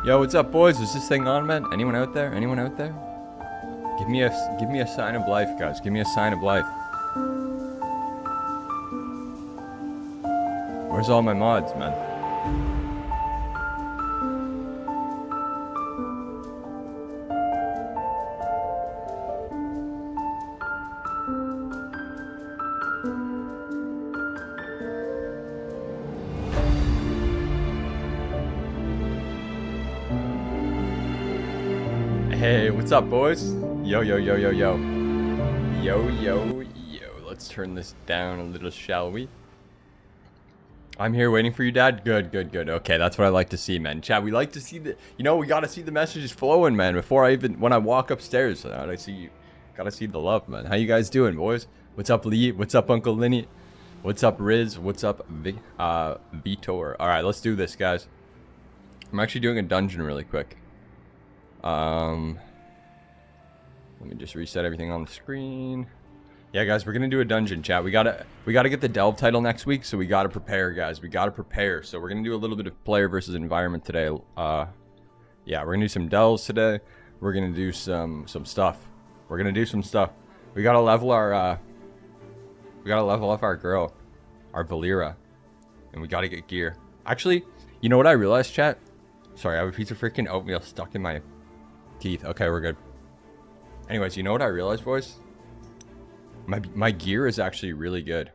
Yo, what's up, boys? Is this thing on, man? Anyone out there? Anyone out there? Give me a sign of life, guys. Give me a sign of life. Where's all my mods, man? Hey, what's up, boys? Yo, yo, yo, yo, yo. Yo, yo, yo. Let's turn this down a little, shall we? I'm here waiting for you, Dad. Good, good, good. Okay, that's what I like to see, man. Chat, we like to see the... You know, we gotta see the messages flowing, man. Before I even... When I walk upstairs, I see you. Gotta see the love, man. How you guys doing, boys? What's up, Lee? What's up, Uncle Linny? What's up, Riz? What's up, Vitor? Alright, let's do this, guys. I'm actually doing a dungeon really quick. Let me just reset everything on the screen. Yeah, guys, we're gonna do a dungeon, chat. We gotta get the delve title next week, so we gotta prepare, guys. We gotta prepare. So we're gonna do a little bit of player versus environment today. Yeah, we're gonna do some delves today. We're gonna do some stuff. We're gonna do some stuff. We gotta level our we gotta level up our girl, our Valera, and we gotta get gear. Actually, you know what I realized, chat? Sorry, I have a piece of freaking oatmeal stuck in my teeth. Okay, we're good. Anyways, you know what I realized, boys? My gear is actually really good.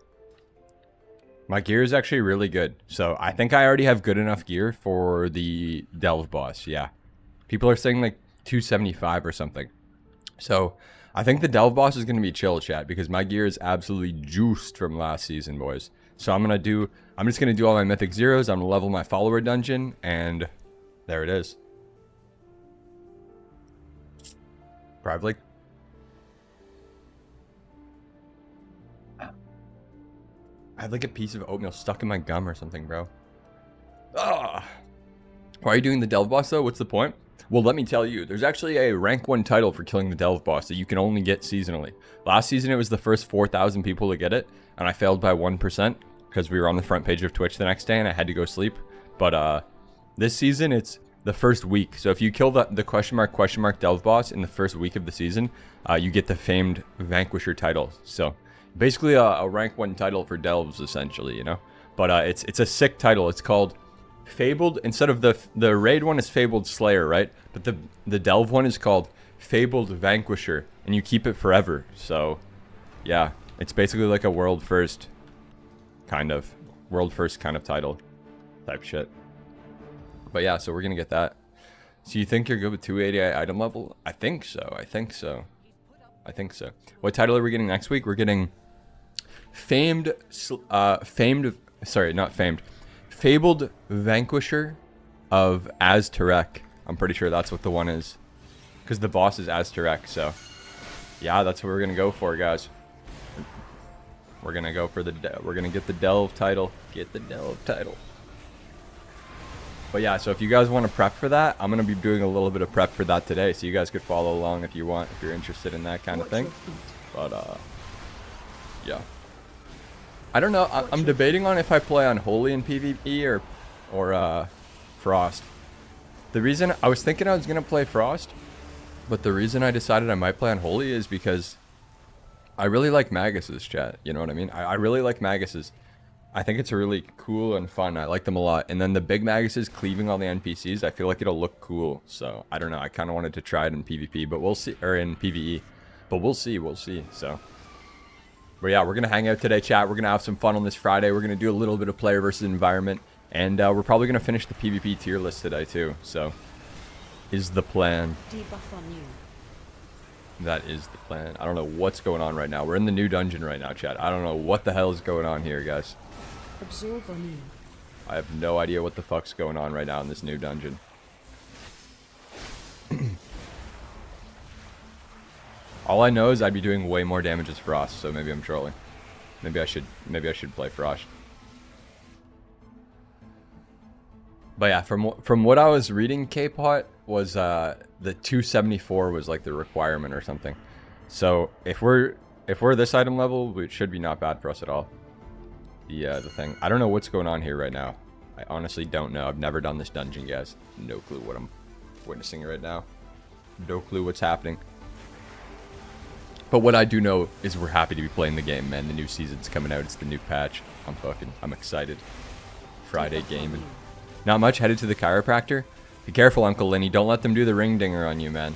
My gear is actually really good. So I think I already have good enough gear for the delve boss. Yeah. People are saying like 275 or something. So I think the delve boss is going to be chill, chat, because my gear is absolutely juiced from last season, boys. So I'm just going to do all my mythic zeros. I'm going to level my follower dungeon, and there it is. Privately. I had like a piece of oatmeal stuck in my gum or something, bro. Ah. Why are you doing the delve boss, though? What's the point? Well, let me tell you. There's actually a rank 1 title for killing the delve boss that you can only get seasonally. Last season, it was the first 4,000 people to get it, and I failed by 1% because we were on the front page of Twitch the next day, and I had to go sleep. But this season, it's the first week. So if you kill the question mark delve boss in the first week of the season, you get the famed Vanquisher title. So basically a rank 1 title for delves, essentially, you know. But it's a sick title. It's called Fabled. Instead of the raid one is Fabled Slayer, right? But the delve one is called Fabled Vanquisher, and you keep it forever. So yeah, it's basically like a world first kind of title type shit. But yeah, so we're gonna get that. So you think you're good with 280 item level? I think so. I think so. I think so. What title are we getting next week? We're getting Fabled Vanquisher of Aztarek. I'm pretty sure that's what the one is, because the boss is Aztarek. So yeah, that's what we're gonna go for, guys. We're gonna go for we're gonna get the delve title. Get the delve title. But yeah, so if you guys want to prep for that, I'm going to be doing a little bit of prep for that today. So you guys could follow along if you want, if you're interested in that kind of thing. But, yeah. I don't know. I'm debating on if I play on Holy in PvP or Frost. The reason, I was thinking I was going to play Frost, but the reason I decided I might play on Holy is because I really like Magus's, chat. You know what I mean? I really like Magus's. I think it's really cool and fun. I like them a lot. And then the big Maguses cleaving all the NPCs, I feel like it'll look cool. So, I don't know. I kind of wanted to try it in PvP, but we'll see. Or in PvE. But we'll see. We'll see. So, but yeah, we're going to hang out today, chat. We're going to have some fun on this Friday. We're going to do a little bit of player versus environment. And we're probably going to finish the PvP tier list today, too. So, is the plan. Debuff on you. That is the plan. I don't know what's going on right now. We're in the new dungeon right now, chat. I don't know what the hell is going on here, guys. Absorb on you. I have no idea what the fuck's going on right now in this new dungeon. All I know is I'd be doing way more damage as Frost, so maybe I'm trolling. Maybe I should play Frost. But yeah, from what I was reading, K-Pot was the 274 was like the requirement or something. So if we're this item level, it should be not bad for us at all. The thing. I don't know what's going on here right now. I honestly don't know. I've never done this dungeon, guys. No clue witnessing it right now. No clue what's happening. But what I do know is we're happy to be playing the game, man. The new season's coming out. It's the new patch. I'm excited. Friday gaming. Not much. Headed to the chiropractor. Be careful, Uncle Lenny. Don't let them do the ring dinger on you, man.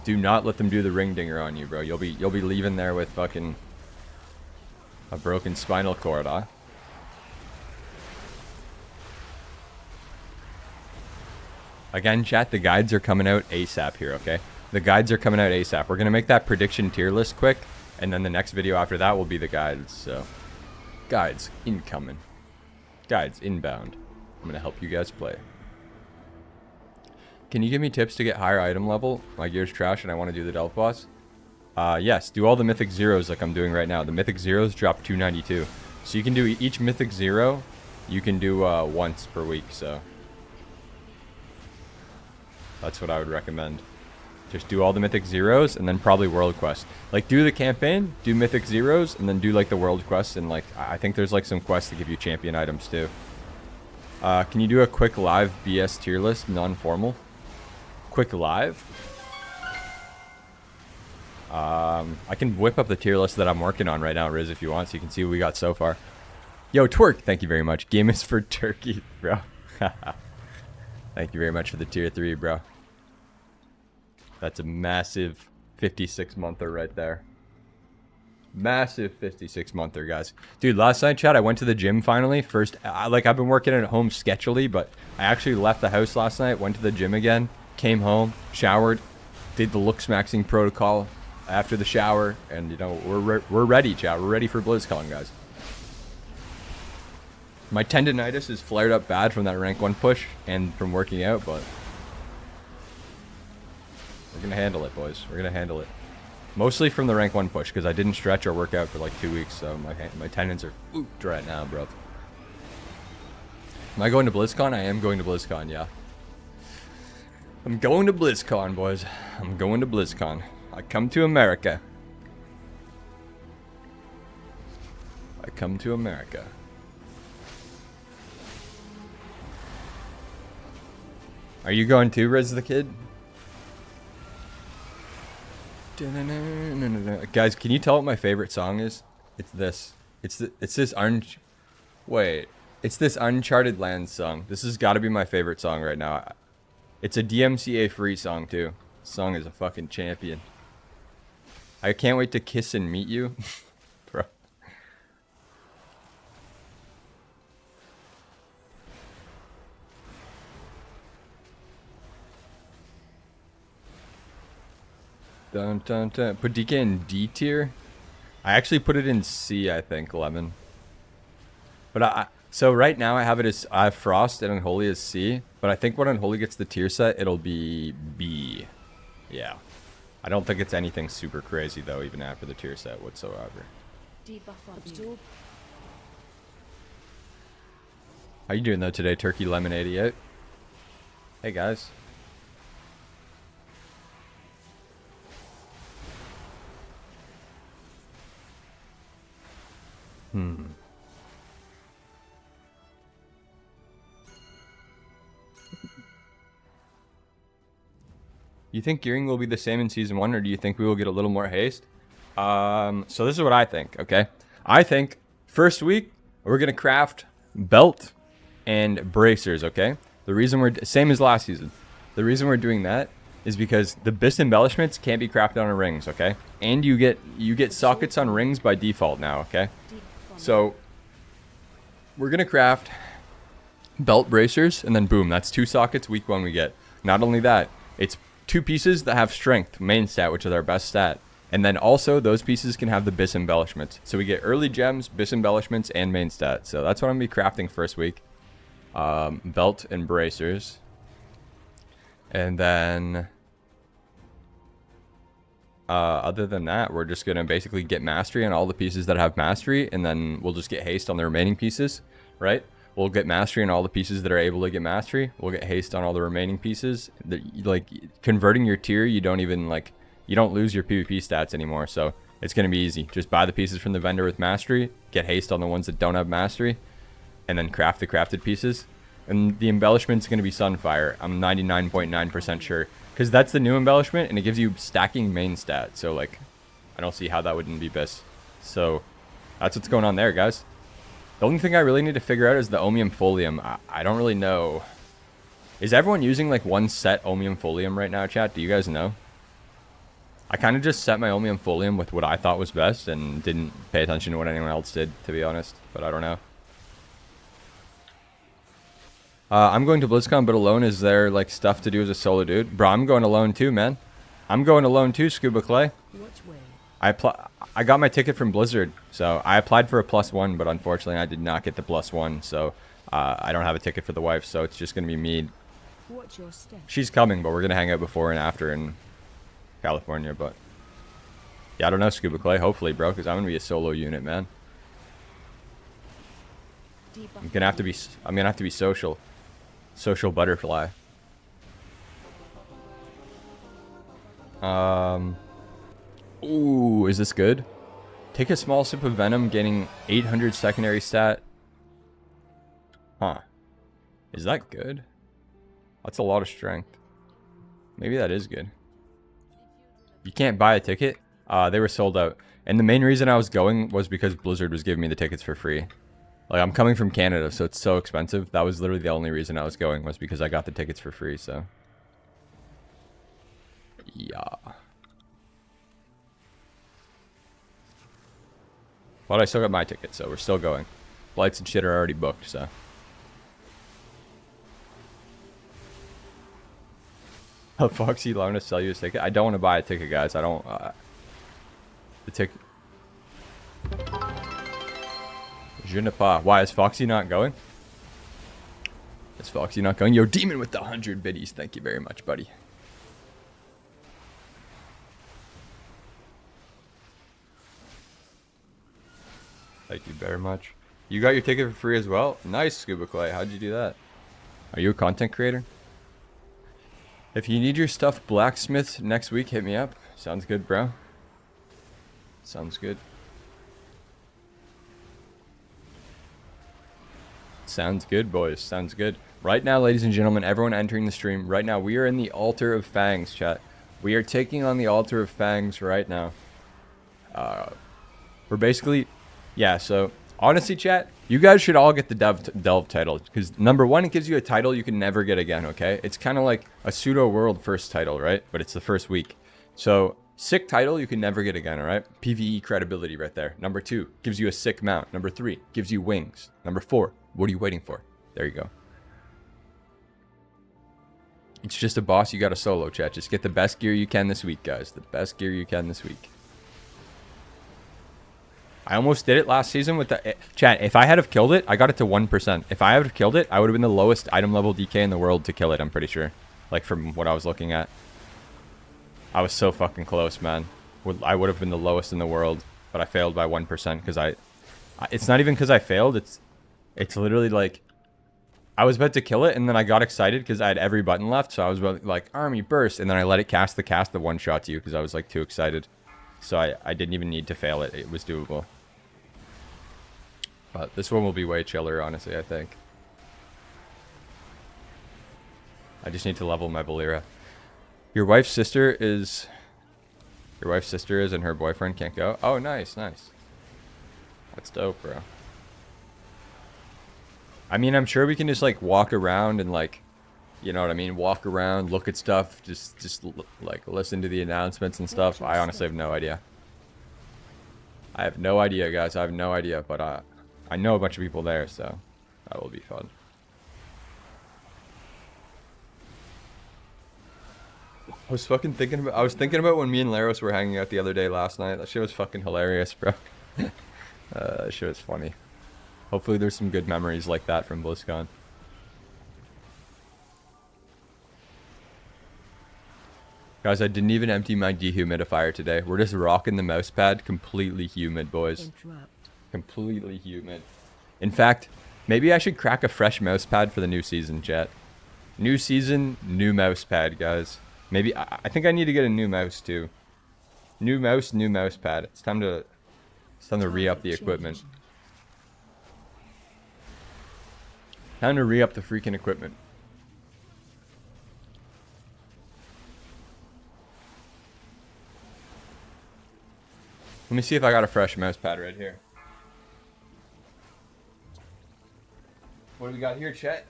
Do not let them do the ring dinger on you, bro. You'll be leaving there with fucking a broken spinal cord, huh? Again, chat, the guides are coming out ASAP here, okay? The guides are coming out ASAP. We're going to make that prediction tier list quick, and then the next video after that will be the guides, so... Guides, incoming. Guides, inbound. I'm going to help you guys play. Can you give me tips to get higher item level? My gear's trash and I want to do the Delph boss. Yes, do all the Mythic Zeros like I'm doing right now. The Mythic Zeros drop 292. So you can do each Mythic Zero, you can do once per week, so... That's what I would recommend. Just do all the Mythic Zeros and then probably World Quest. Like, do the campaign, do Mythic Zeros, and then do, like, the World Quest. And, like, I think there's, like, some quests that give you champion items, too. Can you do a quick live BS tier list, non-formal? Quick live? I can whip up the tier list that I'm working on right now, Riz, if you want, so you can see what we got so far. Yo, Twerk, thank you very much. Game is for Turkey, bro. Thank you very much for the tier 3, bro. That's a massive 56-monther right there. Massive 56-monther, guys. Dude, last night, chat, I went to the gym finally. First, I've been working at home sketchily, but I actually left the house last night, went to the gym again, came home, showered, did the looks maxing protocol after the shower, and, you know, we're ready, chat. We're ready for BlizzCon, guys. My tendonitis is flared up bad from that rank 1 push and from working out, but we're going to handle it, boys. We're going to handle it. Mostly from the rank 1 push, because I didn't stretch or work out for like 2 weeks, so my tendons are ooped right now, bro. Am I going to BlizzCon? I am going to BlizzCon, yeah. I'm going to BlizzCon, boys. I'm going to BlizzCon. I come to America. I come to America. Are you going too, Riz the Kid? Guys, can you tell what my favorite song is? It's this. It's this Uncharted Lands song. This has got to be my favorite song right now. It's a DMCA free song too. This song is a fucking champion. I can't wait to kiss and meet you. Bro. Dun, dun, dun. Put DK in D tier? I actually put it in C, I think, Lemon. But so right now I have it as Frost and Unholy as C. But I think when Unholy gets the tier set, it'll be B. Yeah. I don't think it's anything super crazy though, even after the tier set whatsoever. How you doing though today, Turkey Lemon 88? Hey guys. You think gearing will be the same in Season 1, or do you think we will get a little more haste? So this is what I think, okay? I think, first week, we're going to craft belt and bracers, okay? The reason we're... Same as last season. The reason we're doing that is because the BIS embellishments can't be crafted on rings, okay? And you get sockets on rings by default now, okay? So, we're going to craft belt bracers, and then boom, that's 2 sockets week 1 we get. Not only that, it's 2 pieces that have strength, main stat, which is our best stat. And then also, those pieces can have the BIS embellishments. So we get early gems, BIS embellishments, and main stat. So that's what I'm going to be crafting first week. Belt and bracers. And then... other than that, we're just going to basically get mastery on all the pieces that have mastery. And then we'll just get haste on the remaining pieces, right? We'll get mastery on all the pieces that are able to get mastery. We'll get haste on all the remaining pieces. Like, converting your tier, you don't lose your PvP stats anymore. So it's going to be easy. Just buy the pieces from the vendor with mastery, get haste on the ones that don't have mastery, and then craft the crafted pieces. And the embellishment's going to be Sunfire. I'm 99.9% sure. Because that's the new embellishment, and it gives you stacking main stat. So, like, I don't see how that wouldn't be best. So, that's what's going on there, guys. The only thing I really need to figure out is the Ohmium Folium. I don't really know. Is everyone using, like, one set Ohmium Folium right now, chat? Do you guys know? I kind of just set my Ohmium Folium with what I thought was best and didn't pay attention to what anyone else did, to be honest. But I don't know. I'm going to BlizzCon, but alone. Is there, like, stuff to do as a solo dude? Bro, I'm going alone too, man. I'm going alone too, Scuba Clay. Which way? I got my ticket from Blizzard, so I applied for a +1, but unfortunately I did not get the +1, so I don't have a ticket for the wife, so it's just going to be me. What's your step? She's coming, but we're going to hang out before and after in California, but... Yeah, I don't know, Scuba Clay. Hopefully, bro, because I'm going to be a solo unit, man. I'm going to have to be social. Social butterfly. Ooh, is this good? Take a small sip of venom, gaining 800 secondary stat. Huh. Is that good? That's a lot of strength. Maybe that is good. You can't buy a ticket? They were sold out. And the main reason I was going was because Blizzard was giving me the tickets for free. Like, I'm coming from Canada, so it's so expensive. That was literally the only reason I was going, was because I got the tickets for free, so. Yeah. But I still got my ticket, so we're still going. Flights and shit are already booked, so. Foxy allowing to sell you a ticket? I don't want to buy a ticket, guys. I don't, the ticket. Je ne pas. Why is Foxy not going? Is Foxy not going? Yo, Demon with the 100 biddies. Thank you very much, buddy. Thank you very much. You got your ticket for free as well? Nice, Scuba Clay. How'd you do that? Are you a content creator? If you need your stuff blacksmithed next week, hit me up. Sounds good, bro. Sounds good. Sounds good, boys. Sounds good. Right now, ladies and gentlemen, everyone entering the stream, right now, we are in the Altar of Fangs, chat. We are taking on the Altar of Fangs right now. We're basically... Yeah, so, honestly, chat, you guys should all get the Delve title. Because, number one, it gives you a title you can never get again, okay? It's kind of like a pseudo-world first title, right? But it's the first week. So, sick title you can never get again, alright? PvE credibility right there. Number 2, gives you a sick mount. Number 3, gives you wings. Number 4, what are you waiting for? There you go. It's just a boss you got to solo, chat. Just get the best gear you can this week, guys. The best gear you can this week. I almost did it last season with the... Chat, if I had have killed it, I got it to 1%. If I had have killed it, I would have been the lowest item level DK in the world to kill it, I'm pretty sure. Like, from what I was looking at. I was so fucking close, man. I would have been the lowest in the world, but I failed by 1% because I... It's not even because I failed, it's literally like... I was about to kill it, and then I got excited because I had every button left, so I was about, like, army burst, and then I let it cast the one-shot to you because I was, like, too excited. So I didn't even need to fail it. It was doable. But this one will be way chiller, honestly, I think. I just need to level my Valera. Your wife's sister is... Your wife's sister is and her boyfriend can't go? Oh, nice, nice. That's dope, bro. I mean, I'm sure we can just, like, walk around and, like... You know what I mean? Walk around, look at stuff, just like listen to the announcements and stuff. I honestly have no idea. I have no idea, guys. I have no idea, but I know a bunch of people there, so that will be fun. I was thinking about when me and Laros were hanging out the other day last night. That shit was fucking hilarious, bro. That shit was funny. Hopefully there's some good memories like that from BlizzCon. Guys, I didn't even empty my dehumidifier today. We're just rocking the mouse pad. Completely humid, boys. Completely humid. In fact, maybe I should crack a fresh mouse pad for the new season, chat. New season, new mouse pad, guys. Maybe, I think I need to get a new mouse, too. New mouse pad. It's time to re-up the equipment. Time to re-up the freaking equipment. Let me see if I got a fresh mouse pad right here. What do we got here, chat?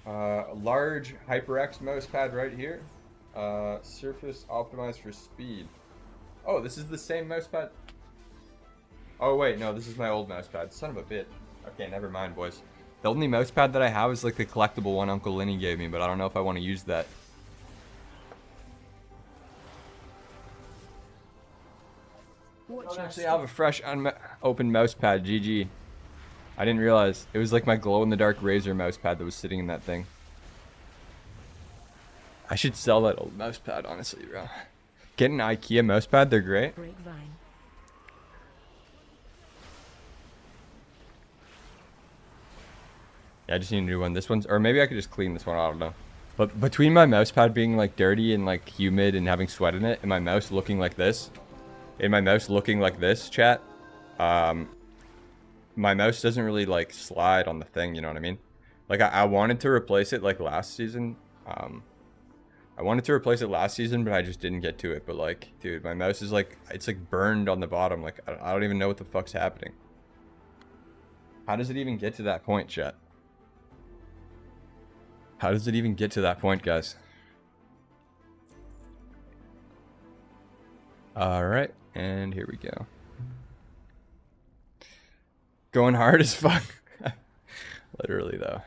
A large HyperX mouse pad right here. Surface optimized for speed. Oh, this is the same mouse pad. Oh wait, no, this is my old mouse pad. Son of a bitch. Okay, never mind, boys. The only mouse pad that I have is like the collectible one Uncle Lenny gave me, but I don't know if I want to use that. I don't actually have a fresh open mouse pad. GG. I didn't realize. It was like my glow-in-the-dark Razer mouse pad that was sitting in that thing. I should sell that old mouse pad, honestly, bro. Get an IKEA mouse pad. They're great. Grapevine. Yeah, I just need a new one. This one's... Or maybe I could just clean this one. I don't know. But between my mouse pad being, like, dirty and, like, humid and having sweat in it, and my mouse looking like this... chat... my mouse doesn't really like slide on the thing, you know what I mean? Like I wanted to replace it like last season. I wanted to replace it last season, but I just didn't get to it. But like, dude, my mouse is like, it's like burned on the bottom. Like I don't even know what the fuck's happening. How does it even get to that point, chat? How does it even get to that point, guys? All right, and here we go. Going hard as fuck. Literally, though.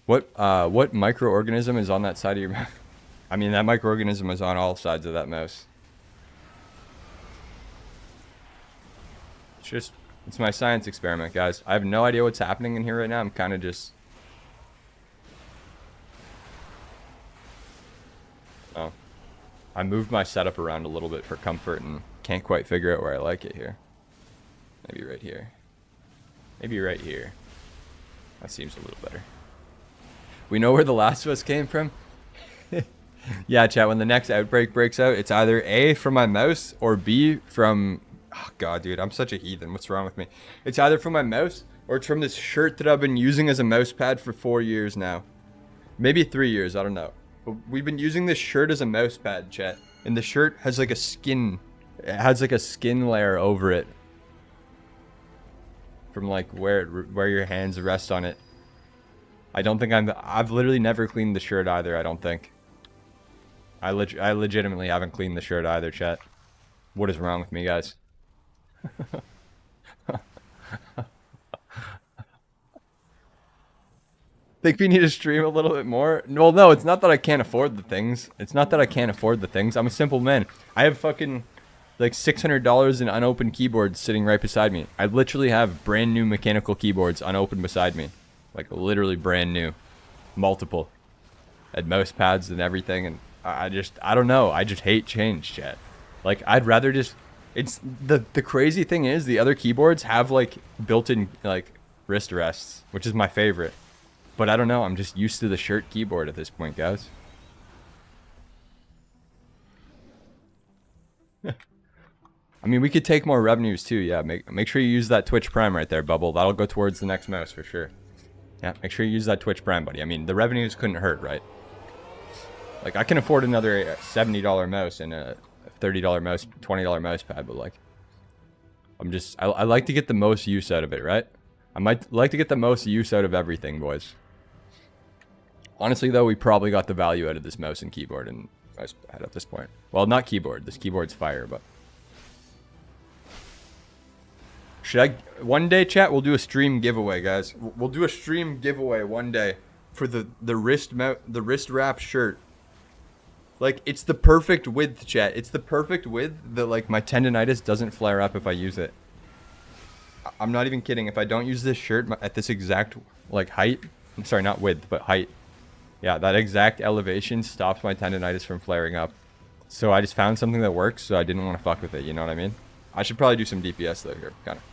What microorganism is on that side of your mouse? I mean, that microorganism is on all sides of that mouse. It's my science experiment, guys. I have no idea what's happening in here right now. I'm kind of just... Oh. I moved my setup around a little bit for comfort and can't quite figure out where I like it here. Maybe right here. Maybe right here. That seems a little better. We know where The Last of Us came from? Yeah, chat, when the next outbreak breaks out, it's either A, from my mouse, or B, from... Oh, God, dude, I'm such a heathen. What's wrong with me? It's either from my mouse, or it's from this shirt that I've been using as a mouse pad for 4 years now. Maybe 3 years, I don't know. But we've been using this shirt as a mouse pad, chat. And the shirt has like a skin. It has like a skin layer over it. From like where your hands rest on it. I don't think I've literally never cleaned the shirt either, I don't think. I legitimately haven't cleaned the shirt either, chat. What is wrong with me, guys? Think we need to stream a little bit more? Well, no, it's not that I can't afford the things. It's not that I can't afford the things. I'm a simple man. I have fucking like $600 in unopened keyboards sitting right beside me. I literally have brand new mechanical keyboards unopened beside me. Like literally brand new. Multiple. And mouse pads and everything. And I don't know. I just hate change, chat. Like I'd rather just... It's the crazy thing is the other keyboards have like built-in like wrist rests, which is my favorite. But I don't know, I'm just used to the shirt keyboard at this point, guys. I mean, we could take more revenues too, yeah. Make sure you use that Twitch Prime right there, Bubble. That'll go towards the next mouse for sure. Yeah, make sure you use that Twitch Prime, buddy. I mean, the revenues couldn't hurt, right? Like, I can afford another $70 mouse and a $30 mouse, $20 mouse pad, but like... I like to get the most use out of it, right? I might like to get the most use out of everything, boys. Honestly, though, we probably got the value out of this mouse and keyboard and mouse pad at this point. Well, not keyboard. This keyboard's fire, but... One day, chat, we'll do a stream giveaway, guys. We'll do a stream giveaway one day for the wrist wrap shirt. Like, it's the perfect width, chat. It's the perfect width that, like, my tendonitis doesn't flare up if I use it. I'm not even kidding. If I don't use this shirt at this exact, like, height... I'm sorry, not width, but height. Yeah, that exact elevation stops my tendonitis from flaring up. So I just found something that works, so I didn't want to fuck with it, you know what I mean? I should probably do some DPS, though, here, kind of.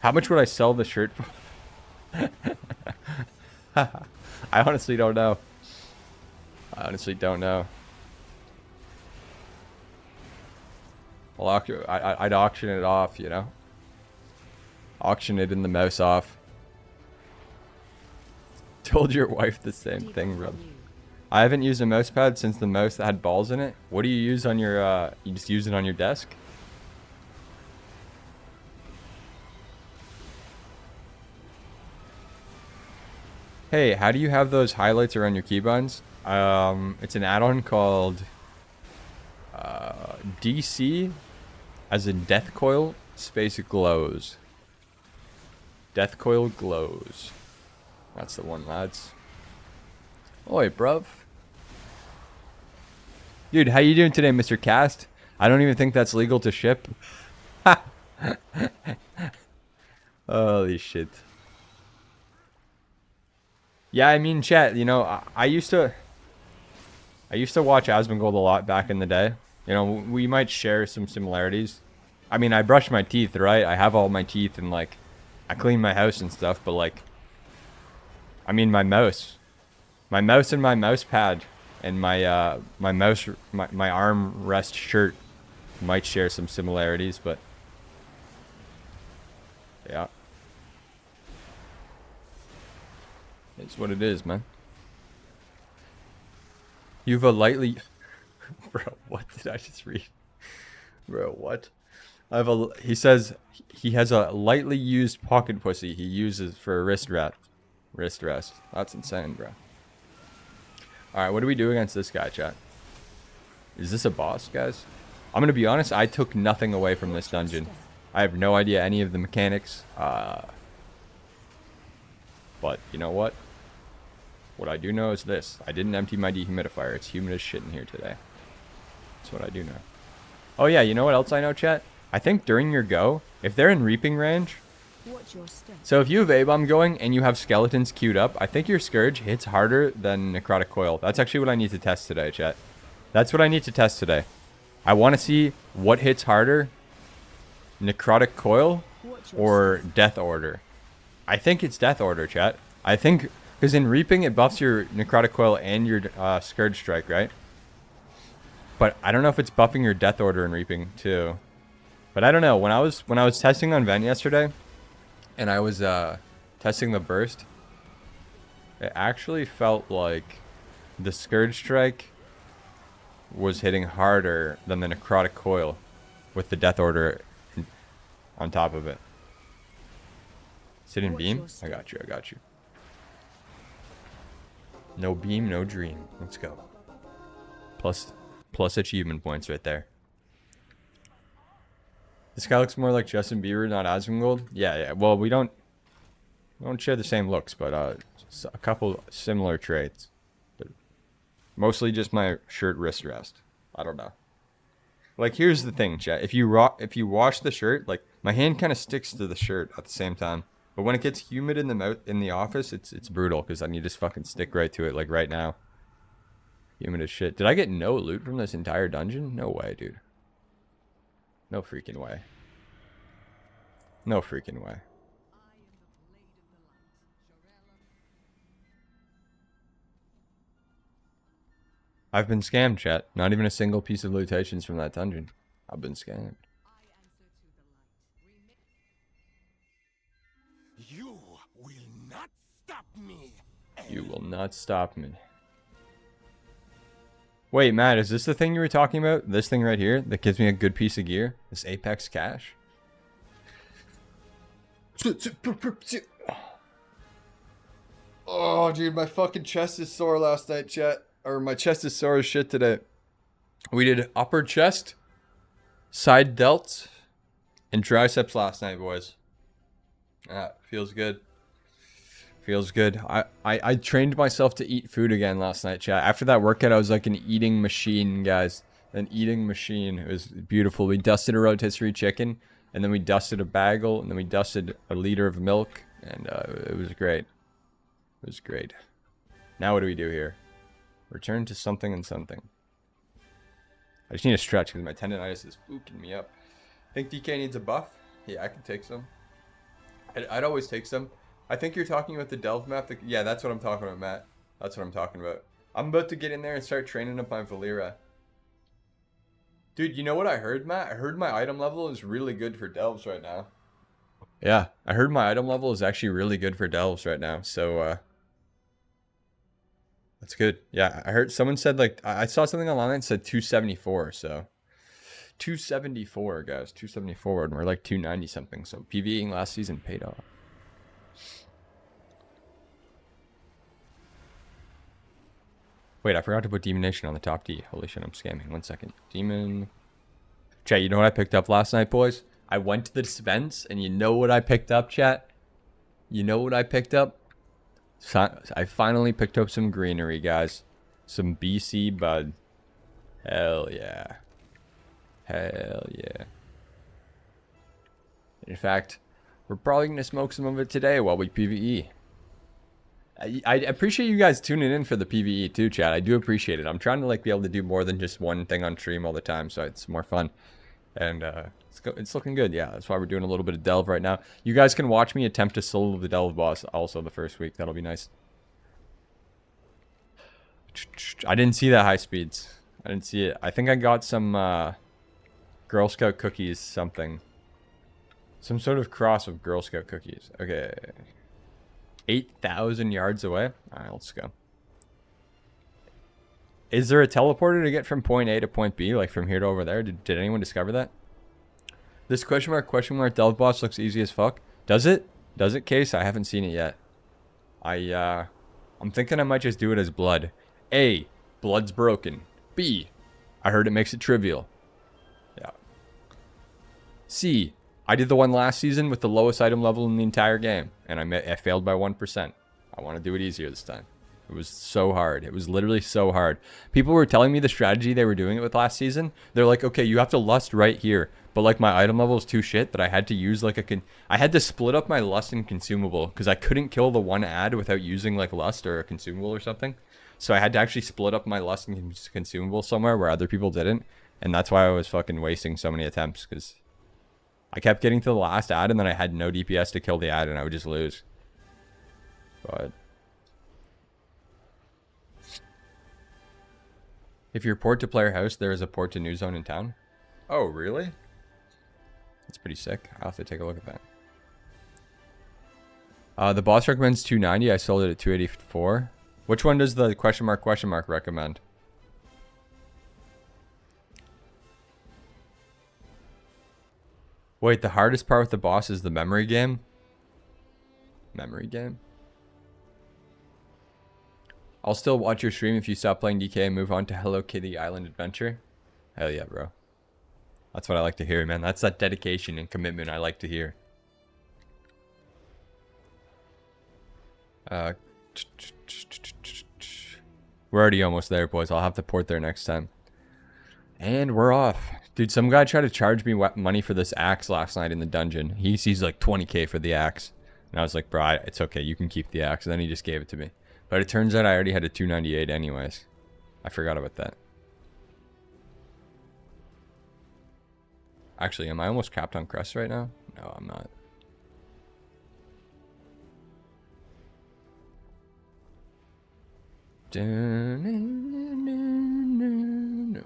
How much would I sell the shirt for? I honestly don't know. I honestly don't know. I'd auction it off, you know? Auction it in the mouse off. Told your wife the same thing, bro. I haven't used a mouse pad since the mouse that had balls in it. What do you use on your, you just use it on your desk? Hey, how do you have those highlights around your keybinds? It's an add-on called DC, as in Death Coil, space glows. Death Coil glows. That's the one, lads. Oi, bruv. Dude, how you doing today, Mr. Cast? I don't even think that's legal to ship. Holy shit. Yeah, I mean, chat, you know, I used to watch Asmongold a lot back in the day. You know, we might share some similarities. I mean, I brush my teeth, right? I have all my teeth and, like, I clean my house and stuff, but, like, I mean, my mouse and my mouse pad and my, my arm rest shirt might share some similarities, but, yeah. It's what it is, man. You've a lightly... Bro, what did I just read? Bro, what? He says he has a lightly used pocket pussy he uses for a wrist rest. That's insane, bro. Alright, what do we do against this guy, chat? Is this a boss, guys? I'm gonna be honest, I took nothing away from this dungeon. I have no idea any of the mechanics. But, you know what? What I do know is this. I didn't empty my dehumidifier. It's humid as shit in here today. That's what I do know. Oh yeah, you know what else I know, chat? I think during your go, if they're in reaping range... So if you have A-bomb going and you have skeletons queued up, I think your Scourge hits harder than Necrotic Coil. That's actually what I need to test today, chat. That's what I need to test today. I want to see what hits harder, Necrotic Coil or Death Order. I think it's Death Order, chat. I think... Because in Reaping, it buffs your Necrotic Coil and your Scourge Strike, right? But I don't know if it's buffing your Death Order in Reaping, too. But I don't know. When I was testing on Vent yesterday, and I was testing the Burst, it actually felt like the Scourge Strike was hitting harder than the Necrotic Coil with the Death Order on top of it. Sit in beam? I got you. No beam, no dream. Let's go. Plus achievement points right there. This guy looks more like Justin Bieber, not Asmongold. Yeah. Well, we don't share the same looks, but a couple similar traits. But mostly just my shirt wrist rest. I don't know. Like, here's the thing, chat. If you wash the shirt, like, my hand kind of sticks to the shirt at the same time. But when it gets humid in the office, it's brutal because then you just fucking stick right to it, like right now. Humid as shit. Did I get no loot from this entire dungeon? No way, dude. No freaking way. No freaking way. I've been scammed, chat. Not even a single piece of lootations from that dungeon. I've been scammed. You will not stop me. You will not stop me. Wait, Matt, is this the thing you were talking about? This thing right here that gives me a good piece of gear? This Apex Cash? Oh, dude, my fucking chest is sore last night, chat. Or my chest is sore as shit today. We did upper chest, side delts, and triceps last night, boys. Ah, feels good. Feels good. I trained myself to eat food again last night, chat. After that workout, I was like an eating machine, guys. An eating machine. It was beautiful. We dusted a rotisserie chicken, and then we dusted a bagel, and then we dusted a liter of milk, and it was great. It was great. Now what do we do here? Return to something and something. I just need to stretch because my tendonitis is spooking me up. Think DK needs a buff? Yeah, I can take some. I'd always take some. I think you're talking about the Delve map. Yeah, that's what I'm talking about, Matt. That's what I'm talking about. I'm about to get in there and start training up my Valera. Dude, you know what I heard, Matt? I heard my item level is really good for delves right now. Yeah, I heard my item level is actually really good for delves right now. So, that's good. Yeah, I heard someone said like I saw something online that said 274. So 274, guys, 274, and we're like 290 something. So PvEing last season paid off. Wait, I forgot to put Demon Nation on the top D. Holy shit, I'm scamming. 1 second. Demon. Chat, you know what I picked up last night, boys? I went to the dispense, and you know what I picked up, chat? You know what I picked up? I finally picked up some greenery, guys. Some BC bud. Hell yeah. Hell yeah. In fact, we're probably going to smoke some of it today while we PvE. I appreciate you guys tuning in for the PvE too, chat. I do appreciate it. I'm trying to like be able to do more than just one thing on stream all the time, so it's more fun. And it's looking good. Yeah, that's why we're doing a little bit of delve right now. You guys can watch me attempt to solo the delve boss also the first week. That'll be nice. I didn't see that high speeds. I didn't see it. I think I got some Girl Scout cookies something. Some sort of cross of Girl Scout cookies. Okay. 8,000 yards away. All right, let's go. Is there a teleporter to get from point A to point B, like from here to over there? Did anyone discover that? This question mark delve boss looks easy as fuck. Does it? Does it, Case? I haven't seen it yet. I'm thinking I might just do it as blood. A, blood's broken. B, I heard it makes it trivial. Yeah. C, I did the one last season with the lowest item level in the entire game, and I failed by 1%. I want to do it easier this time. It was so hard. It was literally so hard. People were telling me the strategy they were doing it with last season. They're like, okay, you have to lust right here. But like my item level is too shit that I had to use like I had to split up my lust and consumable because I couldn't kill the one ad without using like lust or a consumable or something. So I had to actually split up my lust and consumable somewhere where other people didn't. And that's why I was fucking wasting so many attempts because I kept getting to the last ad and then I had no DPS to kill the ad and I would just lose. But if you're port to player house, there is a port to new zone in town. Oh, really? That's pretty sick. I'll have to take a look at that. The boss recommends 290. I sold it at 284. Which one does the question mark recommend? Wait, the hardest part with the boss is the memory game? Memory game? I'll still watch your stream if you stop playing DK and move on to Hello Kitty Island Adventure. Hell yeah, bro. That's what I like to hear, man. That's that dedication and commitment I like to hear. We're already almost there, boys. I'll have to port there next time. And we're off. Dude, some guy tried to charge me money for this axe last night in the dungeon. He sees like 20k for the axe. And I was like, bro, it's okay. You can keep the axe. And then he just gave it to me. But it turns out I already had a 298 anyways. I forgot about that. Actually, am I almost capped on crest right now? No, I'm not.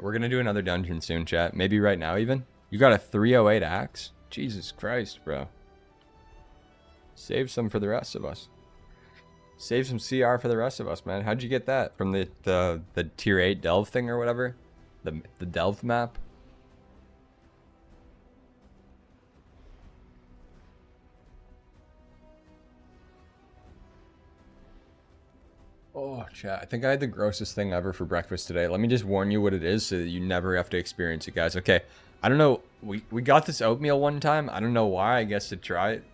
We're gonna do another dungeon soon, chat. Maybe right now even. You got a 308 axe? Jesus Christ, bro. Save some for the rest of us. Save some CR for the rest of us, man. How'd you get that? From the tier 8 delve thing or whatever? The delve map? Oh, chat. I think I had the grossest thing ever for breakfast today. Let me just warn you what it is so that you never have to experience it, guys. Okay. I don't know. We got this oatmeal one time. I don't know why. I guess to try it.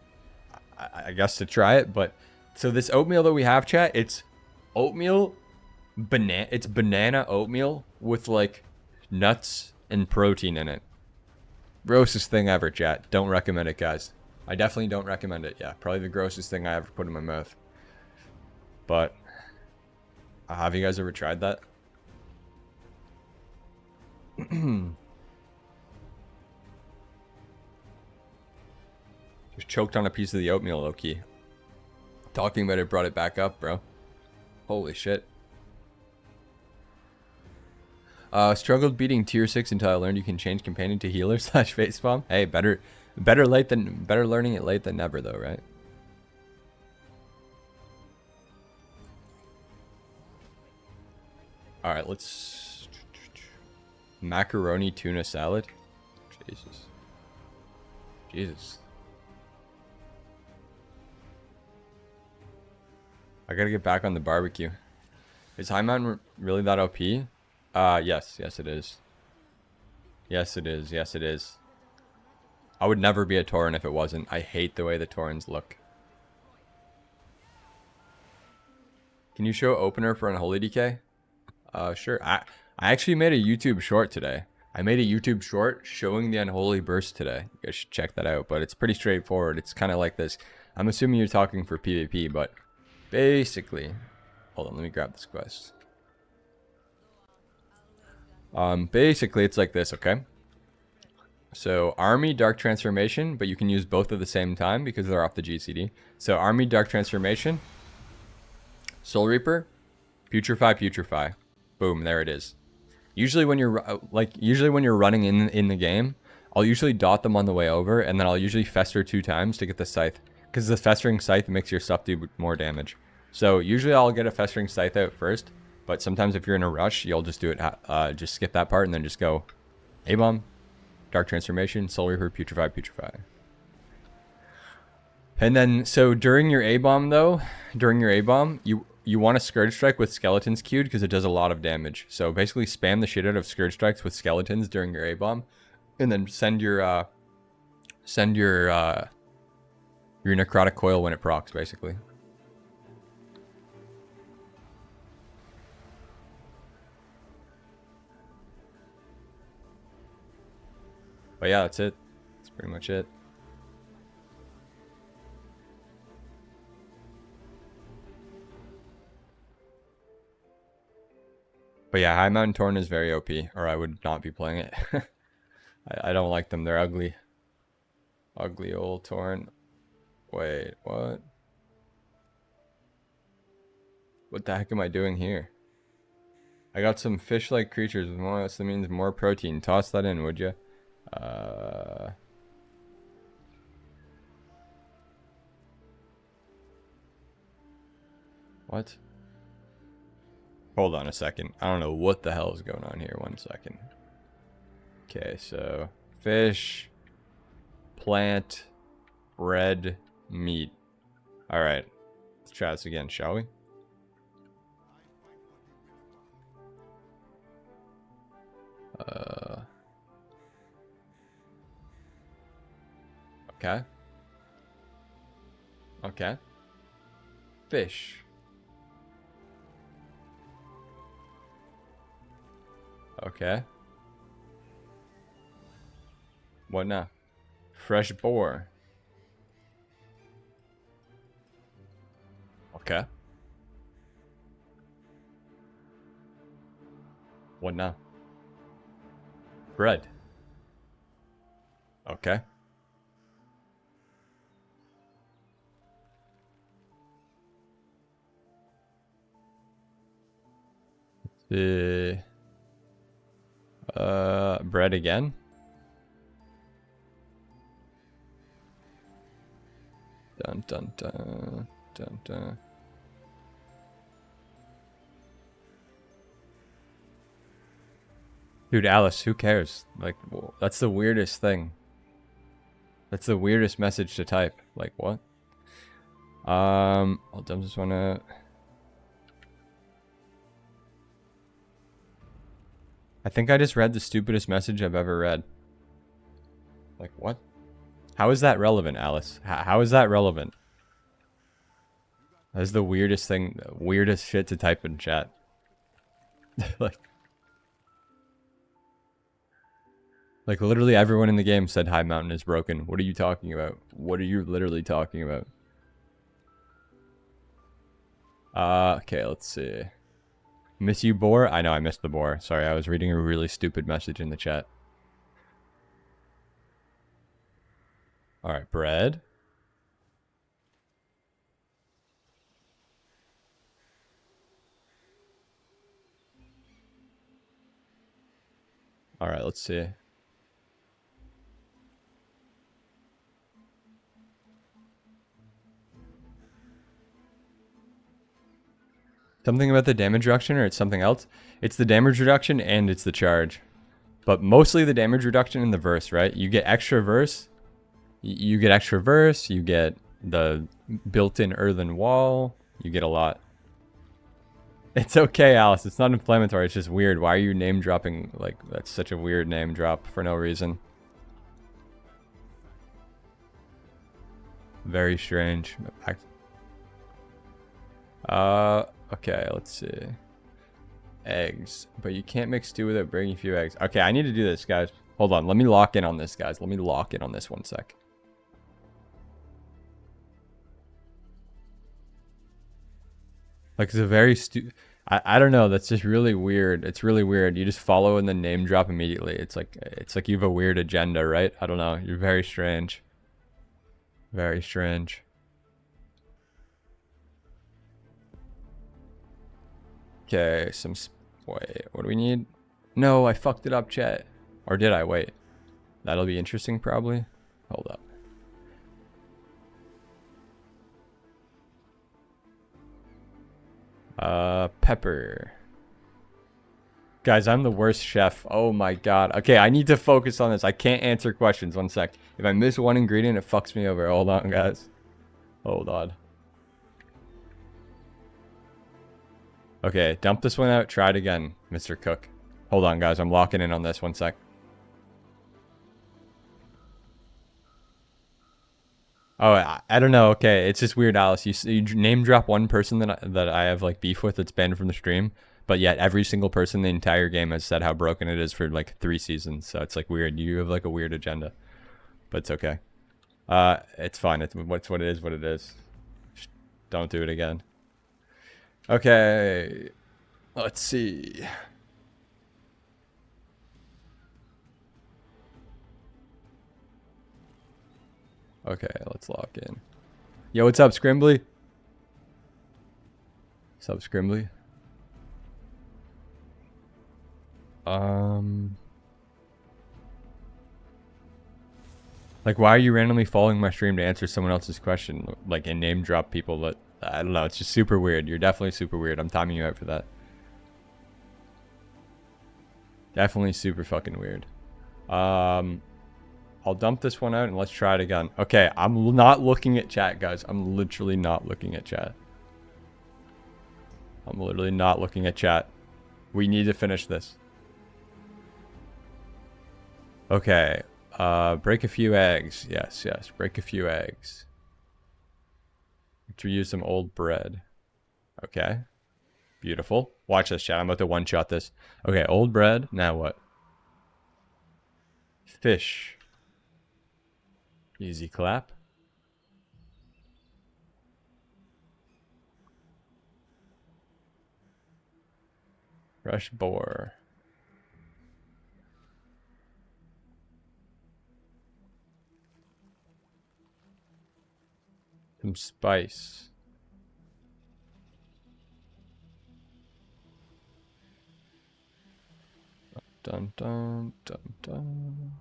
I guess to try it. But so this oatmeal that we have, chat, it's oatmeal, it's banana oatmeal with like nuts and protein in it. Grossest thing ever, chat. Don't recommend it, guys. I definitely don't recommend it. Yeah, probably the grossest thing I ever put in my mouth. But have you guys ever tried that? Just choked on a piece of the oatmeal, low-key. Talking about it brought it back up, bro. Holy shit. Struggled beating tier 6 until I learned you can change companion to healer slash face bomb. Hey, better learning it late than never though, right? All right, let's macaroni tuna salad. Jesus. I gotta get back on the barbecue. Is High Mountain really that OP? Yes it is. Yes it is. I would never be a Tauren if it wasn't. I hate the way the Taurens look. Can you show opener for Unholy Decay? Sure. I actually made a YouTube short today. I made a YouTube short showing the Unholy Burst today. You guys should check that out, but it's pretty straightforward. It's kind of like this. I'm assuming you're talking for PvP, but basically... Hold on, let me grab this quest. Basically, it's like this, okay? So, Army, Dark Transformation, but you can use both at the same time because they're off the GCD. So, Army, Dark Transformation, Soul Reaper, Putrefy. Boom, there it is. Usually when you're running in the game, I'll usually dot them on the way over, and then I'll usually fester 2 times to get the scythe, because the festering scythe makes your stuff do more damage. So usually I'll get a festering scythe out first, but sometimes if you're in a rush, you'll just do it, just skip that part and then just go A-bomb, Dark Transformation, Soul Reaper, Putrefy. And then, so during your A-bomb though, you want to Scourge Strike with Skeletons queued because it does a lot of damage. So basically spam the shit out of Scourge Strikes with Skeletons during your A-bomb, and then send your Necrotic Coil when it procs, basically. But yeah, that's it. That's pretty much it. But yeah, High Mountain Tauren is very OP, or I would not be playing it. I don't like them. They're ugly. Ugly old Tauren. Wait, what? What the heck am I doing here? I got some fish-like creatures with more, so that means more protein. Toss that in, would you? What? Hold on a second. I don't know what the hell is going on here. 1 second. Okay, so fish, plant, bread, meat. All right, let's try this again, shall we? Okay. Okay. Fish. Okay. What now? Fresh boar. Okay. What now? Bread. Okay. Bread again. Dun dun dun dun dun. Dude, Alice, who cares? Like, well, that's the weirdest thing. That's the weirdest message to type. Like, what? I just wanna... I think I just read the stupidest message I've ever read. Like, what? How is that relevant, Alice? How is that relevant? That is the weirdest thing, weirdest shit to type in chat. Like literally everyone in the game said High Mountain is broken. What are you talking about? What are you literally talking about? Okay, let's see. Miss you, boar? I know I missed the boar. Sorry, I was reading a really stupid message in the chat. Alright, bread. All right, let's see. Something about the damage reduction, or it's something else? It's the damage reduction and it's the charge. But mostly the damage reduction in the verse, right? You get extra verse. You get extra verse. You get the built-in earthen wall. You get a lot. It's okay, Alice. It's not inflammatory. It's just weird. Why are you name dropping? Like, that's such a weird name drop for no reason. Very strange. Okay, let's see. Eggs. But you can't make stew without breaking a few eggs. Okay, I need to do this, guys. Hold on. Let me lock in on this, guys. Let me lock in on this 1 sec. Like, it's a very I don't know. That's just really weird. It's really weird. You just follow and then name drop immediately. It's like you have a weird agenda, right? I don't know. You're very strange. Very strange. Okay, wait, what do we need? No, I fucked it up, chat. Or did I? Wait. That'll be interesting, probably. Hold up. Pepper. Guys, I'm the worst chef. Oh my god. Okay, I need to focus on this. I can't answer questions. 1 sec. If I miss one ingredient, it fucks me over. Hold on, guys. Hold on. Okay, dump this one out. Try it again, Mr. Cook. Hold on, guys. I'm locking in on this. 1 sec. Oh, I don't know. Okay, it's just weird, Alice. You name drop one person that I have like beef with that's banned from the stream, but yet every single person in the entire game has said how broken it is for like 3 seasons. So it's like weird. You have like a weird agenda, but it's okay. It's fine. It's what it is. What it is. Just don't do it again. Okay, let's see. Okay, let's lock in. Yo, what's up, Scrimbly? What's up, Scrimbly? Like, why are you randomly following my stream to answer someone else's question? Like, and name drop people that, I don't know, it's just super weird. You're definitely super weird. I'm timing you out for that. Definitely super fucking weird. I'll dump this one out and let's try it again. Okay, I'm not looking at chat, guys. I'm literally not looking at chat. I'm literally not looking at chat. We need to finish this. Okay. Break a few eggs. Yes, yes. Break a few eggs. To use some old bread. Okay. Beautiful. Watch this, chat. I'm about to one-shot this. Okay, old bread. Now what? Fish. Easy clap. Fresh boar. Some spice. Dun dun dun dun.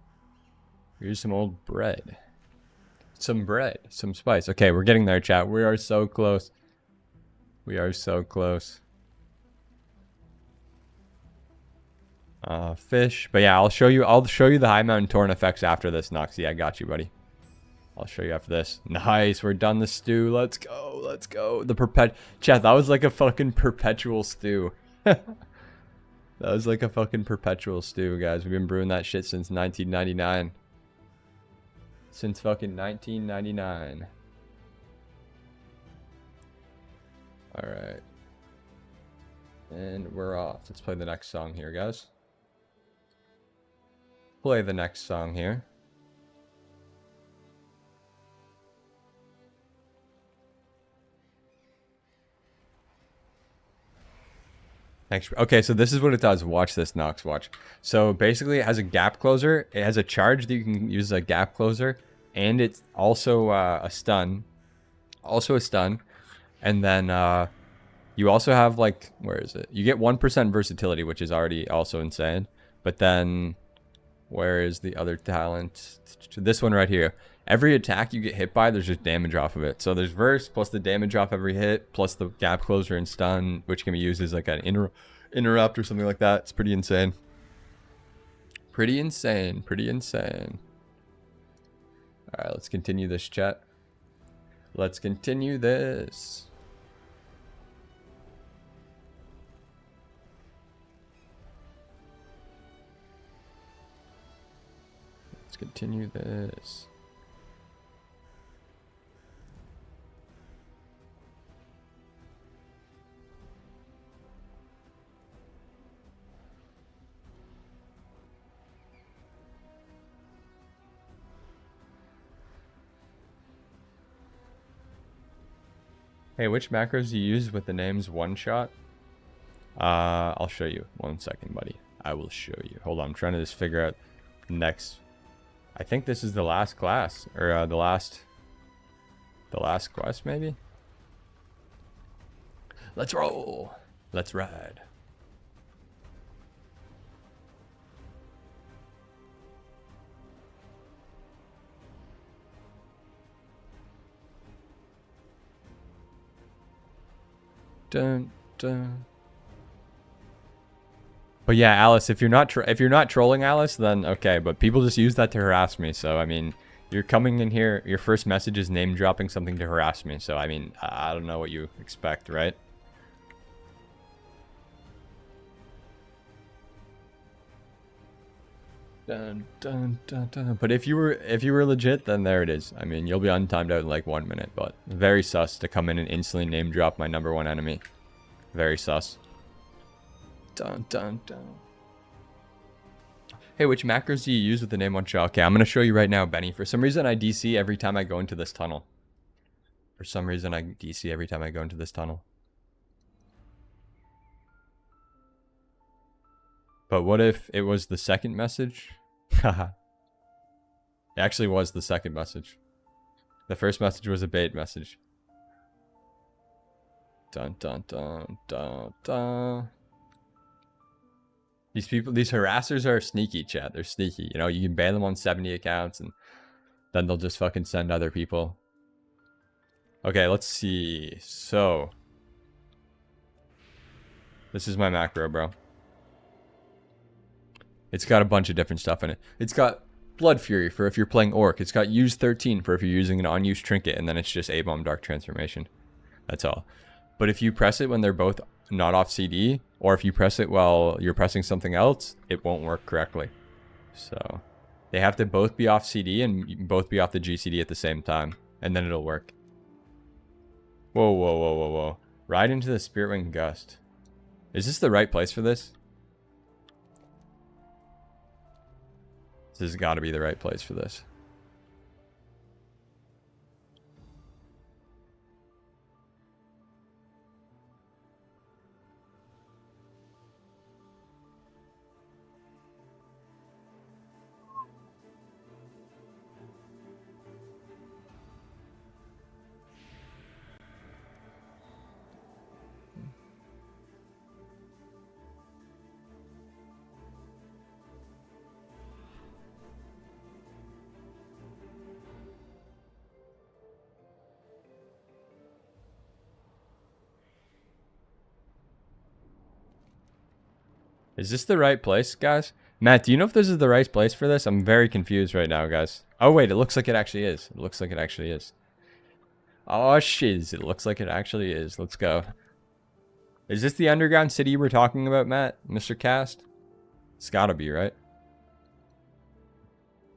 Here's some old bread. Some bread. Some spice. Okay, we're getting there, chat. We are so close. We are so close. Fish. But yeah, I'll show you the high mountain torrent effects after this, Noxy. I got you, buddy. I'll show you after this. Nice, we're done the stew. Let's go, let's go. Chat, that was like a fucking perpetual stew. That was like a fucking perpetual stew, guys. We've been brewing that shit since 1999. Since fucking 1999. Alright. And we're off. Let's play the next song here, guys. Play the next song here. Okay, so this is what it does. Watch this, Nox. Watch. So basically, it has a gap closer. It has a charge that you can use as a gap closer, and it's also a stun. Also a stun, and then you also have like, where is it? You get 1% versatility, which is already also insane. But then Where is the other talent? This one right here. Every attack you get hit by, there's just damage off of it. So there's verse plus the damage off every hit plus the gap closer and stun, which can be used as like an interrupt or something like that. It's pretty insane. Pretty insane. Pretty insane. All right, let's continue this, chat. Let's continue this. Let's continue this. Hey, which macros do you use with the names one shot? I'll show you. 1 second, buddy. I will show you. Hold on, I'm trying to just figure out next. I think this is the last class, or the last quest, maybe. Let's roll. Let's ride. Dun, dun. But yeah, Alice, if you're not trolling Alice, then okay. But people just use that to harass me. So I mean, you're coming in here. Your first message is name dropping something to harass me. So I mean, I don't know what you expect, right? Dun, dun, dun, dun. But if you were legit, then there it is. I mean, you'll be untimed out in like 1 minute. But very sus to come in and instantly name drop my #1 enemy. Very sus. Dun, dun, dun. Hey, which macros do you use with the name one shot? Okay, I'm going to show you right now, Benny. For some reason, I DC every time I go into this tunnel. For some reason, I DC every time I go into this tunnel. But what if it was the second message? Haha. It actually was the second message. The first message was a bait message. Dun, dun, dun, dun, dun. These harassers are sneaky, chat. They're sneaky. You know, you can ban them on 70 accounts and then they'll just fucking send other people. Okay, let's see. So, this is my macro, bro. It's got a bunch of different stuff in it. It's got Blood Fury for if you're playing Orc. It's got Use 13 for if you're using an unused trinket, and then it's just A-Bomb Dark Transformation. That's all. But if you press it when they're both not off CD, or if you press it while you're pressing something else, it won't work correctly. So they have to both be off CD and both be off the GCD at the same time, and then it'll work. Whoa, whoa, whoa, whoa, whoa. Ride into the Spiritwing Gust. Is this the right place for this? This has got to be the right place for this. Is this the right place, guys? Matt, do you know if this is the right place for this? I'm very confused right now, guys. Oh, wait, it looks like it actually is. It looks like it actually is. Oh, shiz. It looks like it actually is. Let's go. Is this the underground city we're talking about, Matt? Mr. Cast? It's gotta be, right?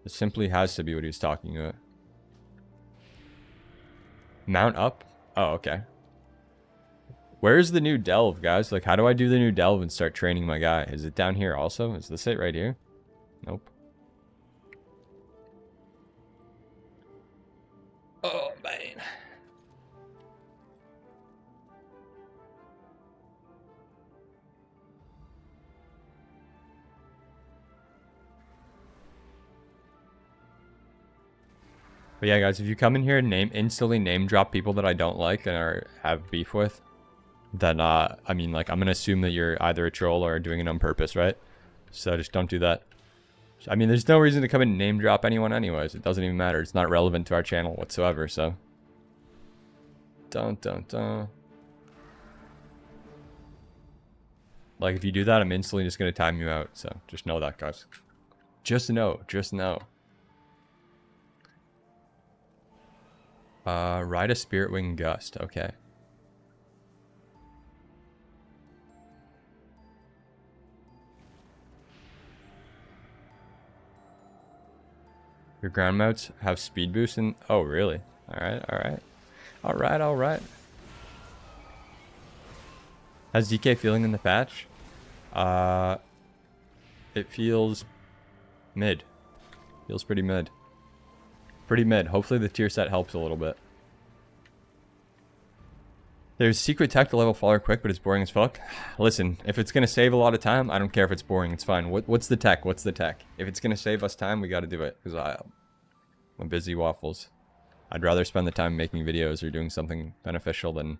It simply has to be what he was talking about. Mount up? Oh, okay. Where's the new delve, guys? Like, how do I do the new delve and start training my guy? Is it down here also? Is this it right here? Nope. Oh, man. But yeah, guys, if you come in here and instantly name drop people that I don't like and have beef with, then I mean, like, I'm gonna assume that you're either a troll or doing it on purpose, right? So just don't do that. I mean, there's no reason to come and name drop anyone anyways. It doesn't even matter. It's not relevant to our channel whatsoever, so. Dun dun dun. Like, if you do that, I'm instantly just going to time you out. So, just know that, guys. Just know. Just know. Ride a Spirit Wing Gust. Okay. Your ground mounts have speed boost and... Oh, really? Alright, alright. Alright, alright. How's DK feeling in the patch? It feels mid. Feels pretty mid. Pretty mid. Hopefully the tier set helps a little bit. There's secret tech to level Faller quick, but it's boring as fuck. Listen, if it's going to save a lot of time, I don't care if it's boring. It's fine. What's the tech? What's the tech? If it's going to save us time, we got to do it. Because I'm busy waffles. I'd rather spend the time making videos or doing something beneficial than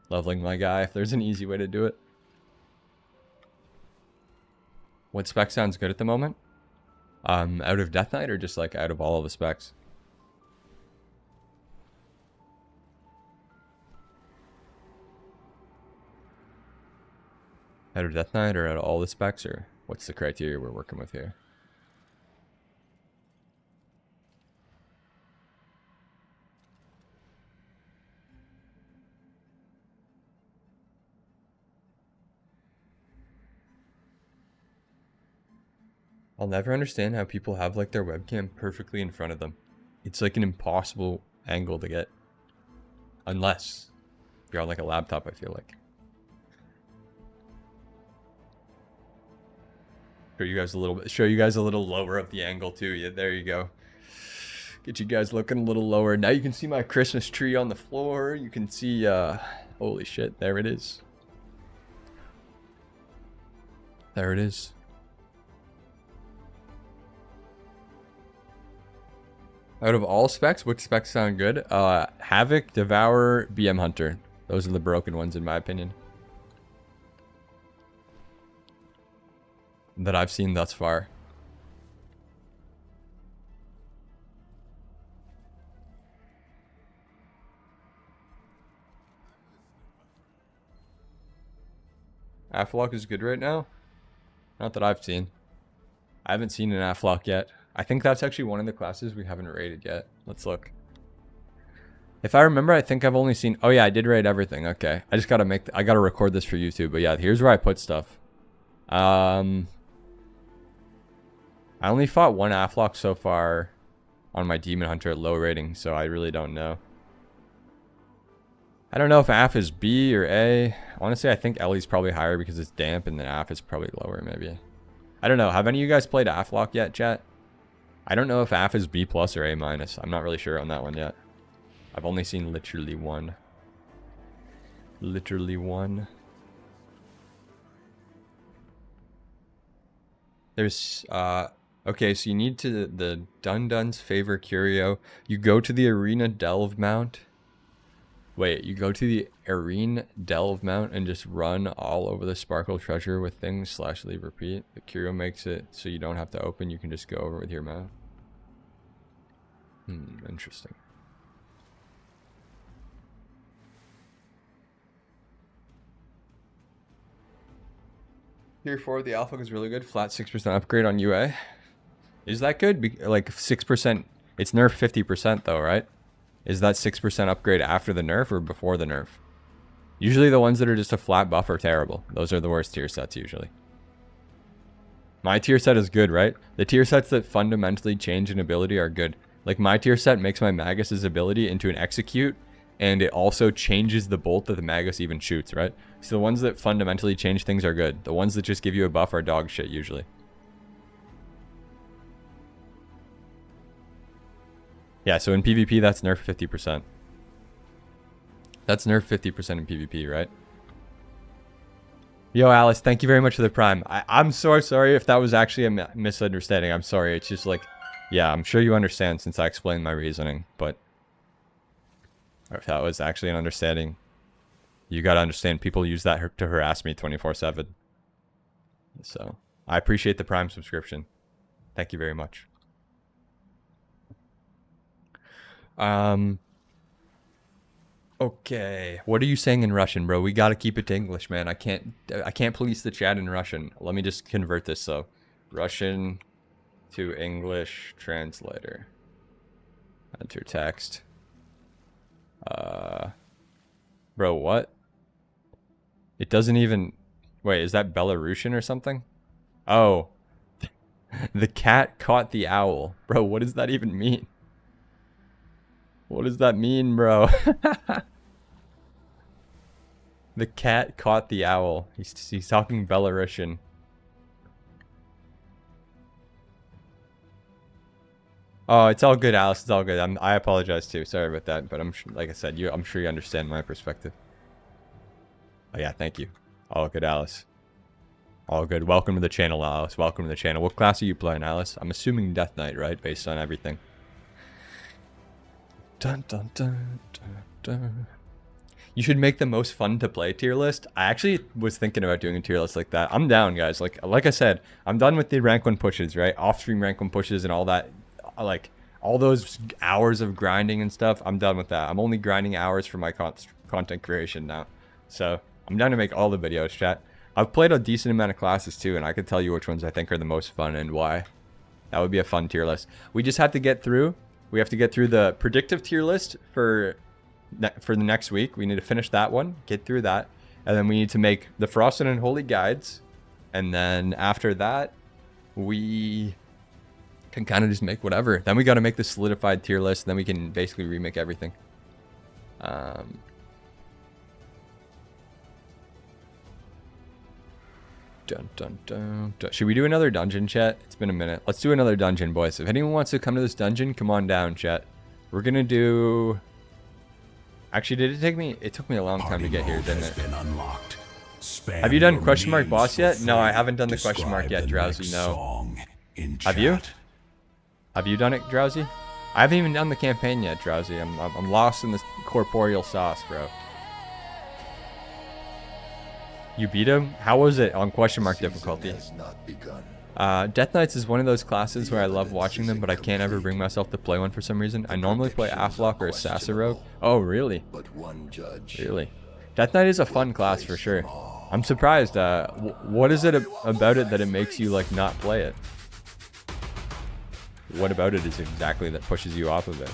leveling my guy if there's an easy way to do it. What spec sounds good at the moment? Out of Death Knight or just like out of all of the specs? Out of Death Knight or out of all the specs, or what's the criteria we're working with here? I'll never understand how people have like their webcam perfectly in front of them. It's like an impossible angle to get. Unless you're on like a laptop, I feel like. Show you guys a little lower of the angle too. Yeah, there you go. Get you guys looking a little lower. Now you can see my Christmas tree on the floor. You can see holy shit, there it is. There it is. Out of all specs, which specs sound good? Havoc, Devourer, BM Hunter. Those are the broken ones in my opinion. That I've seen thus far. Aflock is good right now? Not that I've seen. I haven't seen an Aflock yet. I think that's actually one of the classes we haven't rated yet. Let's look. If I remember, I think I've only seen... Oh yeah, I did rate everything. Okay. I just gotta I gotta record this for YouTube. But yeah, here's where I put stuff. I only fought one Aflock so far on my Demon Hunter at low rating, so I really don't know. I don't know if AF is B or A. Honestly, I think Ellie's probably higher because it's damp, and then AF is probably lower, maybe. I don't know. Have any of you guys played Aflock yet, chat? I don't know if AF is B plus or A minus. I'm not really sure on that one yet. I've only seen literally one. Literally one. There's, okay, so you need to, the Dun-Dun's Favor Curio. You go to the Arena Delve mount. Wait, you go to the Arena Delve mount and just run all over the Sparkle Treasure with things / leave repeat. The Curio makes it so you don't have to open, you can just go over with your mount. Interesting. Tier 4, the Alpha is really good. Flat 6% upgrade on UA. Is that good? Like 6%. It's nerf 50% though, right? Is that 6% upgrade after the nerf or before the nerf? Usually the ones that are just a flat buff are terrible. Those are the worst tier sets usually. My tier set is good, right? The tier sets that fundamentally change an ability are good. Like my tier set makes my Magus's ability into an execute, and it also changes the bolt that the Magus even shoots, right? So the ones that fundamentally change things are good. The ones that just give you a buff are dog shit usually. Yeah, so in PvP that's nerf 50%. That's nerf 50% in PvP, right? Yo, Alice, thank you very much for the prime. I'm so sorry if that was actually a misunderstanding. I'm sorry. It's just like, yeah, I'm sure you understand since I explained my reasoning, but if that was actually an understanding, you gotta understand people use that to harass me 24/7. So, I appreciate the prime subscription. Thank you very much. Okay. What are you saying in Russian, bro? We gotta keep it to English, man. I can't police the chat in Russian. Let me just convert this, so. Russian to English translator. Enter text. Bro, what? It doesn't even... Wait, is that Belarusian or something? Oh. The cat caught the owl. Bro, what does that even mean? What does that mean, bro? The cat caught the owl. He's talking Belarusian. Oh, it's all good, Alice. It's all good. I apologize too. Sorry about that, but like I said, I'm sure you understand my perspective. Oh yeah, thank you. All good, Alice. All good. Welcome to the channel, Alice. Welcome to the channel. What class are you playing, Alice? I'm assuming Death Knight, right? Based on everything. Dun dun dun dun dun. You should make the most fun to play tier list. I actually was thinking about doing a tier list like that. I'm down, guys. Like I said, I'm done with the rank 1 pushes, right? Off-stream rank 1 pushes and all that. Like all those hours of grinding and stuff. I'm done with that. I'm only grinding hours for my content creation now. So I'm down to make all the videos, chat. I've played a decent amount of classes too, and I can tell you which ones I think are the most fun and why. That would be a fun tier list. We just have to get through. We have to get through the predictive tier list for the next week. We need to finish that one, get through that, and then we need to make the Frosted and Holy guides, and then after that, we can kind of just make whatever. Then we got to make the solidified tier list. Then we can basically remake everything. Dun, dun, dun, dun. Should we do another dungeon, chat? It's been a minute. Let's do another dungeon, boys. If anyone wants to come to this dungeon, come on down, chat. We're gonna do... Actually, did it take me... It took me a long time to get here, didn't it? Have you done question mark boss yet? No, I haven't done the question mark yet, Drowsy. No. Have you? Have you done it, Drowsy? I haven't even done the campaign yet, Drowsy. I'm lost in this corporeal sauce, bro. You beat him? How was it on question mark difficulty? Death Knights is one of those classes where I love watching them, but I can't ever bring myself to play one for some reason. I normally play Aflock or Assassin. Oh, really? Really? Death Knight is a fun class for sure. I'm surprised. What is it about it that it makes you like not play it? What about it is exactly that pushes you off of it?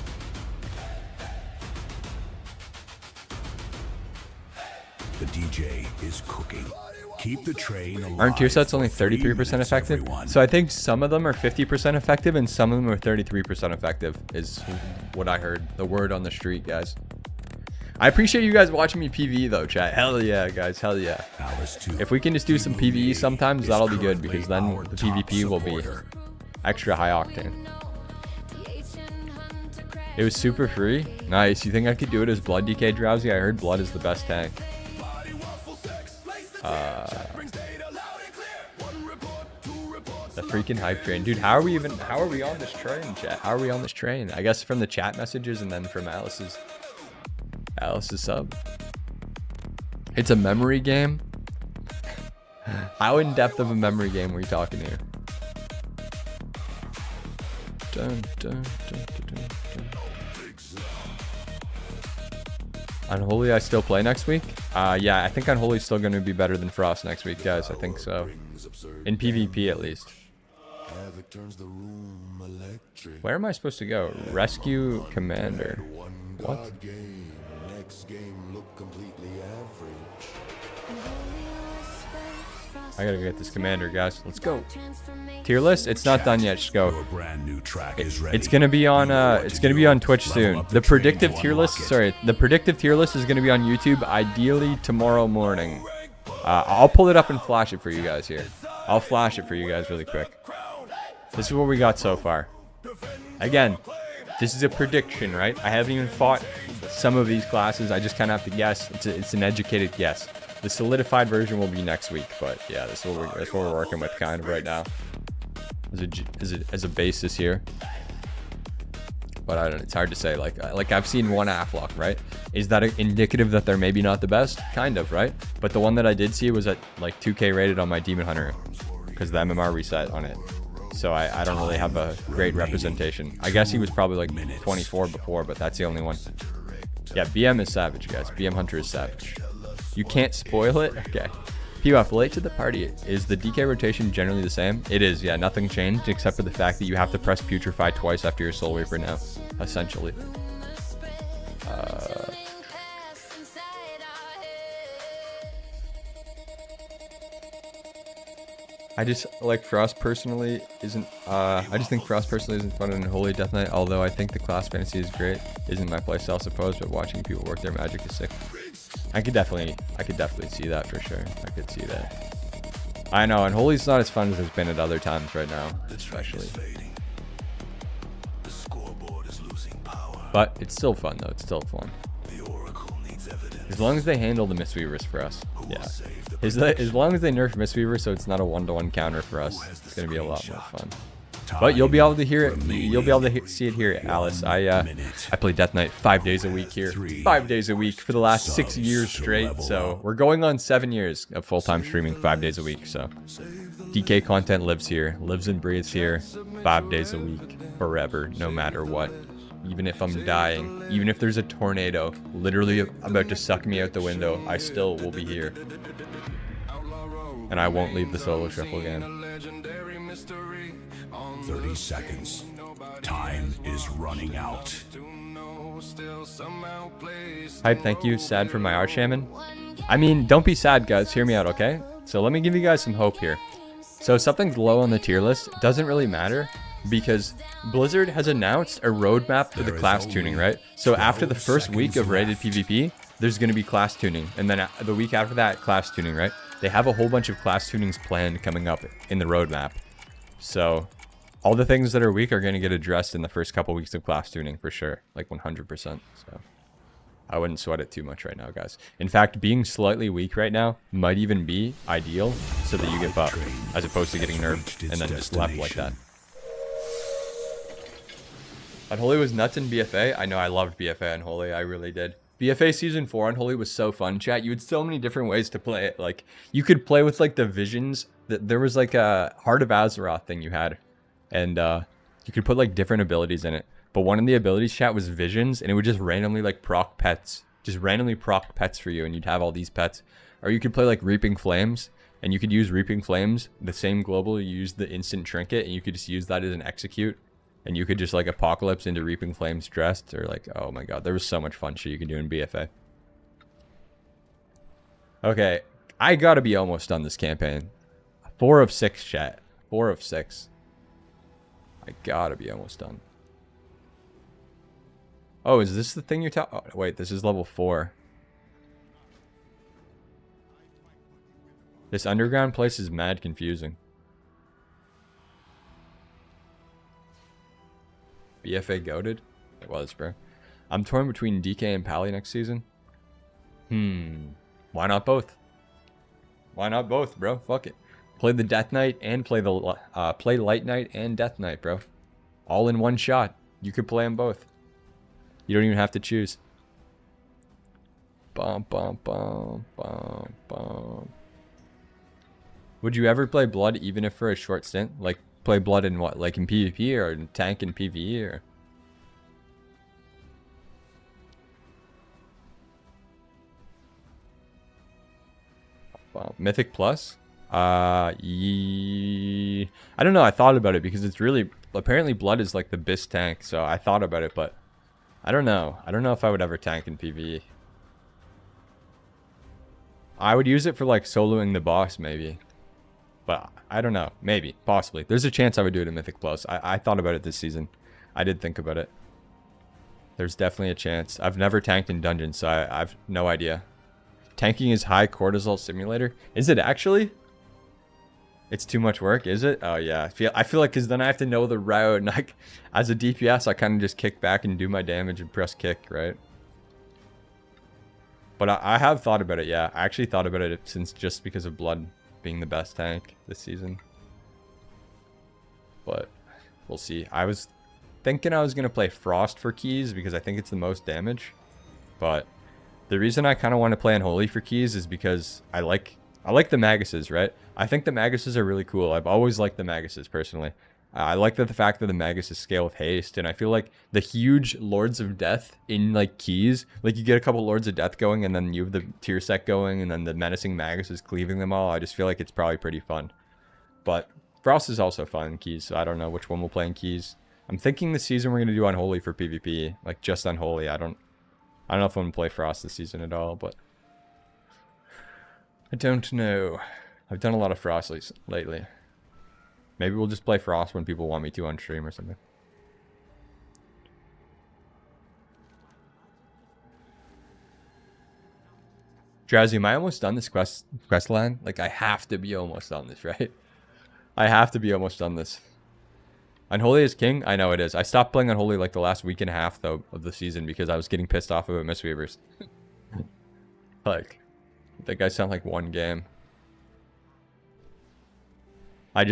The DJ is cooking. Keep the train alive. Aren't tier sets only 33% effective? Everyone. So I think some of them are 50% effective and some of them are 33% effective is what I heard. The word on the street, guys. I appreciate you guys watching me PvE though, chat. Hell yeah, guys. Hell yeah. If we can just do some PvE sometimes, that'll be good because then the PvP will be extra high octane. It was super free. Nice. You think I could do it as Blood DK, Drowsy? I heard Blood is the best tank. The freaking hype train, dude. How are we on this train, chat? How are we on this train? I guess from the chat messages and then from Alice's sub. It's a memory game. How in depth of a memory game were you talking here? Dun, dun, dun, dun, dun, dun. Unholy I still play next week? Yeah, I think Unholy's still going to be better than Frost next week, guys. I think so. In PvP, at least. Where am I supposed to go? Rescue Commander. What? I gotta get this commander, guys. Let's go. Tier list? It's not done yet. Just go. It's gonna be on Twitch soon. The predictive tier list. Sorry, the predictive tier list is gonna be on YouTube. Ideally tomorrow morning. I'll pull it up and flash it for you guys here. I'll flash it for you guys really quick. This is what we got so far. Again, this is a prediction, right? I haven't even fought some of these classes. I just kind of have to guess. It's an educated guess. The solidified version will be next week, but yeah, that's what we're working with kind of right now as a basis here. But I don't know, it's hard to say. Like I've seen one Aflock, right? Is that indicative that they're maybe not the best? Kind of, right? But the one that I did see was at like 2K rated on my Demon Hunter because the MMR reset on it. So I don't really have a great representation. I guess he was probably like 24 before, but that's the only one. Yeah, BM is savage, guys. BM Hunter is savage. You can't spoil it? Okay. PUF, late to the party. Is the DK rotation generally the same? It is, yeah. Nothing changed except for the fact that you have to press Putrefy twice after your Soul Reaper now, essentially. I just like Frost personally isn't I just think Frost personally isn't fun in Holy Death Knight, although I think the class fantasy is great. Isn't my playstyle supposed, but watching people work their magic is sick. I could definitely see that for sure. I could see that. I know, and Holy's not as fun as it's been at other times right now, especially. But it's still fun though, it's still fun. As long as they handle the Mistweavers for us. Yeah. As long as they nerf Mistweaver so it's not a 1-to-1 counter for us, it's going to be a lot more fun. But you'll be able to hear it. You'll be able to see it here, Alice. I play Death Knight 5 days a week here. 5 days a week for the last 6 years straight. So we're going on 7 years of full-time streaming 5 days a week. So DK content lives here, lives and breathes here 5 days a week, forever, no matter what. Even if I'm dying, even if there's a tornado literally about to suck me out the window, I still will be here. And I won't leave the solo shuffle again. 30 seconds. Time is running out. Hype, thank you. Sad for my Archshaman. I mean, don't be sad, guys. Hear me out, okay? So let me give you guys some hope here. So something's low on the tier list. It doesn't really matter because Blizzard has announced a roadmap for the class tuning, right? So after the first week of rated PvP, there's going to be class tuning. And then the week after that, class tuning, right? They have a whole bunch of class tunings planned coming up in the roadmap. So all the things that are weak are going to get addressed in the first couple weeks of class tuning for sure. Like 100%. So I wouldn't sweat it too much right now, guys. In fact, being slightly weak right now might even be ideal so that you get buffed as opposed to getting nerfed and then just left like that. Unholy was nuts in BFA. I know I loved BFA Unholy. I really did. BFA Season 4 Unholy was so fun, chat. You had so many different ways to play it. Like, you could play with, like, the visions. There was, like, a Heart of Azeroth thing you had. And you could put, like, different abilities in it. But one of the abilities, chat, was visions. And it would just randomly, like, proc pets. Just randomly proc pets for you. And you'd have all these pets. Or you could play, like, Reaping Flames. And you could use Reaping Flames. The same global, you use the instant trinket. And you could just use that as an execute. And you could just like Apocalypse into Reaping Flames dressed, or like, oh my god, there was so much fun shit you could do in BFA. Okay, I gotta be almost done this campaign. 4 of 6, chat. 4 of 6. I gotta be almost done. Oh, is this the thing you're talking? Oh, wait, this is level 4. This underground place is mad confusing. BFA goated? It was, bro. I'm torn between DK and Pally next season. Why not both? Why not both, bro? Fuck it. Play the Death Knight and play Light Knight and Death Knight, bro. All in one shot. You could play them both. You don't even have to choose. Bum, bum, bum, bum, bum. Would you ever play Blood even if for a short stint? Like, play Blood in what? Like in PvP or in tank in PvE or? Wow. Mythic Plus? I don't know. I thought about it because it's really, apparently Blood is like the best tank. So I thought about it, but I don't know. I don't know if I would ever tank in PvE. I would use it for like soloing the boss maybe. But I don't know. Maybe. Possibly. There's a chance I would do it in Mythic Plus. I thought about it this season. I did think about it. There's definitely a chance. I've never tanked in dungeons, so I've no idea. Tanking is high cortisol simulator. Is it actually? It's too much work, is it? Oh yeah. I feel like because then I have to know the route, and like as a DPS, I kind of just kick back and do my damage and press kick, right? But I have thought about it. Yeah, I actually thought about it since just because of Blood being the best tank this season. But we'll see. I was thinking I was going to play Frost for keys because I think it's the most damage. But the reason I kind of want to play Unholy for keys is because I like the Maguses, right? I think the Maguses are really cool. I've always liked the Maguses personally. I like the fact that the Magus is scale with haste, and I feel like the huge Lords of Death in like keys, like you get a couple Lords of Death going, and then you have the tier set going, and then the menacing Magus is cleaving them all. I just feel like it's probably pretty fun. But Frost is also fun in keys, so I don't know which one we'll play in keys. I'm thinking this season we're gonna do Unholy for PvP, like just Unholy. I don't know if I'm gonna play Frost this season at all, but I don't know. I've done a lot of Frost lately. Maybe we'll just play Frost when people want me to on stream or something. Drowsy, am I almost done this quest line? Like, I have to be almost done this, right? I have to be almost done this. Unholy is king? I know it is. I stopped playing Unholy like the last week and a half, though, of the season because I was getting pissed off about Mistweavers. Like, I think I sound like one game. I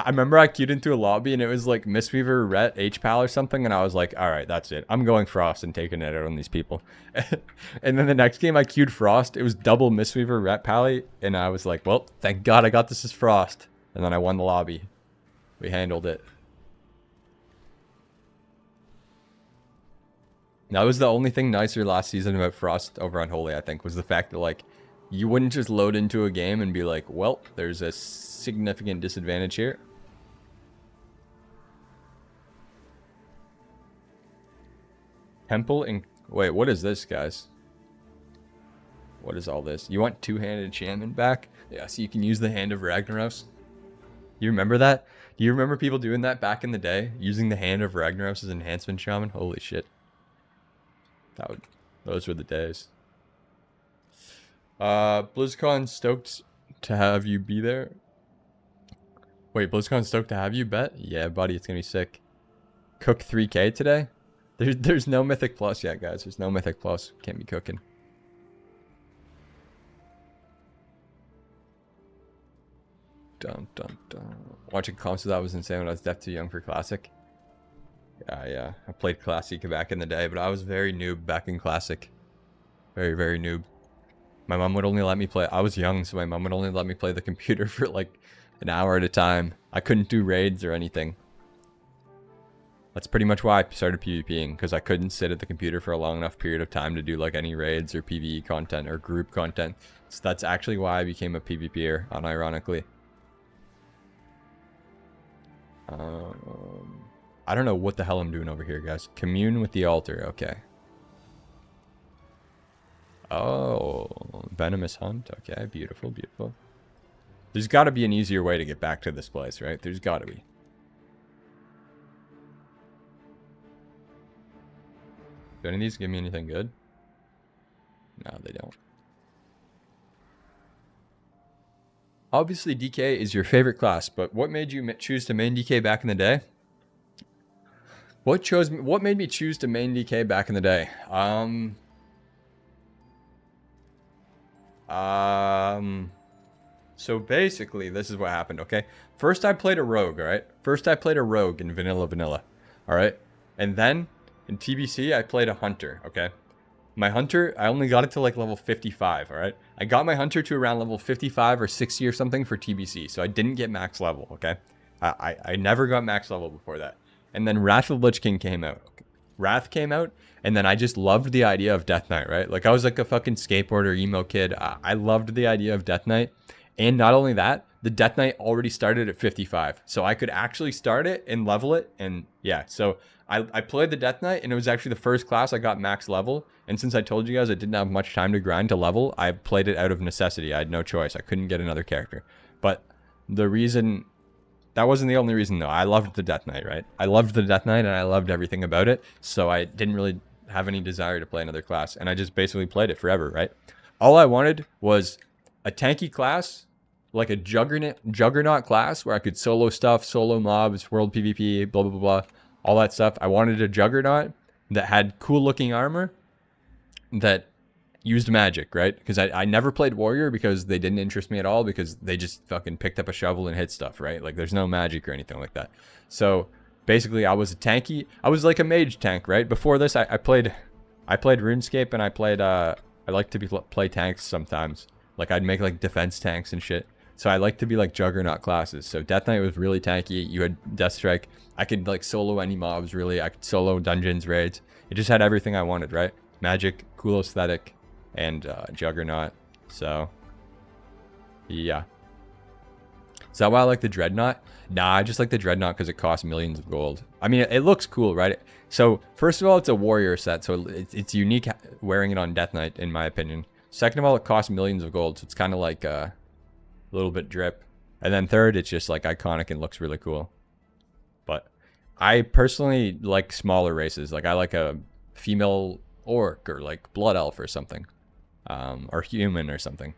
remember I queued into a lobby and it was like Mistweaver, Ret, H-Pal or something, and I was like, alright, that's it. I'm going Frost and taking it out on these people. And then the next game I queued Frost, it was double Mistweaver, Ret, Pally, and I was like, well, thank God I got this as Frost. And then I won the lobby. We handled it. That was the only thing nicer last season about Frost over Unholy, I think, was the fact that, like, you wouldn't just load into a game and be like, well, there's a significant disadvantage here. Temple and... Wait, what is this, guys? What is all this? You want two-handed enchantment back? Yeah, so you can use the Hand of Ragnaros. You remember that? Do you remember people doing that back in the day? Using the Hand of Ragnaros as enhancement shaman? Holy shit. Those were the days. BlizzCon stoked to have you be there. Wait, BlizzCon stoked to have you, bet? Yeah, buddy, it's gonna be sick. Cook 3K today? There's no Mythic Plus yet, guys. There's no Mythic Plus. Can't be cooking. Dun dun dun. Watching comps of that was insane when I was deaf too young for Classic. Yeah. I played Classic back in the day, but I was very noob back in Classic. Very, very noob. My mom would only let me play. I was young, so my mom would only let me play the computer for like an hour at a time. I couldn't do raids or anything. That's pretty much why I started PvPing, because I couldn't sit at the computer for a long enough period of time to do like any raids or PvE content or group content. So that's actually why I became a PvPer, unironically. I don't know what the hell I'm doing over here, guys. Commune with the altar. Okay. Oh, Venomous Hunt. Okay, beautiful, beautiful. There's got to be an easier way to get back to this place, right? There's got to be. Do any of these give me anything good? No, they don't. Obviously, DK is your favorite class, but what made you choose to main DK back in the day? What made me choose to main DK back in the day? So basically, this is what happened, okay? First, I played a rogue, alright? First, I played a rogue in Vanilla, alright? And then, in TBC, I played a hunter, okay? My hunter, I only got it to like level 55, alright? I got my hunter to around level 55 or 60 or something for TBC, so I didn't get max level, okay? I never got max level before that. And then Wrath of the Lich King came out. Wrath came out, and then I just loved the idea of Death Knight, right? Like, I was like a fucking skateboarder, emo kid. I loved the idea of Death Knight. And not only that, the Death Knight already started at 55. So I could actually start it and level it. And yeah, so I played the Death Knight, and it was actually the first class I got max level. And since I told you guys I didn't have much time to grind to level, I played it out of necessity. I had no choice. I couldn't get another character. But the reason... That wasn't the only reason, though. I loved the Death Knight, right? I loved the Death Knight, and I loved everything about it. So I didn't really have any desire to play another class. And I just basically played it forever, right? All I wanted was a tanky class, like a juggernaut class, where I could solo stuff, solo mobs, world PvP, blah, blah, blah, blah. All that stuff. I wanted a juggernaut that had cool-looking armor that used magic, right? Because I never played warrior because they didn't interest me at all, because they just fucking picked up a shovel and hit stuff, right? Like, there's no magic or anything like that. So basically, I was a tanky. I was like a mage tank, right? Before this, I played RuneScape, and I played I like to play tanks sometimes. Like, I'd make like defense tanks and shit. So I like to be like Juggernaut classes. So Death Knight was really tanky. You had Death Strike. I could like solo any mobs really. I could solo dungeons, raids. It just had everything I wanted, right? Magic, cool aesthetic, and Juggernaut. So yeah. Is that why I like the Dreadnought? Nah, I just like the Dreadnought because it costs millions of gold. I mean, it looks cool, right? So first of all, it's a warrior set, so it's unique wearing it on Death Knight, in my opinion. Second of all, it costs millions of gold, so it's kind of like a little bit drip. And then third, it's just like iconic and looks really cool. But I personally like smaller races. Like I like a female orc or like blood elf or something, or human or something.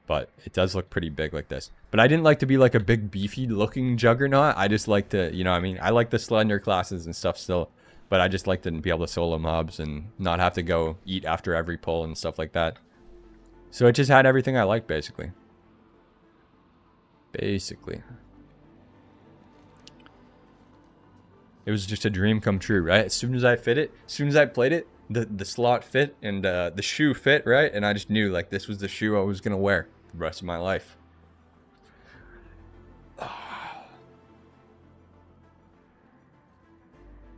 But it does look pretty big like this. But I didn't like to be like a big beefy looking Juggernaut. I just like to, you know what I mean? I like the slender classes and stuff still. But I just like to be able to solo mobs and not have to go eat after every pull and stuff like that. So it just had everything I like, basically. Basically. It was just a dream come true, right? As soon as I fit it, as soon as I played it, the slot fit and the shoe fit, right? And I just knew like this was the shoe I was gonna wear the rest of my life.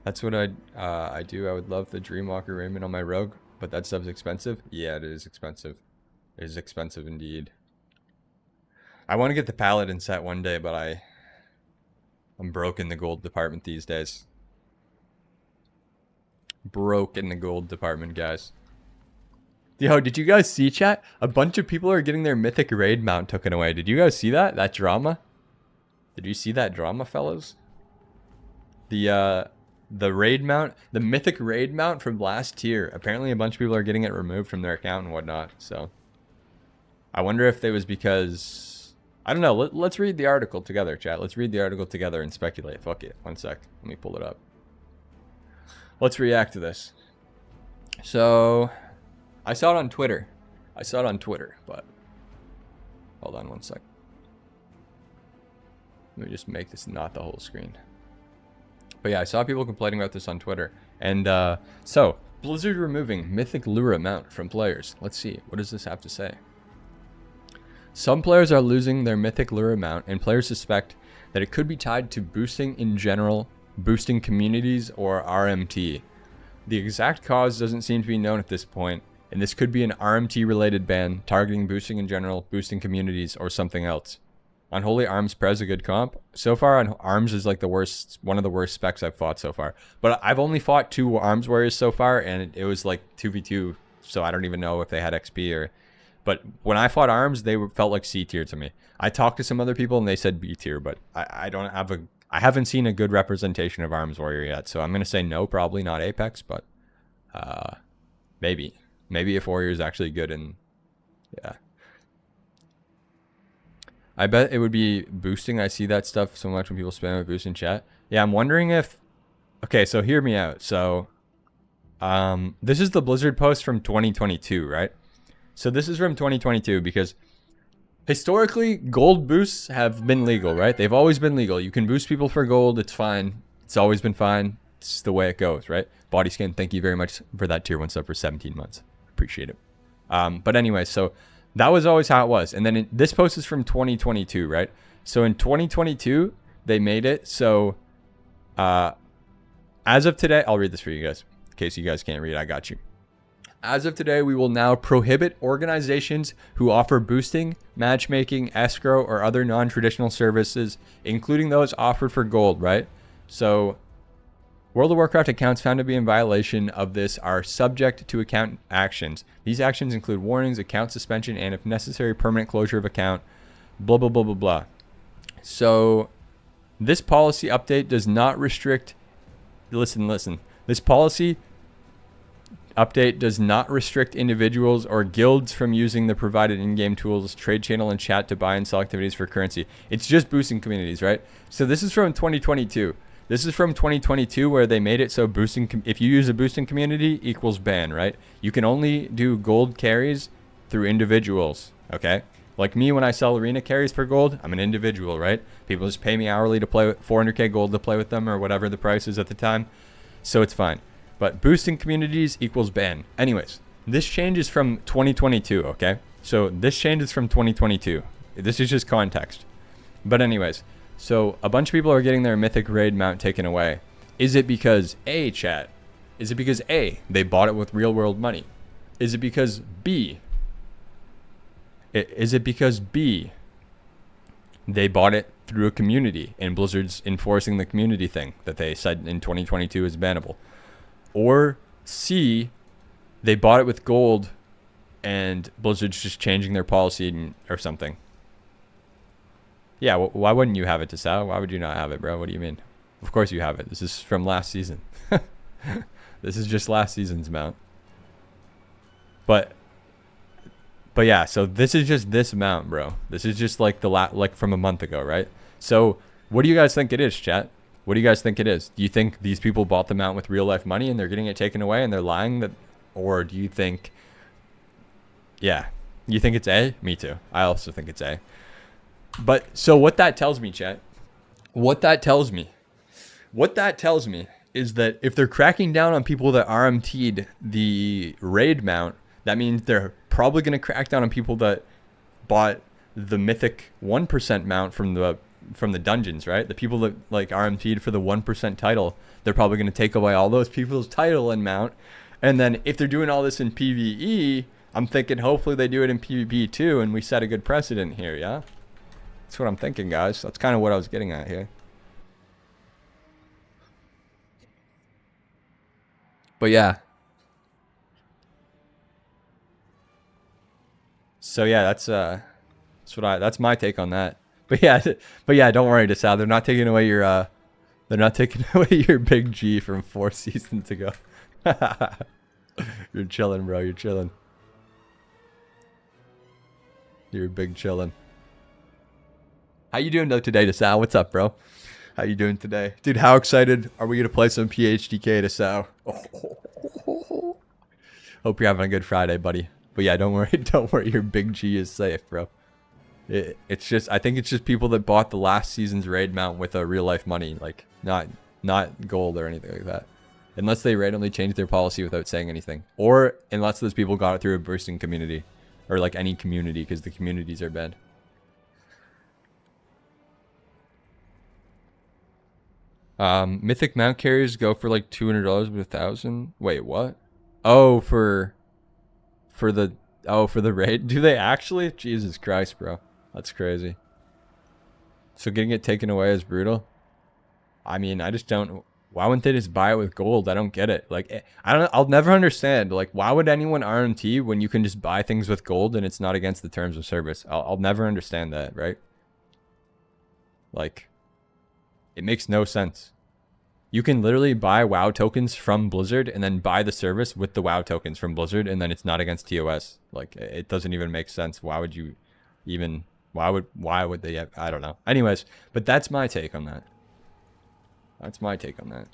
That's what I do. I would love the Dreamwalker raiment on my rogue, but that stuff's expensive. Yeah, it is expensive. It is expensive indeed. I want to get the Paladin set one day, but I'm broke in the gold department these days. Broke in the gold department, guys. Yo, did you guys see, chat? A bunch of people are getting their mythic raid mount taken away. Did you guys see that? That drama? Did you see that drama, fellas? The raid mount, the mythic raid mount from last tier. Apparently a bunch of people are getting it removed from their account and whatnot. So I wonder if it was because, I don't know. Let's read the article together, chat. Let's read the article together and speculate. Fuck it. One sec. Let me pull it up. Let's react to this. So I saw it on Twitter. But hold on one sec. Let me just make this not the whole screen. But yeah, I saw people complaining about this on Twitter. And so Blizzard removing Mythic Lure mount from players. Let's see. What does this have to say? Some players are losing their Mythic Lure mount, and players suspect that it could be tied to boosting in general, boosting communities, or RMT. The exact cause doesn't seem to be known at this point, and this could be an RMT related ban targeting boosting in general, boosting communities, or something else. Unholy Arms Prez a good comp. So far, Arms is like the worst, one of the worst specs I've fought so far. But I've only fought 2 Arms Warriors so far, and it was like 2v2, so I don't even know if they had XP or... But when I fought Arms, they felt like C tier to me. I talked to some other people and they said B tier, but I haven't seen a good representation of Arms Warrior yet. So I'm going to say no, probably not Apex, but maybe. Maybe if Warrior is actually good and yeah. I bet it would be boosting. I see that stuff so much when people spam with boost in chat. Yeah, I'm wondering if... Okay, so hear me out. So this is the Blizzard post from 2022, right? So this is from 2022 because historically, gold boosts have been legal, right? They've always been legal. You can boost people for gold. It's fine. It's always been fine. It's the way it goes, right? Bodyscan, thank you very much for that tier 1 sub for 17 months. Appreciate it. But anyway, so that was always how it was. And then this post is from 2022, right? So in 2022, they made it. So as of today, I'll read this for you guys. In case you guys can't read, I got you. As of today, we will now prohibit organizations who offer boosting, matchmaking, escrow, or other non-traditional services, including those offered for gold, right? So World of Warcraft accounts found to be in violation of this are subject to account actions. These actions include warnings, account suspension, and if necessary, permanent closure of account, blah, blah, blah, blah, blah. So this policy update does not restrict, listen, this policy update does not restrict individuals or guilds from using the provided in-game tools, trade channel, and chat to buy and sell activities for currency. It's just boosting communities, right? So this is from 2022. This is from 2022 where they made it so boosting, if you use a boosting community equals ban, right? You can only do gold carries through individuals, okay? Like me, when I sell arena carries for gold, I'm an individual, right? People just pay me hourly to play with 400k gold to play with them or whatever the price is at the time. So it's fine. But boosting communities equals ban. Anyways, this change is from 2022, okay? So this change is from 2022. This is just context. But anyways, so a bunch of people are getting their mythic raid mount taken away. Is it because A, chat? Is it because A, they bought it with real world money? Is it because B? Is it because B, they bought it through a community and Blizzard's enforcing the community thing that they said in 2022 is bannable? Or C, they bought it with gold and Blizzard's just changing their policy or something? Yeah, why wouldn't you have it, Tasao? Why would you not have it, bro? What do you mean? Of course you have it. This is from last season. This is just last season's mount. But yeah, so this is just this mount, bro. This is just like like from a month ago, right? So what do you guys think it is, chat? What do you guys think it is? Do you think these people bought the mount with real life money and they're getting it taken away and they're lying? That, or do you think, yeah, you think it's A? Me too. I also think it's A. But so what that tells me, chat, what that tells me is that if they're cracking down on people that RMT'd the raid mount, that means they're probably going to crack down on people that bought the mythic 1% mount from the dungeons, right? The people that like RMT'd for the 1% title, they're probably going to take away all those people's title and mount. And then if they're doing all this in PvE, I'm thinking hopefully they do it in PvP too, and we set a good precedent here, yeah? That's what I'm thinking, guys. That's kind of what I was getting at here. But yeah. So yeah, that's my take on that. But yeah, don't worry, Desal. They're not taking away your big G from 4 seasons ago. You're chilling, bro. You're chilling. You're big chilling. How you doing though today, Desal? What's up, bro? How you doing today? Dude, how excited are we gonna play some PHDK, Desal? Hope you're having a good Friday, buddy. But yeah, don't worry, your big G is safe, bro. It's just, I think it's just people that bought the last season's raid mount with a real life money, like not gold or anything like that. Unless they randomly changed their policy without saying anything. Or unless those people got it through a boosting community. Or like any community, because the communities are banned. Mythic mount carriers go for like $200 with 1,000. Wait, what? Oh, for the raid? Do they actually? Jesus Christ, bro. That's crazy. So getting it taken away is brutal. I mean, I just don't. Why wouldn't they just buy it with gold? I don't get it. Like, I'll never understand. Like, why would anyone RMT when you can just buy things with gold and it's not against the terms of service? I'll never understand that, right? Like, it makes no sense. You can literally buy WoW tokens from Blizzard and then buy the service with the WoW tokens from Blizzard, and then it's not against TOS. Like, it doesn't even make sense. Why would you even? Why would they have? I don't know. Anyways, but that's my take on that. That's my take on that.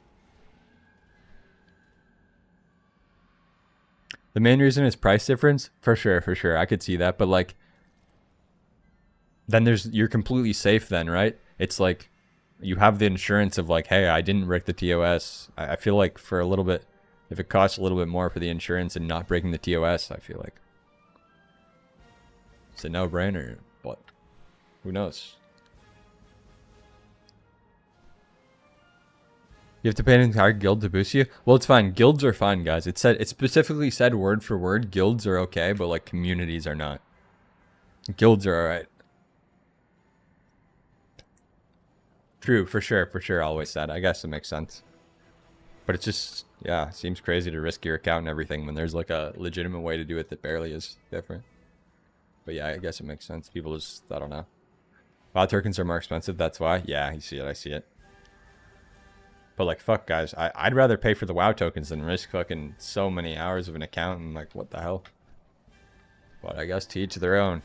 The main reason is price difference? For sure. I could see that. But like, then you're completely safe then, right? It's like, you have the insurance of like, hey, I didn't break the TOS. I feel like for a little bit, if it costs a little bit more for the insurance and not breaking the TOS, I feel like it's a no-brainer. But who knows? You have to pay an entire guild to boost you? Well, it's fine. Guilds are fine, guys. It specifically said word for word, guilds are okay, but like communities are not. Guilds are alright. True, for sure, always said. I guess it makes sense. But it's just, yeah, it seems crazy to risk your account and everything when there's like a legitimate way to do it that barely is different. But yeah, I guess it makes sense. People just, I don't know. WoW tokens are more expensive, that's why. Yeah, you see it, I see it. But like, fuck, guys. I'd rather pay for the WoW tokens than risk fucking so many hours of an account and like, what the hell? But I guess to each their own.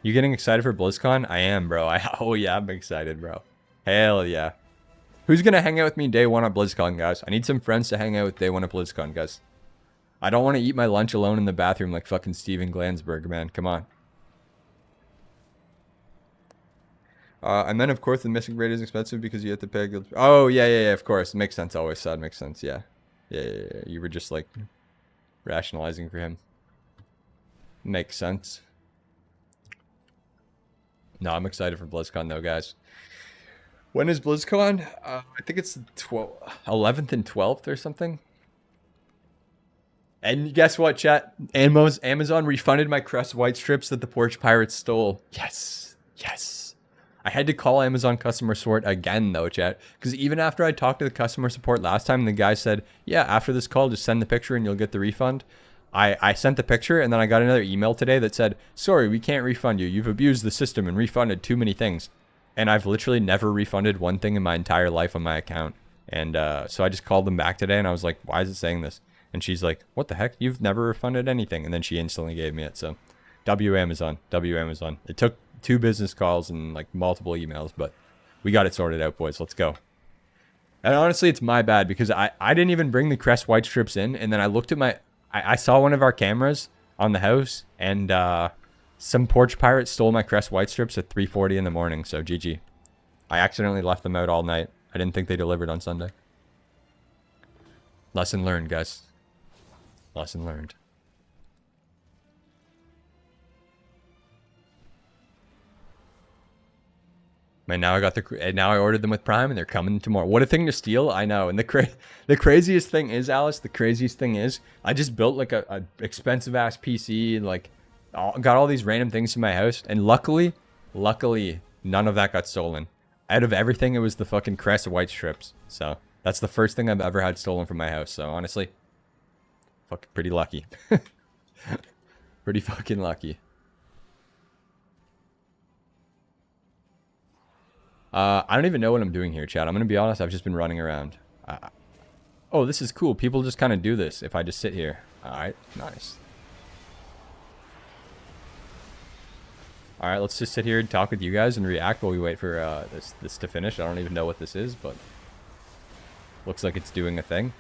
You getting excited for BlizzCon? I am, bro. Oh yeah, I'm excited, bro. Hell yeah. Who's gonna hang out with me day one at BlizzCon, guys? I need some friends to hang out with day one at BlizzCon, guys. I don't want to eat my lunch alone in the bathroom like fucking Steven Glansberg, man. Come on. And then, of course, the missing rate is expensive because you have to pay guild. Oh, yeah, of course. It makes sense. Always said. Makes sense, yeah. Yeah. You were just, like, rationalizing for him. Makes sense. No, I'm excited for BlizzCon though, guys. When is BlizzCon? I think it's 11th and 12th or something. And guess what, chat? Amazon refunded my crest white strips that the Porch Pirates stole. Yes. Yes. I had to call Amazon customer support again, though, chat. Because even after I talked to the customer support last time, the guy said, yeah, after this call, just send the picture and you'll get the refund. I sent the picture, and then I got another email today that said, sorry, we can't refund you. You've abused the system and refunded too many things. And I've literally never refunded one thing in my entire life on my account. And so I just called them back today, and I was like, why is it saying this? And she's like, what the heck? You've never refunded anything. And then she instantly gave me it. So W Amazon. W Amazon. It took 2 business calls and like multiple emails, but we got it sorted out, boys. Let's go. And honestly, it's my bad because I didn't even bring the crest white strips in. And then I looked at I saw one of our cameras on the house, and some porch pirate stole my crest white strips at 3:40 in the morning. So GG. I accidentally left them out all night. I didn't think they delivered on Sunday. Lesson learned, guys. Lesson learned. Man, now I ordered them with Prime, and they're coming tomorrow. What a thing to steal! I know. And the craziest thing is, Alice. The craziest thing is, I just built like a expensive ass PC, and like got all these random things in my house, and luckily, none of that got stolen. Out of everything, it was the fucking crest white strips. So that's the first thing I've ever had stolen from my house. So honestly, fucking pretty lucky. Pretty fucking lucky. I don't even know what I'm doing here, chat. I'm gonna be honest. I've just been running around. Oh, this is cool. People just kind of do this if I just sit here. All right, nice. All right, let's just sit here and talk with you guys and react while we wait for this to finish. I don't even know what this is, but looks like it's doing a thing.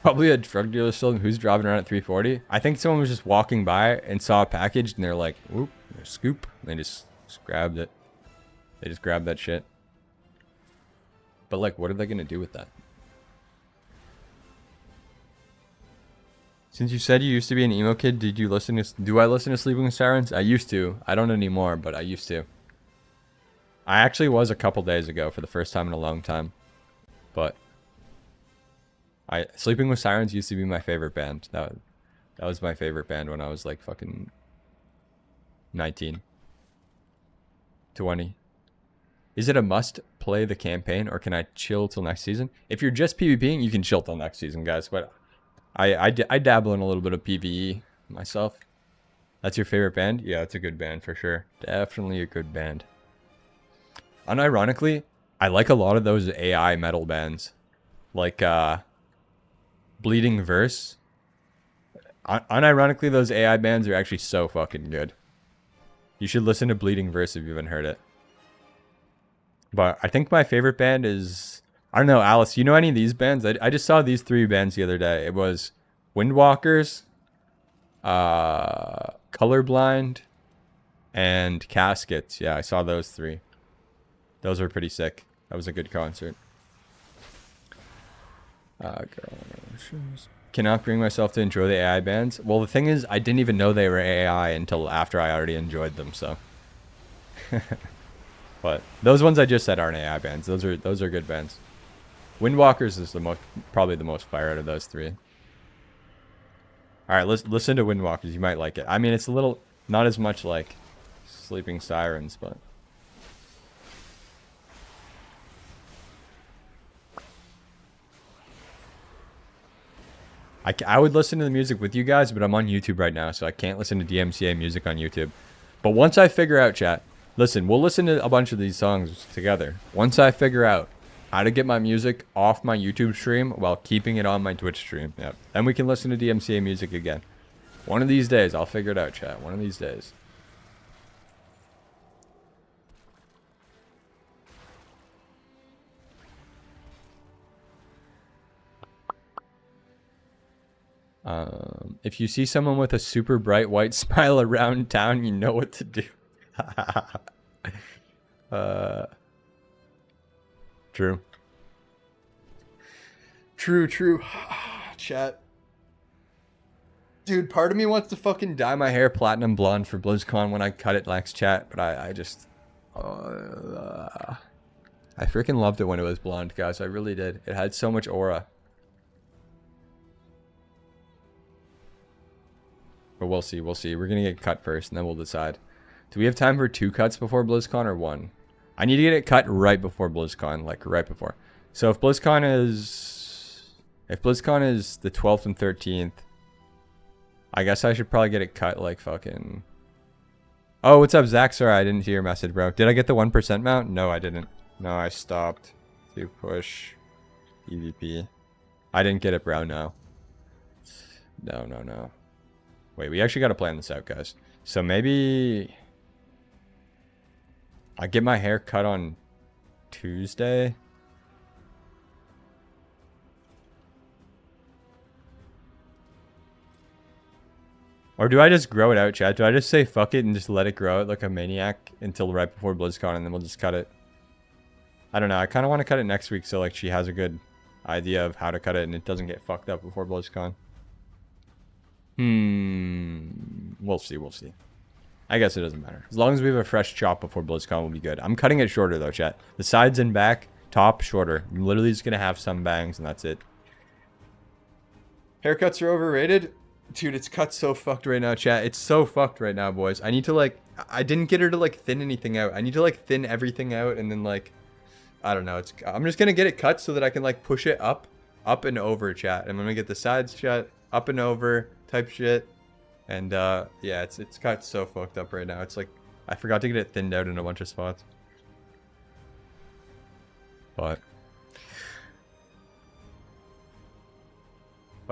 Probably a drug dealer still who's driving around at 3:40. I think someone was just walking by and saw a package, and they're like, "Whoop, scoop!" And they just grabbed it. They just grabbed that shit. But like, what are they gonna do with that? Since you said you used to be an emo kid, do I listen to Sleeping with Sirens? I used to. I don't anymore, but I used to. I actually was a couple days ago for the first time in a long time. But Sleeping with Sirens used to be my favorite band. That was my favorite band when I was like fucking 19. 20. Is it a must play the campaign, or can I chill till next season? If you're just PvPing, you can chill till next season, guys. But I dabble in a little bit of PvE myself. That's your favorite band? Yeah, it's a good band for sure. Definitely a good band. Unironically, I like a lot of those AI metal bands. Like, Bleeding Verse. Unironically, those AI bands are actually so fucking good. You should listen to Bleeding Verse if you haven't heard it. But I think my favorite band is... I don't know, Alice, you know any of these bands? I just saw these 3 bands the other day. It was Windwalkers, Colorblind, and Caskets. Yeah, I saw those 3. Those were pretty sick. That was a good concert. Cannot bring myself to enjoy the AI bands. Well, the thing is, I didn't even know they were AI until after I already enjoyed them, so... But those ones I just said aren't AI bands. Those are good bands. Windwalkers is probably the most fire out of those 3. All right, listen to Windwalkers. You might like it. I mean, it's a little not as much like Sleeping Sirens, but I would listen to the music with you guys, but I'm on YouTube right now, so I can't listen to DMCA music on YouTube. But once I figure out, chat, listen, we'll listen to a bunch of these songs together. Once I figure out how to get my music off my YouTube stream while keeping it on my Twitch stream. Yep. Then we can listen to DMCA music again. One of these days, I'll figure it out, chat. One of these days. If you see someone with a super bright white smile around town, you know what to do. True. True. Chat. Dude, part of me wants to fucking dye my hair platinum blonde for BlizzCon when I cut it next chat, but I just... I freaking loved it when it was blonde, guys. I really did. It had so much aura. But we'll see, we'll see. We're gonna get cut first, and then we'll decide. Do we have time for 2 cuts before BlizzCon or 1? I need to get it cut right before BlizzCon, like right before. So if BlizzCon is... If BlizzCon is the 12th and 13th, I guess I should probably get it cut like fucking... Oh, what's up, Zach? Sorry, I didn't see your message, bro. Did I get the 1% mount? No, I didn't. No, I stopped to push EVP. I didn't get it, bro, no. No. Wait, we actually got to plan this out, guys. So maybe... I get my hair cut on Tuesday. Or do I just grow it out, chat? Do I just say fuck it and just let it grow out like a maniac until right before BlizzCon and then we'll just cut it? I don't know. I kind of want to cut it next week so like she has a good idea of how to cut it and it doesn't get fucked up before BlizzCon. We'll see. I guess it doesn't matter. As long as we have a fresh chop before BlizzCon, we'll be good. I'm cutting it shorter though, chat. The sides and back, top, shorter. I'm literally just going to have some bangs and that's it. Haircuts are overrated? Dude, it's cut so fucked right now, chat. It's so fucked right now, boys. I need to, like... I didn't get her to, like, thin anything out. I need to, like, thin everything out and then, like... I don't know. I'm just gonna get it cut so that I can, like, push it up and over, chat. I'm gonna get the sides shut, up and over type shit. And, yeah, it's cut so fucked up right now. It's, like... I forgot to get it thinned out in a bunch of spots. But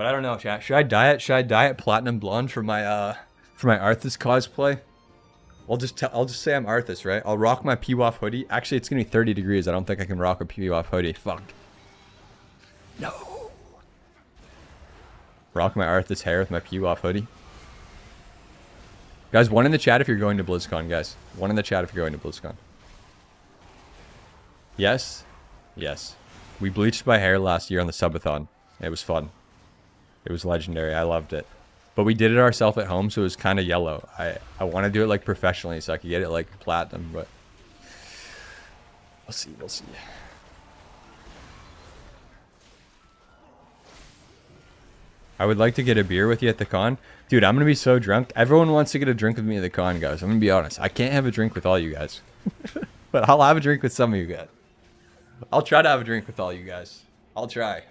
I don't know, chat. Should I dye it? Should I dye it platinum blonde for my Arthas cosplay? I'll just say I'm Arthas, right? I'll rock my PWAF hoodie. Actually, it's gonna be 30 degrees. I don't think I can rock a PWAF hoodie. Fuck. No. Rock my Arthas hair with my PWAF hoodie. Guys, one in the chat if you're going to BlizzCon, guys. One in the chat if you're going to BlizzCon. Yes? Yes. We bleached my hair last year on the subathon. It was fun. It was legendary. I loved it. But we did it ourselves at home, so it was kind of yellow. I want to do it like professionally so I could get it like platinum, but we'll see. I would like to get a beer with you at the con. Dude, I'm going to be so drunk. Everyone wants to get a drink with me at the con, guys. I'm going to be honest. I can't have a drink with all you guys. But I'll have a drink with some of you guys. I'll try to have a drink with all you guys. I'll try.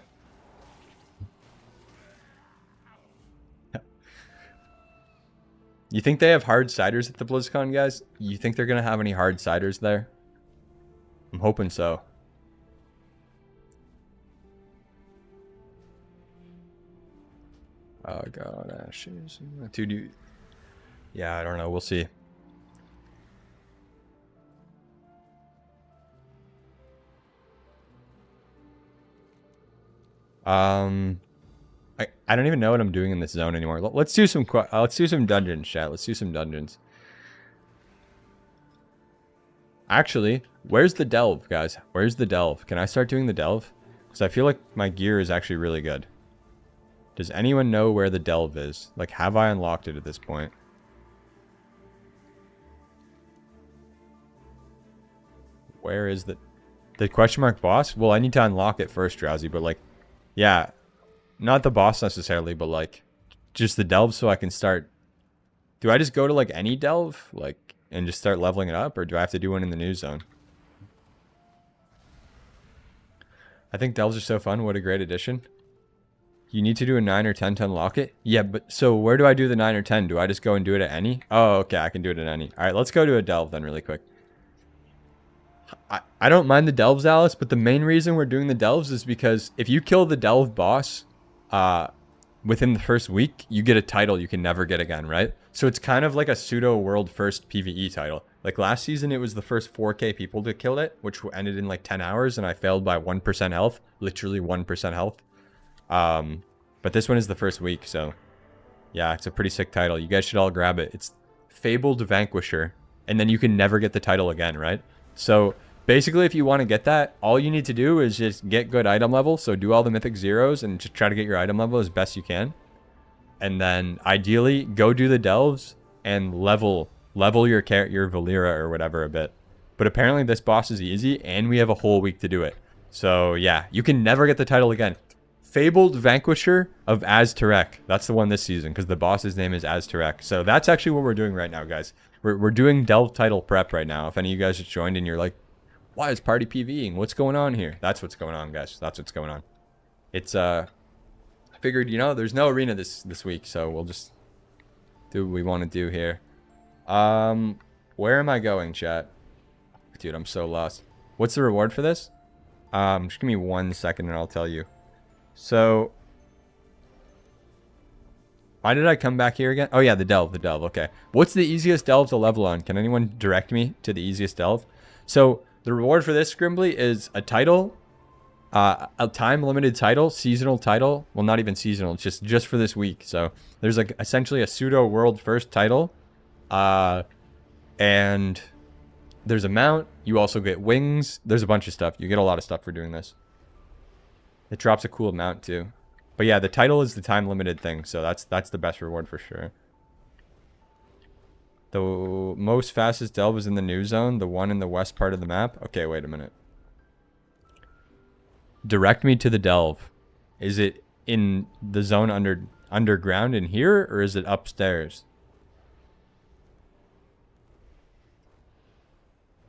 You think they have hard ciders at the BlizzCon, guys? You think they're going to have any hard ciders there? I'm hoping so. Oh god, ashes. Dude, yeah, I don't know. We'll see. I don't even know what I'm doing in this zone anymore. Let's do some dungeons, chat. Let's do some dungeons. Actually, where's the delve, guys? Where's the delve? Can I start doing the delve? Because I feel like my gear is actually really good. Does anyone know where the delve is? Like, have I unlocked it at this point? Where is the question mark boss? Well, I need to unlock it first, Drowsy, but like, yeah. Not the boss necessarily, but like just the delve so I can start. Do I just go to like any delve like and just start leveling it up, or do I have to do one in the new zone? I think delves are so fun. What a great addition. You need to do a 9 or 10 to unlock it? Yeah, but so where do I do the 9 or 10? Do I just go and do it at any? Oh, okay, I can do it at any. All right, let's go to a delve then really quick. I don't mind the delves, Alice, but the main reason we're doing the delves is because if you kill the delve boss within the first week, you get a title you can never get again, right? So it's kind of like a pseudo world first PvE title. Like last season, it was the first 4K people to kill it, which ended in like 10 hours, and I failed by 1% health, literally 1% health. But this one is the first week, so yeah, it's a pretty sick title. You guys should all grab it. It's Fabled Vanquisher, and then you can never get the title again, right? So basically, if you want to get that, all you need to do is just get good item level. So do all the mythic zeros and just try to get your item level as best you can. and then ideally go do the delves and level your Valera or whatever a bit. But apparently this boss is easy, and we have a whole week to do it. So yeah, you can never get the title again. Fabled Vanquisher of Aztarek. That's the one this season, because the boss's name is Aztarek. So that's actually what we're doing right now, guys. We're doing delve title prep right now. If any of you guys just joined and you're like, why is party PvEing? What's going on here? That's what's going on, guys. That's what's going on. It's I figured, you know, there's no arena this week, so we'll just do what we want to do here. Where am I going, chat? Dude, I'm so lost. What's the reward for this? Just give me 1 second and I'll tell you. So, why did I come back here again? Oh yeah, the delve, okay. What's the easiest delve to level on? Can anyone direct me to the easiest delve? So, the reward for this, Scrimbly, is a title, a time-limited title, seasonal title. Well, not even seasonal, it's just for this week. So, there's like essentially a pseudo world first title, and there's a mount. You also get wings. There's a bunch of stuff. You get a lot of stuff for doing this. It drops a cool amount too. But yeah, the title is the time limited thing, so that's the best reward for sure. The most fastest delve is in the new zone, the one in the west part of the map. Okay, wait a minute. Direct me to the delve. Is it in the zone underground in here, or is it upstairs?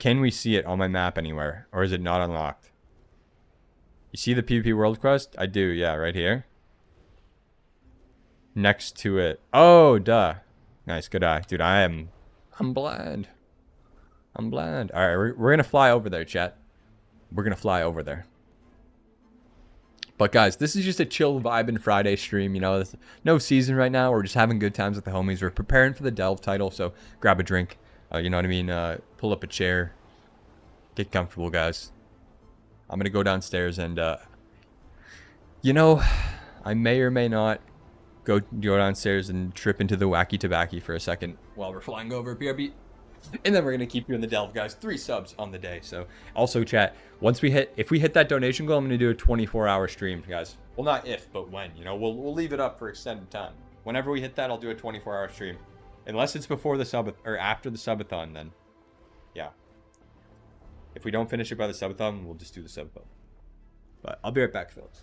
Can we see it on my map anywhere, or is it not unlocked? You see the PvP world quest? I do, yeah, right here. Next to it. Oh, duh. Nice, good eye. Dude, I'm blind. I'm blind. All right, we're going to fly over there, chat. We're going to fly over there. But guys, this is just a chill vibing Friday stream, you know. No season right now. We're just having good times with the homies. We're preparing for the delve title, so grab a drink. You know what I mean? Pull up a chair. Get comfortable, guys. I'm going to go downstairs and, you know, I may or may not go downstairs and trip into the wacky tobacco for a second while we're flying over BRB. And then we're going to keep you in the delve, guys. 3 subs on the day. So also chat, if we hit that donation goal, I'm going to do a 24-hour stream, guys. Well, not if, but when, you know, we'll leave it up for extended time. Whenever we hit that, I'll do a 24-hour stream. Unless it's before the sub or after the subathon, then yeah. If we don't finish it by the subathon, we'll just do the subathon. But I'll be right back, folks.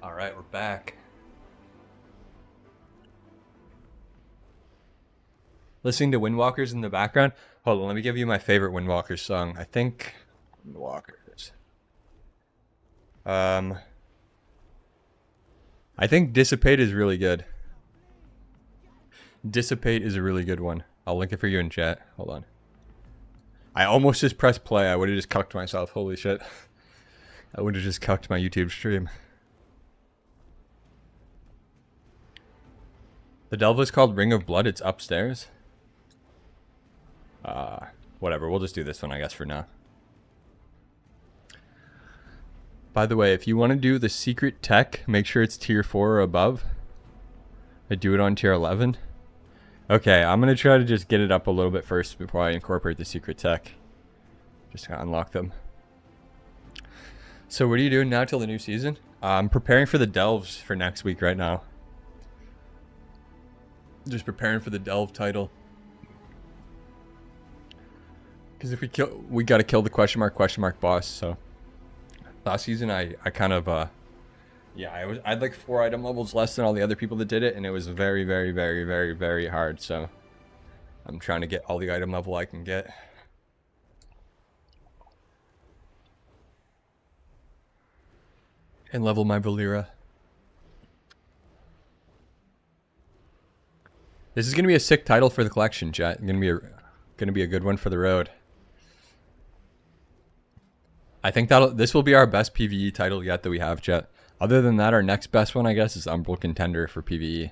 All right, we're back. Listening to Windwalkers in the background. Hold on, let me give you my favorite Windwalkers song. I think Windwalkers. I think Dissipate is really good. Dissipate is a really good one. I'll link it for you in chat. Hold on. I almost just pressed play. I would have just cucked myself. Holy shit. I would have just cucked my YouTube stream. The delve is called Ring of Blood. It's upstairs. Whatever. We'll just do this one, I guess, for now. By the way, if you want to do the secret tech, make sure it's tier 4 or above. I do it on tier 11. Okay, I'm going to try to just get it up a little bit first before I incorporate the secret tech. Just to unlock them. So what are you doing now till the new season? I'm preparing for the delves for next week right now. Just preparing for the delve title. Because if we gotta kill the question mark boss. So last season I kind of yeah, I had like 4 item levels less than all the other people that did it, and it was very, very, very, very, very hard. So I'm trying to get all the item level I can get. And level my Valera. This is gonna be a sick title for the collection, chat. Gonna be a good one for the road. I think this will be our best PvE title yet that we have, chat. Other than that, our next best one, I guess, is Umbral Contender for PvE.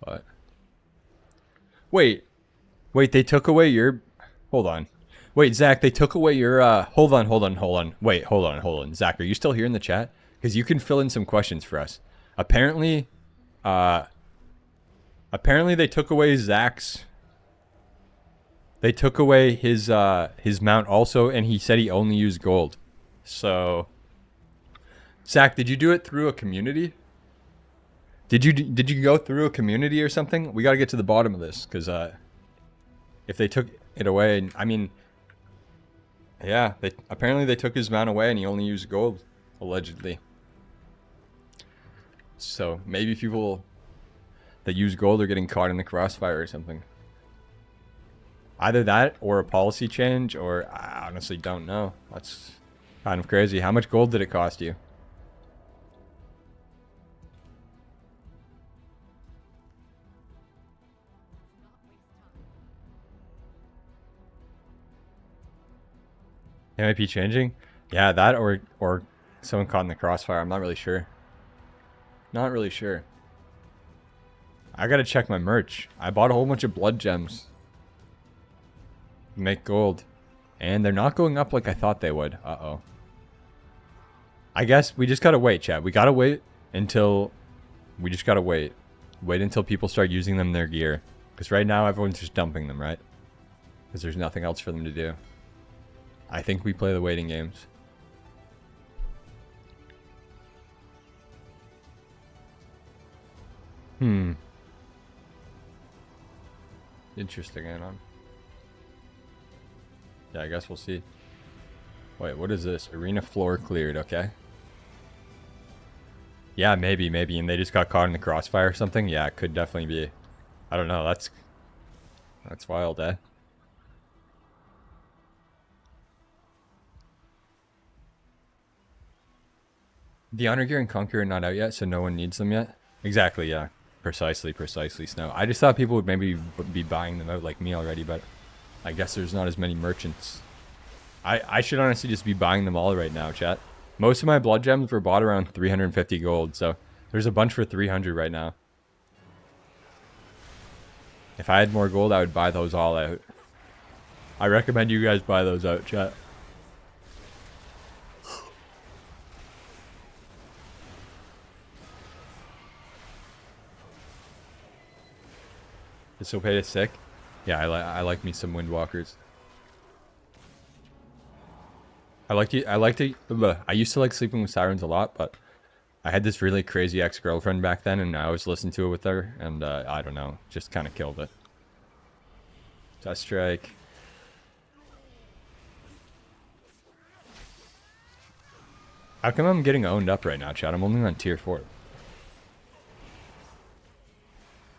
But wait, they took away your. Hold on. Wait, Zach, they took away your. Hold on. Wait, hold on. Zach, are you still here in the chat? Because you can fill in some questions for us. Apparently they took away Zach's. They took away his mount also, and he said he only used gold. So, Zach, did you do it through a community? Did you go through a community or something? We got to get to the bottom of this, because if they took it away, I mean, yeah, apparently they took his mount away and he only used gold, allegedly. So maybe people that use gold are getting caught in the crossfire or something. Either that or a policy change, or I honestly don't know. That's kind of crazy. How much gold did it cost you? It might be changing. Yeah, that or someone caught in the crossfire. I'm not really sure. Not really sure. I gotta check my merch. I bought a whole bunch of blood gems. Make gold. And they're not going up like I thought they would. Uh-oh. I guess we just gotta wait, chat. We gotta wait until... We just gotta wait. Wait until people start using them in their gear. Because right now everyone's just dumping them, right? Because there's nothing else for them to do. I think we play the waiting games. Interesting, Anon. Yeah, I guess we'll see. Wait, what is this? Arena floor cleared, okay. Yeah, maybe, and they just got caught in the crossfire or something? Yeah, it could definitely be. I don't know, that's wild, eh? The Honor Gear and Conqueror are not out yet, so no one needs them yet? Exactly, yeah. Precisely, Snow. I just thought people would maybe be buying them out like me already, but I guess there's not as many merchants. I should honestly just be buying them all right now, chat. Most of my blood gems were bought around 350 gold, so there's a bunch for 300 right now. If I had more gold, I would buy those all out. I recommend you guys buy those out, chat. Is Sopeda sick? Yeah, I like me some Windwalkers. I used to like sleeping with sirens a lot, but I had this really crazy ex-girlfriend back then, and I always listened to it with her, and I don't know, just kind of killed it. Dust Strike. How come I'm getting owned up right now, chat? I'm only on tier 4.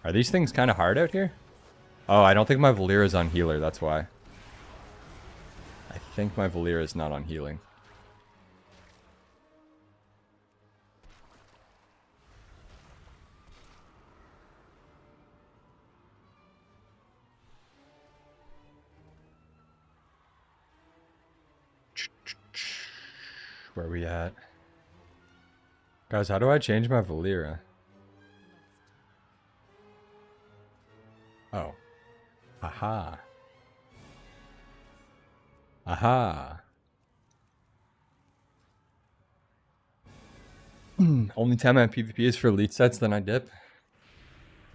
Are these things kind of hard out here? Oh, I don't think my Valera is on healer, that's why. I think my Valera is not on healing. Where are we at? Guys, how do I change my Valera? Oh. Aha. Aha. Only time I have PvP is for elite sets, then I dip.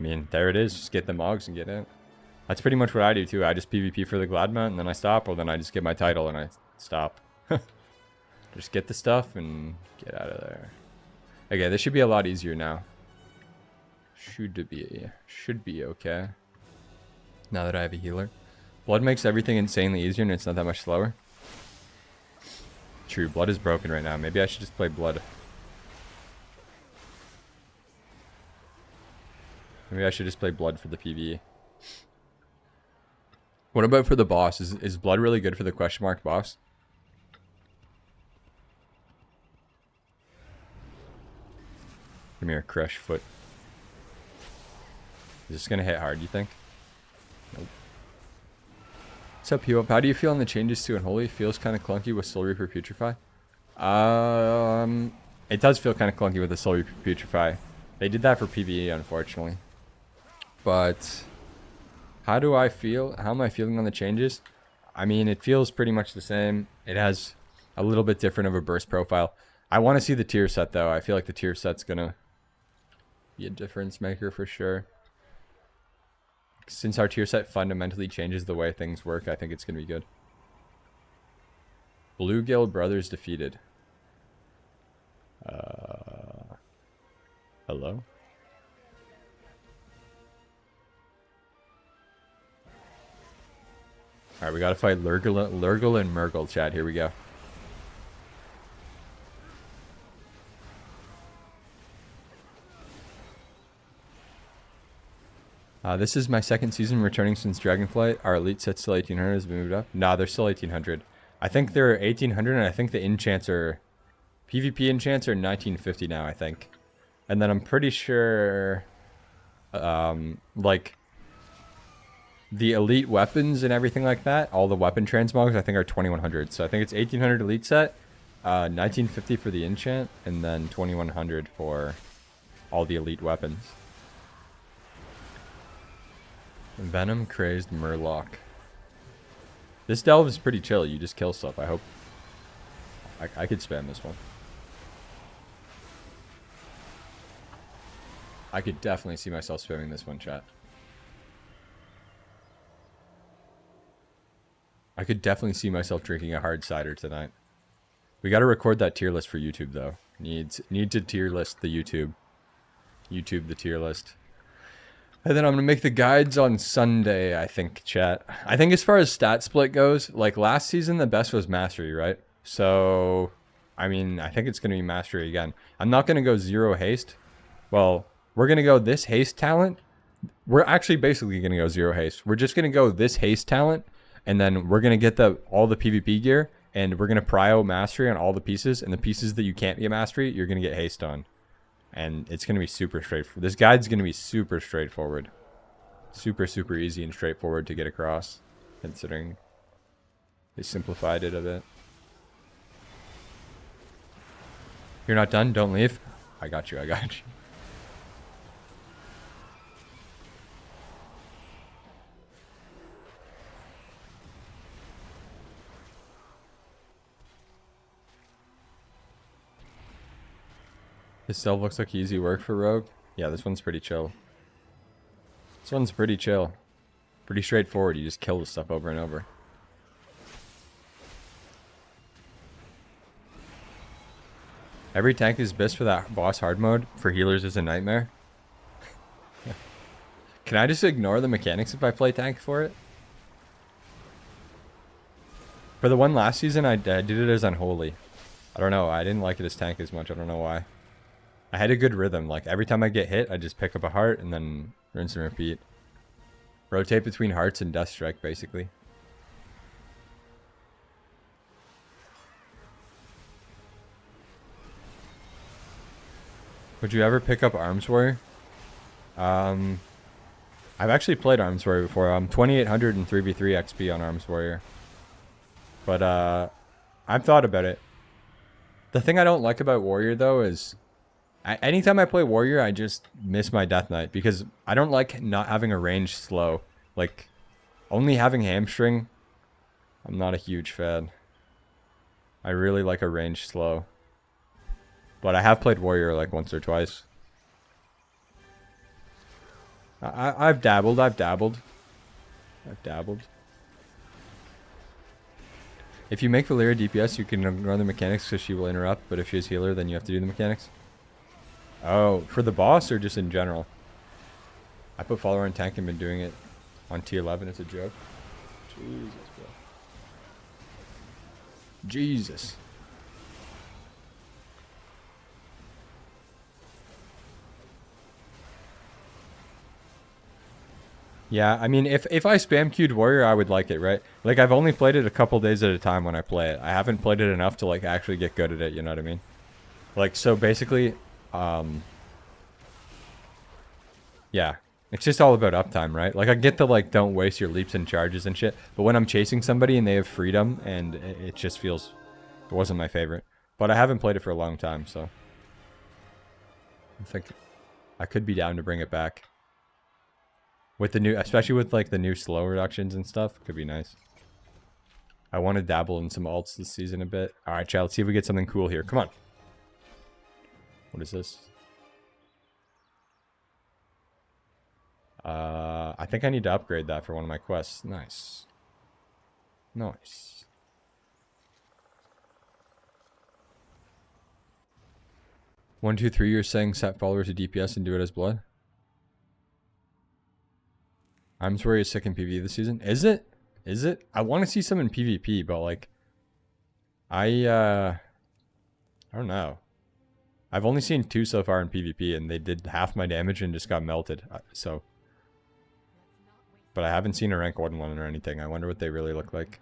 I mean, there it is. Just get the Mogs and get it. That's pretty much what I do too. I just PvP for the Glad Mount and then I stop, or then I just get my title and I stop. Just get the stuff and get out of there. Okay, this should be a lot easier now. Should be okay. Now that I have a healer. Blood makes everything insanely easier and it's not that much slower. True, blood is broken right now. Maybe I should just play blood. Maybe I should just play blood for the PvE. What about for the boss? Is blood really good for the question mark boss? Come here, crush foot. Is this gonna hit hard, you think? Nope. What's up, Hugh? How do you feel on the changes to Unholy? Feels kind of clunky with Soul Reaper Putrefy. It does feel kind of clunky with the Soul Reaper Putrefy. They did that for PvE, unfortunately. But how do I feel? How am I feeling on the changes? I mean, it feels pretty much the same. It has a little bit different of a burst profile. I want to see the tier set, though. I feel like the tier set's gonna be a difference maker for sure. Since our tier set fundamentally changes the way things work, I think it's going to be good. Bluegill Brothers defeated. Hello? Alright, we gotta fight Lurgle and Murgle, chat. Here we go. This is my second season returning since Dragonflight. Our elite set's still 1800. Has been moved up. Nah, they're still 1800. I think they're 1800, and I think the enchants are... PvP enchants are 1950 now, I think. And then I'm pretty sure... like... the elite weapons and everything like that, all the weapon transmogs, I think are 2100. So I think it's 1800 elite set, 1950 for the enchant, and then 2100 for all the elite weapons. Venom Crazed Murloc. This delve is pretty chill. You just kill stuff. I hope I could spam this one. I could definitely see myself spamming this one, chat. I could definitely see myself drinking a hard cider tonight. We got to record that tier list for YouTube, though. Need to tier list the YouTube the tier list. And then I'm going to make the guides on Sunday, I think, chat. I think as far as stat split goes, like last season, the best was Mastery, right? So, I mean, I think it's going to be Mastery again. I'm not going to go 0 haste. Well, we're going to go this haste talent. We're actually basically going to go 0 haste. We're just going to go this haste talent. And then we're going to get all the PvP gear. And we're going to prio Mastery on all the pieces. And the pieces that you can't get Mastery, you're going to get haste on. And it's going to be super straightforward. This guide's going to be super straightforward. Super, super easy and straightforward to get across. Considering they simplified it a bit. You're not done? Don't leave. I got you. I got you. This delve looks like easy work for Rogue. Yeah, this one's pretty chill. This one's pretty chill. Pretty straightforward. You just kill the stuff over and over. Every tank is best for that boss hard mode. For healers is a nightmare. Can I just ignore the mechanics if I play tank for it? For the one last season, I did it as Unholy. I don't know. I didn't like it as tank as much. I don't know why. I had a good rhythm. Like, every time I get hit, I just pick up a heart and then rinse and repeat. Rotate between hearts and Death Strike, basically. Would you ever pick up Arms Warrior? I've actually played Arms Warrior before. I'm 2800 and 3v3 XP on Arms Warrior. But, I've thought about it. The thing I don't like about Warrior, though, is... anytime I play Warrior, I just miss my Death Knight. Because I don't like not having a ranged slow. Like, only having Hamstring, I'm not a huge fan. I really like a ranged slow. But I have played Warrior like once or twice. I've dabbled. If you make Valyria DPS, you can ignore the mechanics because she will interrupt. But if she's healer, then you have to do the mechanics. Oh, for the boss or just in general? I put follower on tank and been doing it on T11. It's a joke. Jesus, bro. Jesus. Yeah, I mean, if I spam queued Warrior, I would like it, right? Like, I've only played it a couple days at a time when I play it. I haven't played it enough to, like, actually get good at it, you know what I mean? Like, so basically, Yeah. It's just all about uptime, right? Like, I get the, like, don't waste your leaps and charges and shit. But when I'm chasing somebody and they have freedom, and it just feels... It wasn't my favorite. But I haven't played it for a long time, so... I think I could be down to bring it back. With the new... Especially with, like, the new slow reductions and stuff. Could be nice. I want to dabble in some alts this season a bit. Alright, chat. Let's see if we get something cool here. Come on. What is this? I think I need to upgrade that for one of my quests. Nice. Nice. One, two, three, you're saying set followers to DPS and do it as blood? I'm sorry is sick in PvE this season. Is it? Is it? I want to see some in PvP, but like... I don't know. I've only seen 2 so far in PvP, and they did half my damage and just got melted. So... But I haven't seen a rank 1 one or anything. I wonder what they really look like.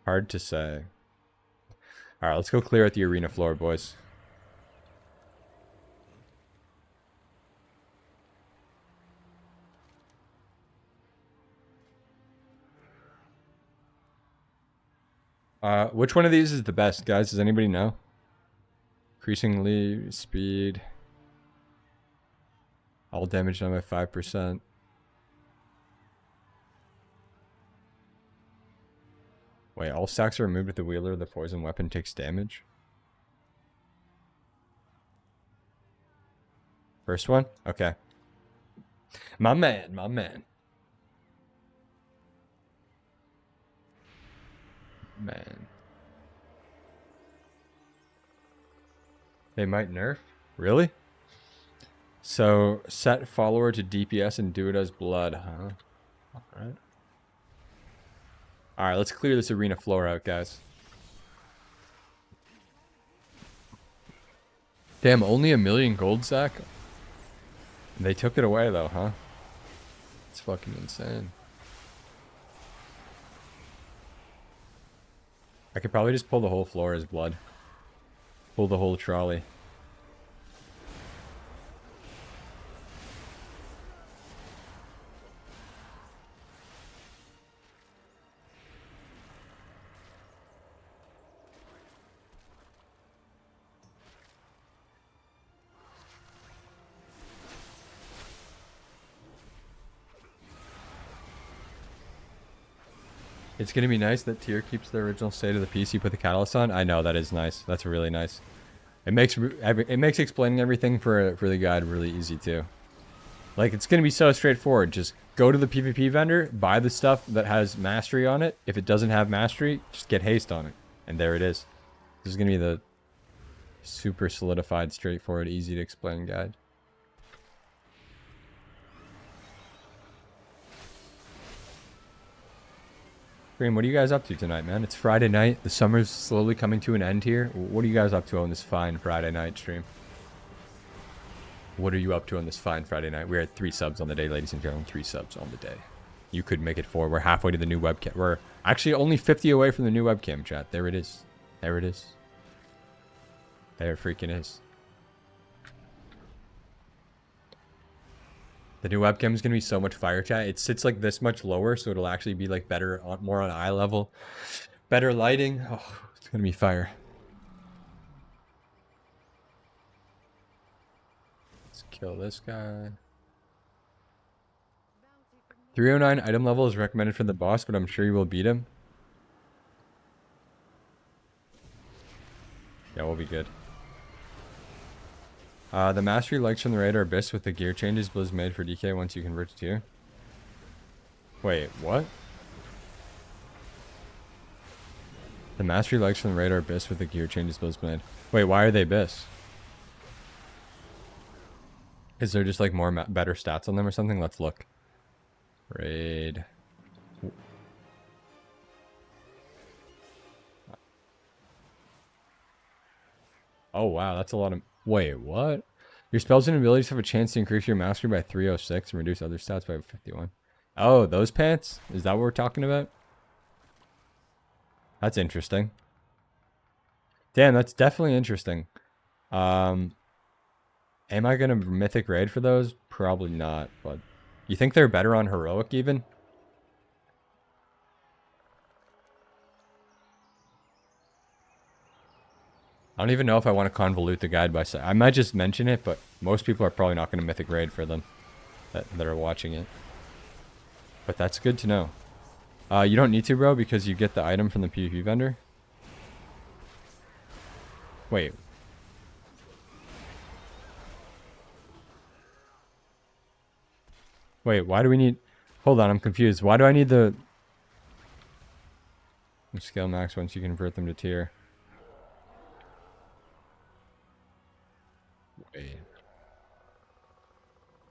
Hard to say. Alright, let's go clear out the arena floor, boys. Which one of these is the best, guys? Does anybody know? Increasingly speed. All damage done by 5%. Wait, all stacks are removed with the wheeler. The poison weapon takes damage. First one? Okay. My man, my man. Man. They might nerf? Really? So, set follower to DPS and do it as blood, huh? Alright. Alright, let's clear this arena floor out, guys. Damn, only 1,000,000 gold, Zach? They took it away, though, huh? It's fucking insane. I could probably just pull the whole floor as blood. Pull the whole trolley. It's gonna be nice that tier keeps the original state of the piece you put the catalyst on. I know, that is nice. That's really nice. It makes explaining everything for the guide really easy too. Like, it's gonna be so straightforward. Just go to the PvP vendor, buy the stuff that has mastery on it. If it doesn't have mastery, just get haste on it, and there it is. This is gonna be the super solidified, straightforward, easy to explain guide. Green, what are you guys up to tonight, man? It's Friday night. The summer's slowly coming to an end here. What are you guys up to on this fine Friday night stream? What are you up to on this fine Friday night? We're at 3 subs on the day, ladies and gentlemen. 3 subs on the day. You could make it 4. We're halfway to the new webcam. We're actually only 50 away from the new webcam, chat. There it is. There it is. There it freaking is. The new webcam is going to be so much fire, chat. It sits like this much lower, so it'll actually be like better, more on eye level. Better lighting. Oh, it's going to be fire. Let's kill this guy. 309 item level is recommended for the boss, but I'm sure you will beat him. Yeah, we'll be good. The mastery likes from the radar abyss with the gear changes Blizz made for DK once you convert to tier. Wait, what? The mastery likes from the radar abyss with the gear changes Blizz made. Wait, why are they abyss? Is there just like more better stats on them or something? Let's look. Raid. Oh wow, that's a lot of... Wait, what? Your spells and abilities have a chance to increase your mastery by 306 and reduce other stats by 51. Oh, those pants? Is that what we're talking about? That's interesting. Damn, that's definitely interesting. Am I gonna mythic raid for those? Probably not, but you think they're better on heroic even? I don't even know if I want to convolute the guide by I might just mention it, but most people are probably not going to mythic raid for them that are watching it. But that's good to know. You don't need to, bro, because you get the item from the PvP vendor. Wait. Wait, why do we need... Hold on, I'm confused. Why do I need the... Scale max once you convert them to tier. Wait.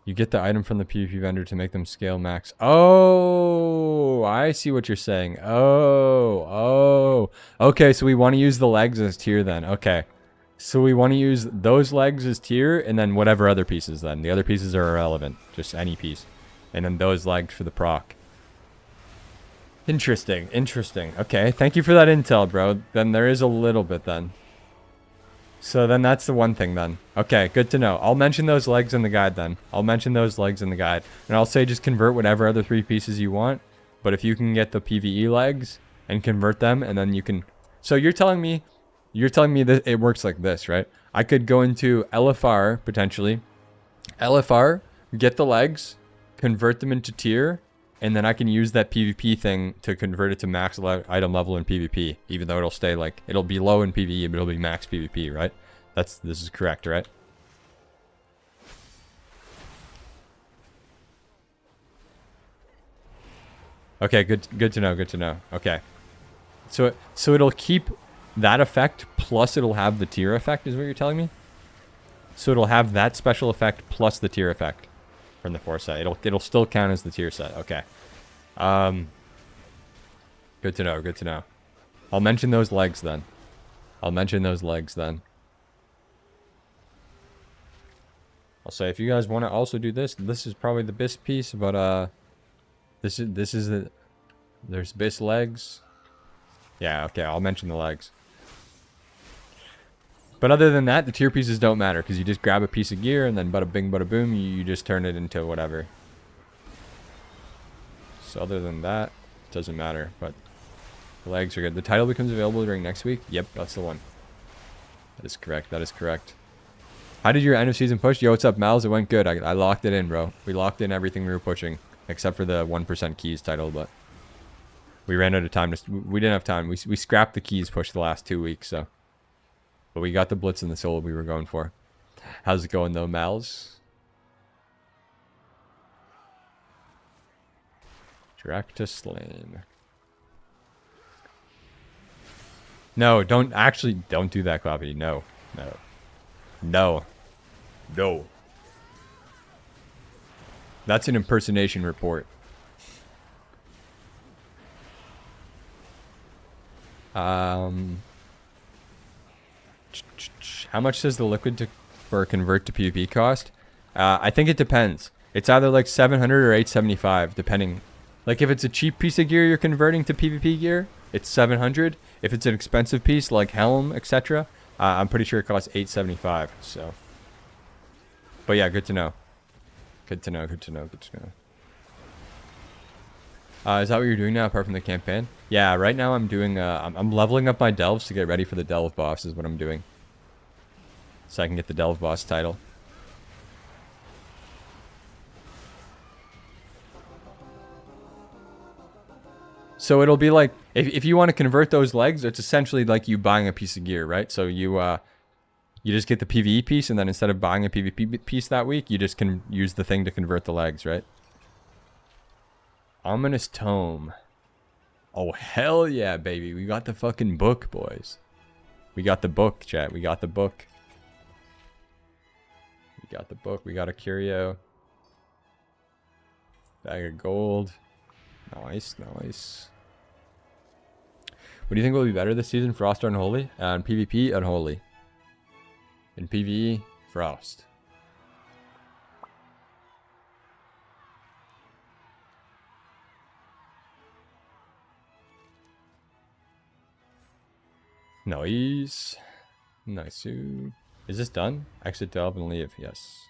You get the item from the PvP vendor to make them scale max. Oh, I see what you're saying. Oh. Okay, so we want to use the legs as tier then. Okay. So we want to use those legs as tier and then whatever other pieces then. The other pieces are irrelevant. Just any piece. And then those legs for the proc. Interesting. Okay, thank you for that intel, bro. Then there is a little bit then. So then that's the one thing then. Okay, good to know. I'll mention those legs in the guide then. And I'll say just convert whatever other 3 pieces you want. But if you can get the PvE legs and convert them, and then you can... So you're telling me that it works like this, right? I could go into LFR, potentially. LFR, get the legs, convert them into tier, and then I can use that PvP thing to convert it to max item level in PvP, even though it'll stay like, it'll be low in PvE, but it'll be max PvP, right? This is correct, right? Okay, good to know. Okay. So it'll keep that effect, plus it'll have the tier effect, is what you're telling me? So it'll have that special effect plus the tier effect from the 4 set. It'll still count as the tier set. Okay. Good to know. I'll mention those legs then. I'll say if you guys want to also do this is probably the best piece, but this is the there's best legs. Yeah, okay, I'll mention the legs. But other than that, the tier pieces don't matter because you just grab a piece of gear and then bada bing bada boom, you just turn it into whatever. So other than that, it doesn't matter, but the legs are good. The title becomes available during next week? Yep, that's the one. That is correct. How did your end of season push? Yo, what's up, Mal's? It went good. I locked it in, bro. We locked in everything we were pushing, except for the 1% keys title, but we ran out of time. We didn't have time. We scrapped the keys push the last 2 weeks, so. But we got the blitz and the soul we were going for. How's it going, though, Mal's? Direct to slain. No, don't do that, Clappy. No. That's an impersonation report. How much does the liquid for convert to PvP cost? I think it depends. It's either like 700 or 875, depending. Like if it's a cheap piece of gear you're converting to PvP gear, it's 700. If it's an expensive piece like helm, etc., I'm pretty sure it costs 875. So, but yeah, good to know. Good to know. Is that what you're doing now, apart from the campaign? Yeah, right now I'm doing. I'm leveling up my delves to get ready for the delve boss. Is what I'm doing. So I can get the delve boss title. So it'll be like, if you want to convert those legs, it's essentially like you buying a piece of gear, right? So you just get the PvE piece, and then instead of buying a PvP piece that week, you just can use the thing to convert the legs, right? Ominous Tome. Oh, hell yeah, baby. We got the fucking book, boys. We got the book, chat. We got the book. We got a curio. Bag of gold. Nice. What do you think will be better this season? Frost or Unholy? In PvP, Unholy. In PvE, Frost. Nice. Is this done? Exit delve and leave. Yes.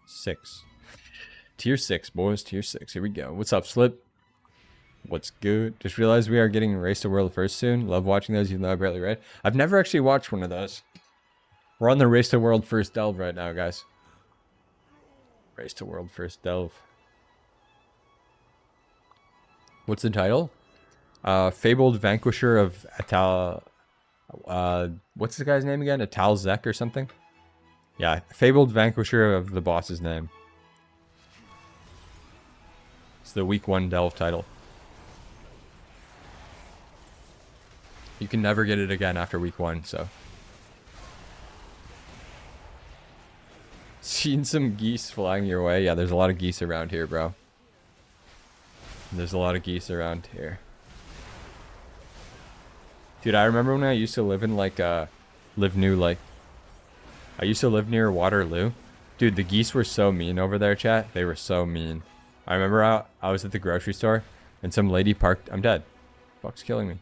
6. Tier 6, boys. Tier 6. Here we go. What's up, Slip? What's good? Just realized we are getting Race to World first soon. Love watching those, even though I barely read. I've never actually watched one of those. We're on the Race to World first delve right now, guys. Race to World first delve. What's the title? Fabled Vanquisher of Atal... what's the guy's name again? Atal Zek or something? Yeah, Fabled Vanquisher of the boss's name. It's the week 1 delve title. You can never get it again after week 1, so. Seen some geese flying your way? Yeah, there's a lot of geese around here, bro. There's a lot of geese around here. Dude, I remember when I used to live in, like, I used to live near Waterloo. Dude, the geese were so mean over there, chat. They were so mean. I remember I was at the grocery store, and some lady parked... I'm dead. Fuck's killing me.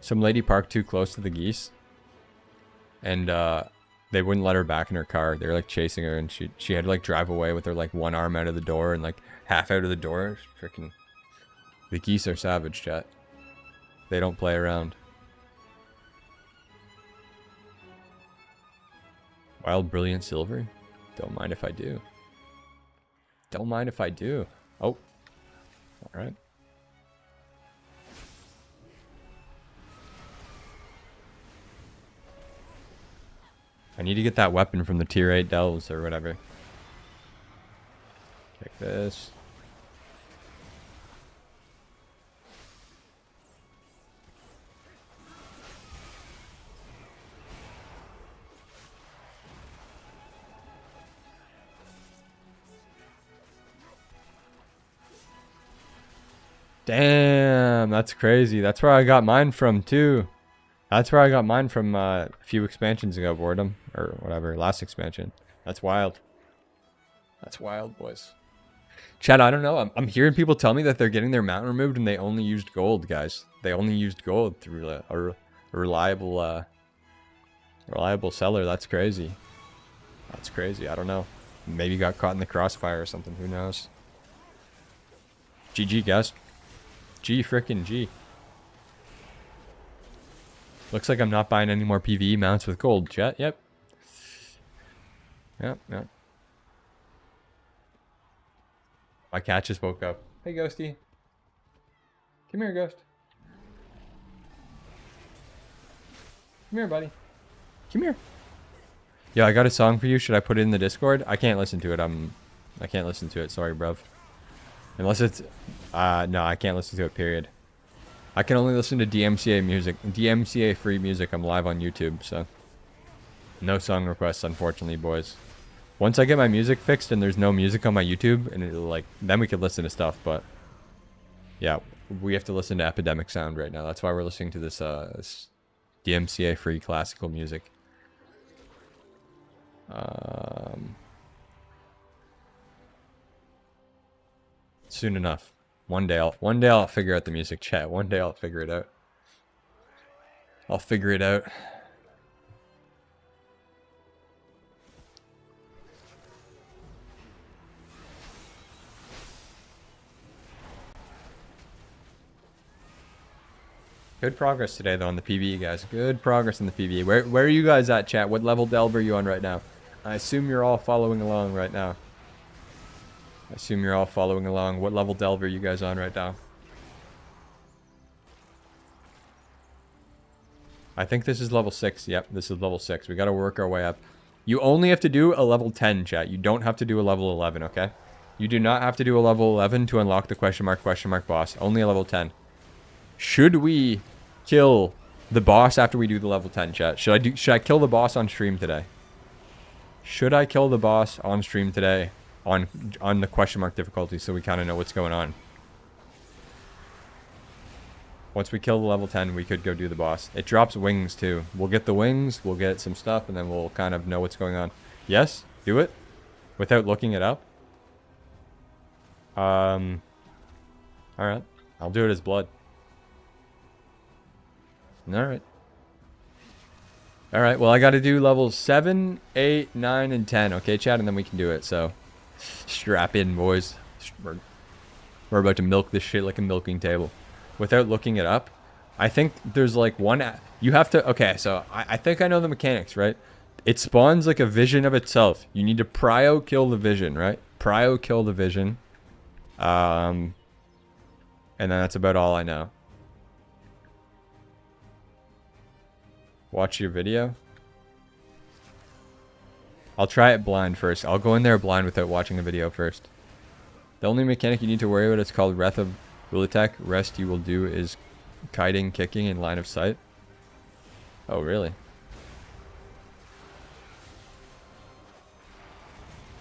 Some lady parked too close to the geese. And, they wouldn't let her back in her car. They were, like, chasing her, and she had to, like, drive away with her, like, one arm out of the door and, like, half out of the door. Freaking... The geese are savage, chat. They don't play around. Wild Brilliant Silver? Don't mind if I do. Don't mind if I do. Oh. Alright. I need to get that weapon from the tier 8 delves or whatever. Check this. Damn, that's crazy. That's where I got mine from too. That's where I got mine from a few expansions ago, Boredom. Or whatever, last expansion. That's wild. That's wild, boys. Chad, I don't know. I'm hearing people tell me that they're getting their mount removed and they only used gold, guys. They only used gold through a reliable seller. That's crazy. That's crazy. I don't know. Maybe got caught in the crossfire or something. Who knows? GG, guys. G frickin' G. Looks like I'm not buying any more PvE mounts with gold, chat. Yep. Yep. My cat just woke up. Hey, Ghosty. Come here, Ghost. Come here, buddy. Come here. Yeah, I got a song for you. Should I put it in the Discord? I can't listen to it. I can't listen to it. Sorry, bruv. Unless it's... no, I can't listen to it, period. I can only listen to DMCA music. DMCA free music. I'm live on YouTube, so... No song requests, unfortunately, boys. Once I get my music fixed and there's no music on my YouTube, and it'll, like... Then we could listen to stuff, but... Yeah, we have to listen to Epidemic Sound right now. That's why we're listening to this, this DMCA free classical music. Soon enough. One day I'll figure out the music, chat. One day I'll figure it out. I'll figure it out. Good progress today though on the PvE, guys. Good progress in the PvE. Where are you guys at, chat? What level delve are you on right now? I assume you're all following along right now. I assume you're all following along. What level delve are you guys on right now? I think this is level 6. Yep, this is level 6. We gotta work our way up. You only have to do a level 10, chat. You don't have to do a level 11, okay? You do not have to do a level 11 to unlock the question mark boss. Only a level 10. Should we kill the boss after we do the level 10, chat? Should I kill the boss on stream today? Should I kill the boss on stream today? On the question mark difficulty, so we kind of know what's going on. Once we kill the level 10, we could go do the boss. It drops wings too. We'll get the wings, we'll get some stuff, and then we'll kind of know what's going on. Yes, do it without looking it up. All right, I'll do it as blood. All right. All right, well, I got to do levels 7, 8, 9, and 10. Okay, chat, and then we can do it. So strap in, boys. We're about to milk this shit like a milking table. Without looking it up, I think there's like one... You have to... Okay, so I think I know the mechanics, right? It spawns like a vision of itself. You need to prio kill the vision, right? Prio kill the vision. And then that's about all I know. Watch your video. I'll try it blind first. I'll go in there blind without watching a video first. The only mechanic you need to worry about is called Wrath of Willatek. Rest you will do is kiting, kicking, in line of sight. Oh, really?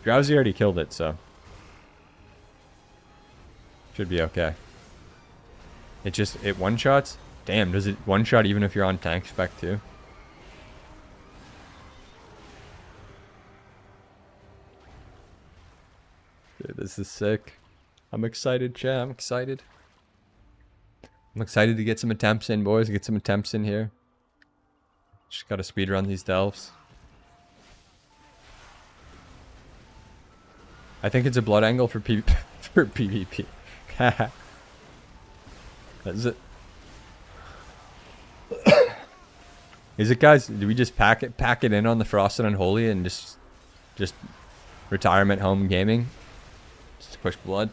Drowsy already killed it, so... Should be okay. It one-shots? Damn, does it one-shot even if you're on tank spec too? Dude, this is sick. I'm excited, chat. I'm excited. I'm excited to get some attempts in, boys. Get some attempts in here. Just gotta speedrun these delves. I think it's a blood angle for for PvP. Is it? Is it, guys? Do we just pack it in on the Frosted Unholy and just retirement home gaming? Just push blood.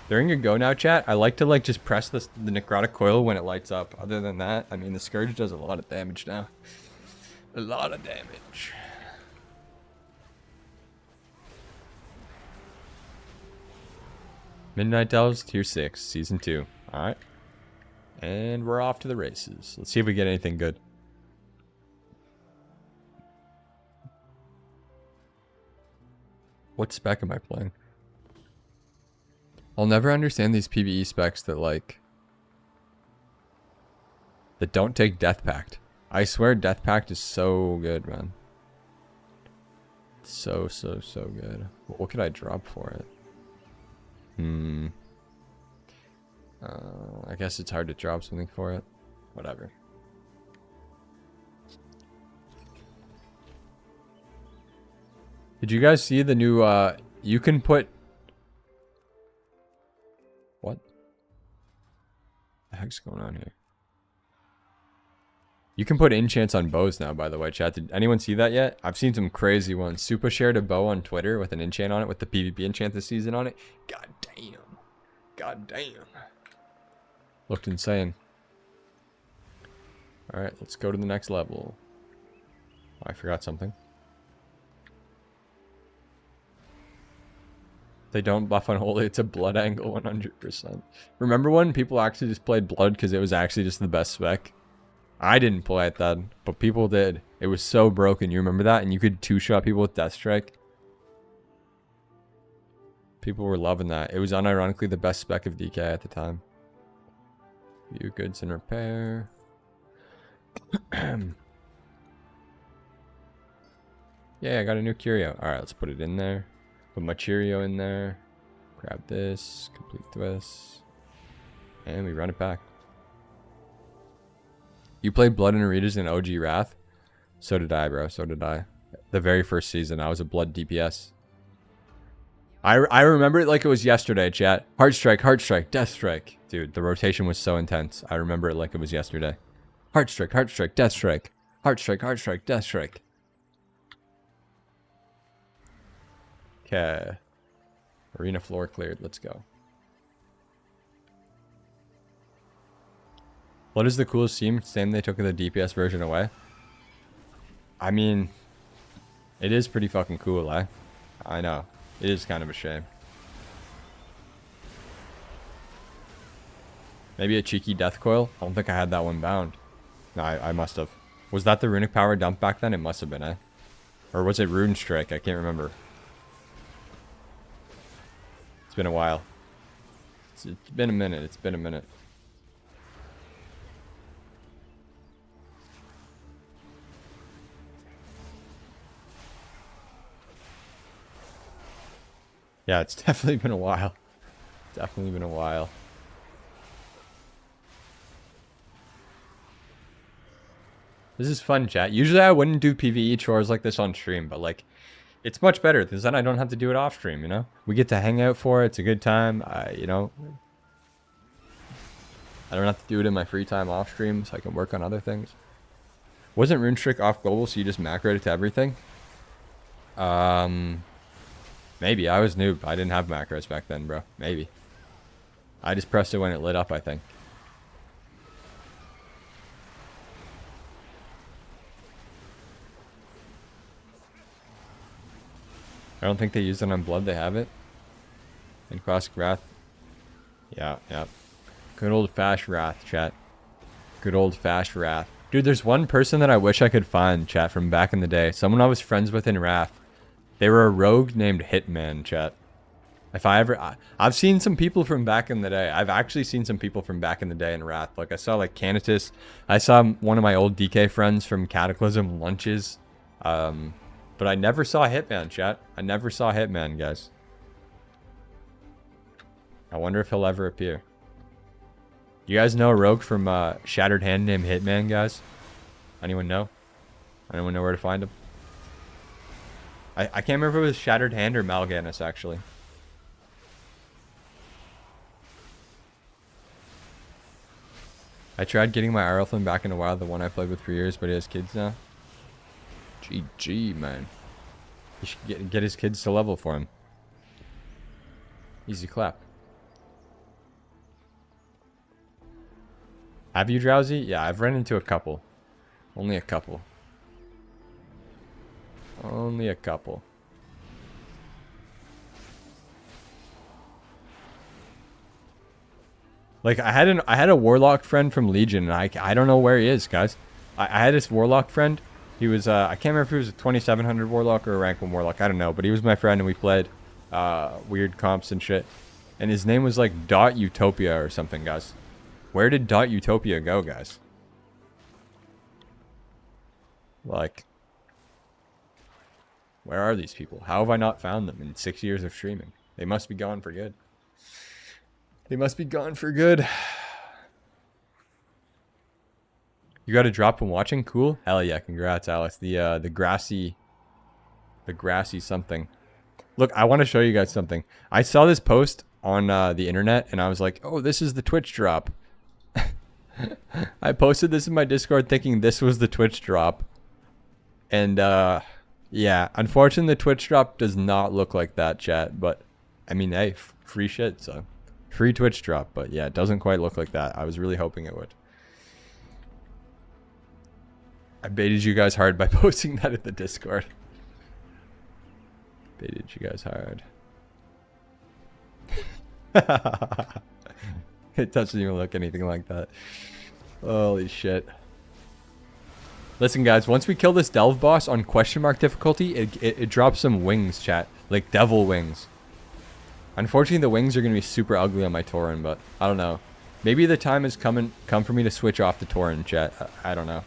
During your go now chat, I like to like just press the necrotic coil when it lights up. Other than that, I mean the Scourge does a lot of damage now. A lot of damage. Midnight Delves, Tier 6, Season 2. Alright. And we're off to the races. Let's see if we get anything good. What spec am I playing? I'll never understand these PvE specs that don't take Death Pact. I swear Death Pact is so good, man. So good. What could I drop for it? I guess it's hard to drop something for it. Whatever. Did you guys see the new, you can put... What the heck's going on here? You can put enchants on bows now, by the way, chat. Did anyone see that yet? I've seen some crazy ones. Super shared a bow on Twitter with an enchant on it, with the PvP enchant this season on it. God damn. God damn. Looked insane. Alright, let's go to the next level. Oh, I forgot something. They don't buff Unholy, it's a blood angle 100%. Remember when people actually just played blood because it was actually just the best spec? I didn't play it then, but people did. It was so broken, you remember that? And you could two-shot people with Death Strike. People were loving that. It was unironically the best spec of DK at the time. View goods and repair. Yeah, I got a new curio. Alright, let's put it in there. Put my Cheerio in there. Grab this. Complete this. And we run it back. You played Blood and Aretas in OG Wrath? So did I, bro. So did I. The very first season, I was a Blood DPS. I remember it like it was yesterday, chat. Heart Strike, Death Strike. Dude, the rotation was so intense. I remember it like it was yesterday. Heart Strike, Death Strike. Heart Strike, Death Strike. Okay. Arena floor cleared. Let's go. What is the coolest team? Same they took the DPS version away. I mean, it is pretty fucking cool, eh? I know. It is kind of a shame. Maybe a cheeky death coil? I don't think I had that one bound. No, I must have. Was that the runic power dump back then? It must have been, eh? Or was it rune strike? I can't remember. It's been a while. It's been a minute. It's been a minute. Yeah, it's definitely been a while. Definitely been a while. This is fun, chat. Usually I wouldn't do PvE chores like this on stream, but like, it's much better because then I don't have to do it off stream, you know? We get to hang out for it. It's a good time. You know, I don't have to do it in my free time off stream, so I can work on other things. Wasn't RuneStrick off global, so you just macroed it to everything? Maybe. I was noob. I didn't have macros back then, bro. Maybe. I just pressed it when it lit up, I think. I don't think they used it on Blood. They have it. In Classic Wrath. Yeah, yeah. Good old fast Wrath, chat. Good old fast Wrath. Dude, there's one person that I wish I could find, chat, from back in the day. Someone I was friends with in Wrath. They were a rogue named Hitman, chat. If I ever... I've seen some people from back in the day. I've actually seen some people from back in the day in Wrath. Like, I saw, like, Canitus. I saw one of my old DK friends from Cataclysm lunches. But I never saw Hitman, chat. I never saw Hitman, guys. I wonder if he'll ever appear. You guys know a rogue from Shattered Hand named Hitman, guys? Anyone know? Anyone know where to find him? I can't remember if it was Shattered Hand or Mal'Ganis, actually. I tried getting my Arlflame back in a while, the one I played with for years, but he has kids now. GG, man. You should get his kids to level for him. Easy clap. Have you, Drowsy? Yeah, I've run into a couple. Only a couple. Only a couple. Like, I had a Warlock friend from Legion, and I don't know where he is, guys. I had this Warlock friend. He was, I can't remember if he was a 2700 Warlock or a rank 1 Warlock. I don't know, but he was my friend, and we played weird comps and shit. And his name was, like, Dot Utopia or something, guys. Where did Dot Utopia go, guys? Like, where are these people? How have I not found them in 6 years of streaming? They must be gone for good. They must be gone for good. You got a drop from watching? Cool. Hell yeah! Congrats, Alex. The grassy something. Look, I want to show you guys something. I saw this post on the internet, and I was like, "Oh, this is the Twitch drop." I posted this in my Discord thinking this was the Twitch drop, and yeah, unfortunately, the Twitch drop does not look like that, chat. But I mean, hey, free shit, so free Twitch drop. But yeah, it doesn't quite look like that. I was really hoping it would. I baited you guys hard by posting that in the Discord. Baited you guys hard. It doesn't even look anything like that. Holy shit. Listen, guys, once we kill this Delve boss on question mark difficulty, it drops some wings, chat. Like devil wings. Unfortunately, the wings are going to be super ugly on my Tauren, but I don't know. Maybe the time has come for me to switch off the Tauren, chat. I don't know.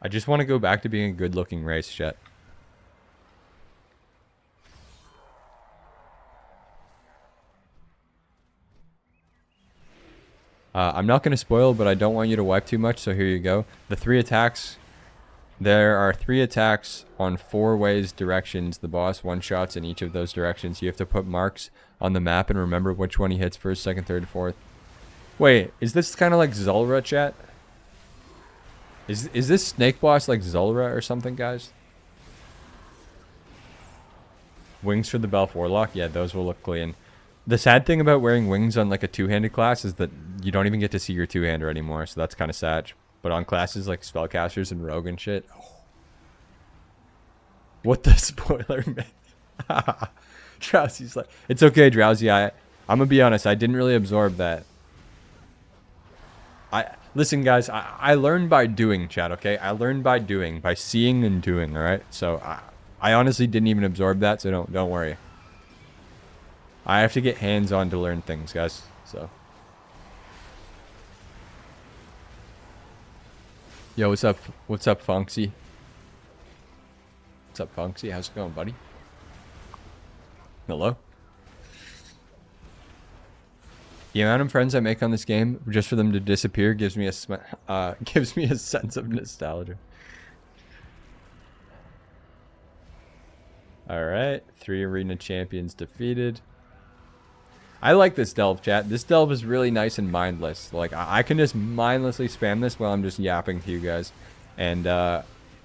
I just want to go back to being a good-looking race, chat. I'm not going to spoil, but I don't want you to wipe too much, so here you go. The 3 attacks. There are 3 attacks on 4 ways directions. The boss one-shots in each of those directions. You have to put marks on the map and remember which one he hits first, second, third, fourth. Wait, is this kind of like Zulrah, chat? Is this snake boss like Zulrah or something, guys? Wings for the Belf Warlock? Yeah, those will look clean. The sad thing about wearing wings on like a two-handed class is that you don't even get to see your two-hander anymore, so that's kind of sad. But on classes like Spellcasters and Rogue and shit... Oh. What the spoiler, man? Drowsy's like... It's okay, Drowsy. I'm gonna be honest, I didn't really absorb that. Listen, guys, I learned by doing, chat, okay? I learned by doing, by seeing and doing, alright? So, I honestly didn't even absorb that, so don't worry. I have to get hands-on to learn things, guys, so. Yo, what's up? What's up, Fonksy? What's up, Funksy? How's it going, buddy? Hello? The amount of friends I make on this game just for them to disappear gives me gives me a sense of nostalgia. All right, 3 arena champions defeated. I like this delve, chat. This delve is really nice and mindless. Like, I can just mindlessly spam this while I'm just yapping to you guys. And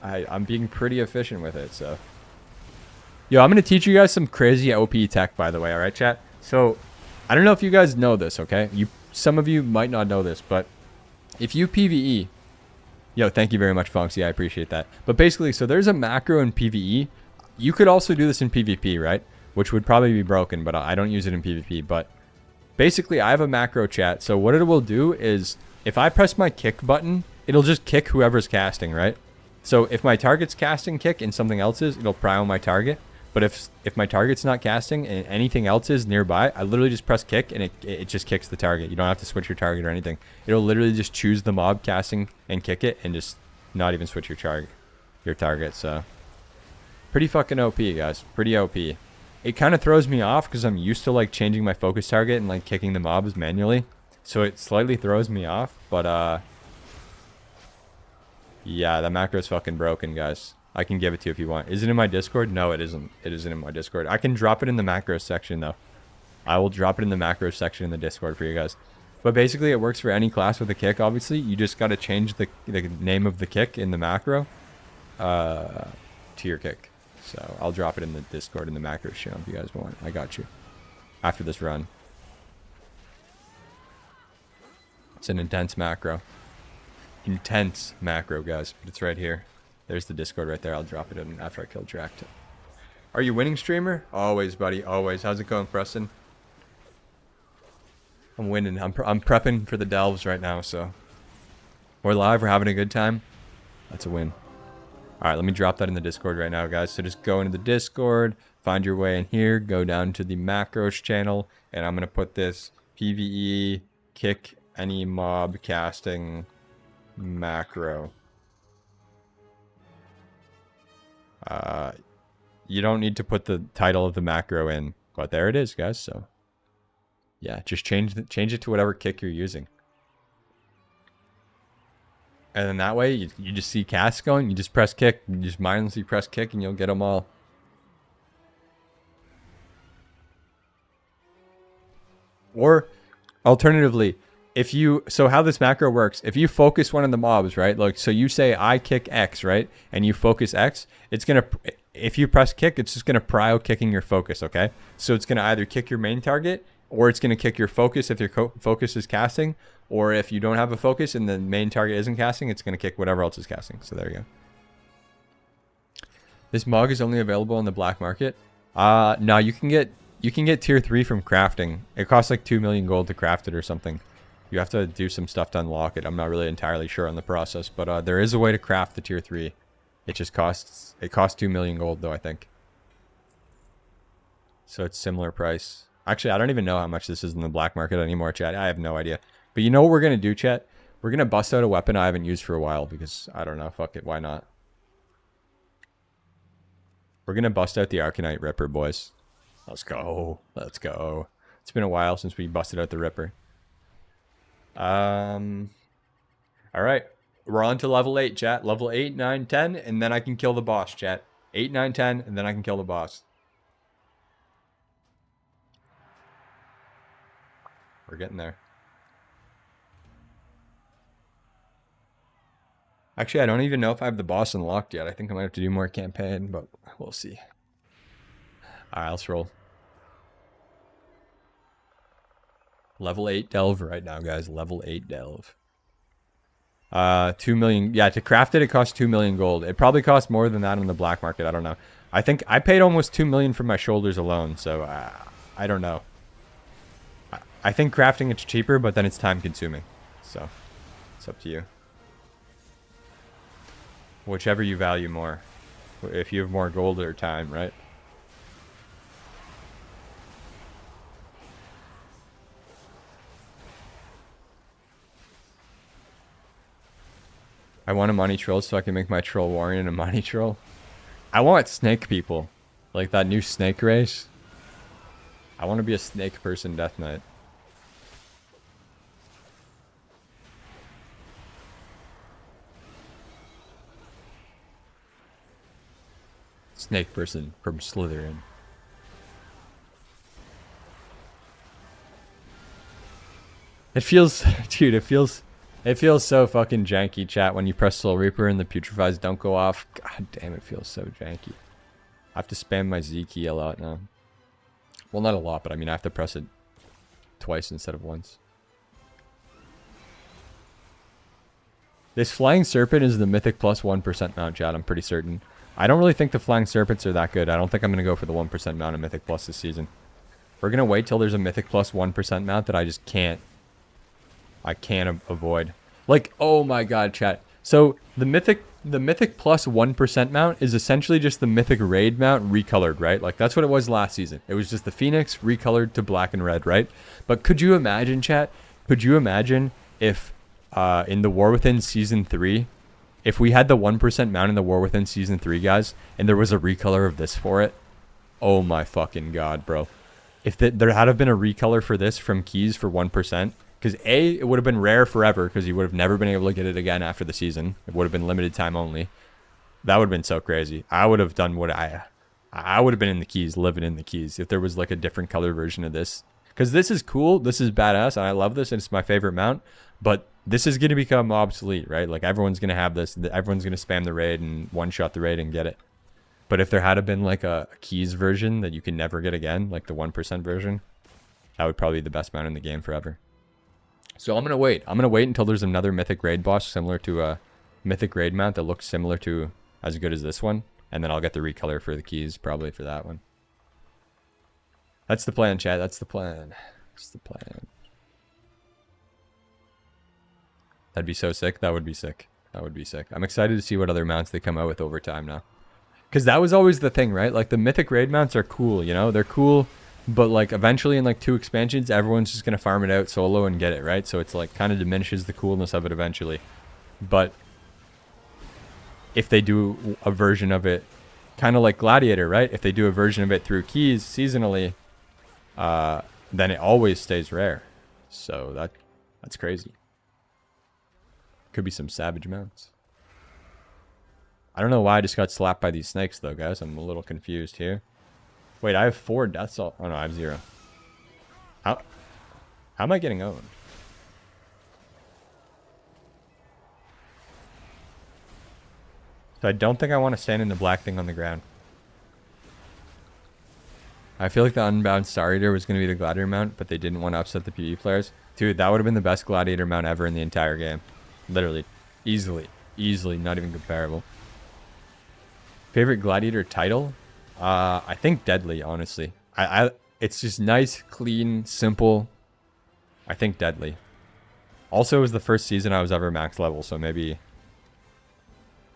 I'm being pretty efficient with it, so. Yo, I'm going to teach you guys some crazy OP tech, by the way, all right, chat? So, I don't know if you guys know this, okay? Some of you might not know this, but if you PvE... Yo, thank you very much, Fonksy. I appreciate that. But basically, so there's a macro in PvE. You could also do this in PvP, right? Which would probably be broken, but I don't use it in PvP. But basically, I have a macro, chat. So what it will do is, if I press my kick button, it'll just kick whoever's casting, right? So if my target's casting kick and something else is, it'll prio my target. But if my target's not casting and anything else is nearby, I literally just press kick and it just kicks the target. You don't have to switch your target or anything. It'll literally just choose the mob casting and kick it and just not even switch your target. So pretty fucking OP, guys. Pretty OP. It kind of throws me off because I'm used to like changing my focus target and like kicking the mobs manually. So it slightly throws me off, but yeah, that macro is fucking broken, guys. I can give it to you if you want. Is it in my Discord? No, it isn't. It isn't in my Discord. I can drop it in the macro section, though. I will drop it in the macro section in the Discord for you guys. But basically, it works for any class with a kick, obviously. You just got to change the name of the kick in the macro to your kick. So I'll drop it in the Discord in the macro channel if you guys want. I got you. After this run. It's an intense macro. Intense macro, guys. But it's right here. There's the Discord right there. I'll drop it in after I kill Dract. Are you winning, streamer? Always, buddy. Always. How's it going, Preston? I'm winning. I'm prepping for the delves right now, so. We're live. We're having a good time. That's a win. All right, let me drop that in the Discord right now, guys. So just go into the Discord, find your way in here, go down to the macros channel, and I'm going to put this PvE kick any mob casting macro. You don't need to put the title of the macro in, but there it is, guys. So yeah, just change it to whatever kick you're using. And then that way, you just see casts going, you just press kick, you just mindlessly press kick, and you'll get them all. Or, alternatively, so how this macro works, if you focus one of the mobs, right? Like, so you say, I kick X, right? And you focus X, it's going to, if you press kick, it's just going to prio kicking your focus, okay? So it's going to either kick your main target, or it's going to kick your focus if your focus is casting, or if you don't have a focus and the main target isn't casting, it's going to kick whatever else is casting. So there you go. This mug is only available on the black market. No, you can get tier 3 from crafting. It costs like 2 million gold to craft it or something. You have to do some stuff to unlock it. I'm not really entirely sure on the process, but there is a way to craft the tier 3. It just costs 2 million gold though, I think. So it's similar price. Actually, I don't even know how much this is in the black market anymore, chat. I have no idea. But you know what we're going to do, chat? We're going to bust out a weapon I haven't used for a while because, I don't know, fuck it, why not? We're going to bust out the Arcanite Ripper, boys. Let's go. Let's go. It's been a while since we busted out the Ripper. Alright. We're on to level 8, chat. Level 8, 9, 10, and then I can kill the boss, chat. 8, 9, 10, and then I can kill the boss. We're getting there. Actually, I don't even know if I have the boss unlocked yet. I think I might have to do more campaign, but we'll see. Alright, let's roll. Level 8 delve right now, guys. Level 8 delve. 2 million. Yeah, to craft it, it costs 2 million gold. It probably costs more than that on the black market. I don't know. I think I paid almost 2 million for my shoulders alone, so I don't know. I think crafting it's cheaper, but then it's time consuming. So, it's up to you. Whichever you value more. If you have more gold or time, right? I want a money troll so I can make my troll warrior a money troll. I want snake people. Like that new snake race. I want to be a snake person Death Knight. Snake person from Slytherin. It feels, dude, it feels so fucking janky, chat, when you press Soul Reaper and the putrefies don't go off. God damn, it feels so janky. I have to spam my Z key a lot now. Well, not a lot, but I mean, I have to press it twice instead of once. This Flying Serpent is the Mythic plus 1% mount, chat, I'm pretty certain. I don't really think the Flying Serpents are that good. I don't think I'm going to go for the 1% mount of Mythic Plus this season. We're going to wait till there's a Mythic plus 1% mount that I just can't. I can't avoid. Like, oh my god, chat. So, the Mythic plus 1% mount is essentially just the Mythic Raid mount recolored, right? Like, that's what it was last season. It was just the Phoenix recolored to black and red, right? But could you imagine, chat? Could you imagine if, in the War Within Season 3... if we had the 1% mount in the War Within Season 3, guys, and there was a recolor of this for it, oh my fucking god, bro. If there had have been a recolor for this from keys for 1%, because A, it would have been rare forever, because you would have never been able to get it again after the season. It would have been limited time only. That would have been so crazy. I would have done what I would have been in the keys, living in the keys, if there was like a different color version of this. Because this is cool, this is badass, and I love this, and it's my favorite mount, but this is going to become obsolete, right? Like, everyone's going to have this. Everyone's going to spam the raid and one-shot the raid and get it. But if there had been, like, a keys version that you can never get again, like the 1% version, that would probably be the best mount in the game forever. So I'm going to wait. I'm going to wait until there's another Mythic Raid boss similar to a Mythic Raid mount that looks similar to as good as this one. And then I'll get the recolor for the keys probably for that one. That's the plan, chat. That's the plan. That's the plan. That'd be so sick. That would be sick. That would be sick. I'm excited to see what other mounts they come out with over time now. Because that was always the thing, right? Like, the Mythic Raid mounts are cool, you know? They're cool, but, like, eventually in, like, 2 expansions, everyone's just going to farm it out solo and get it, right? So it's, like, kind of diminishes the coolness of it eventually. But if they do a version of it, kind of like Gladiator, right? If they do a version of it through keys seasonally, then it always stays rare. So that's crazy. Could be some savage mounts. I don't know why I just got slapped by these snakes, though, guys. I'm a little confused here. Wait, I have 4 deaths. Oh, no, I have 0. How am I getting owned? So I don't think I want to stand in the black thing on the ground. I feel like the Unbound Star Eater was going to be the Gladiator mount, but they didn't want to upset the PvE players. Dude, that would have been the best Gladiator mount ever in the entire game. Literally. Easily. Easily. Not even comparable. Favorite Gladiator title? I think Deadly, honestly. It's just nice, clean, simple. I think Deadly. Also, it was the first season I was ever max level, so maybe...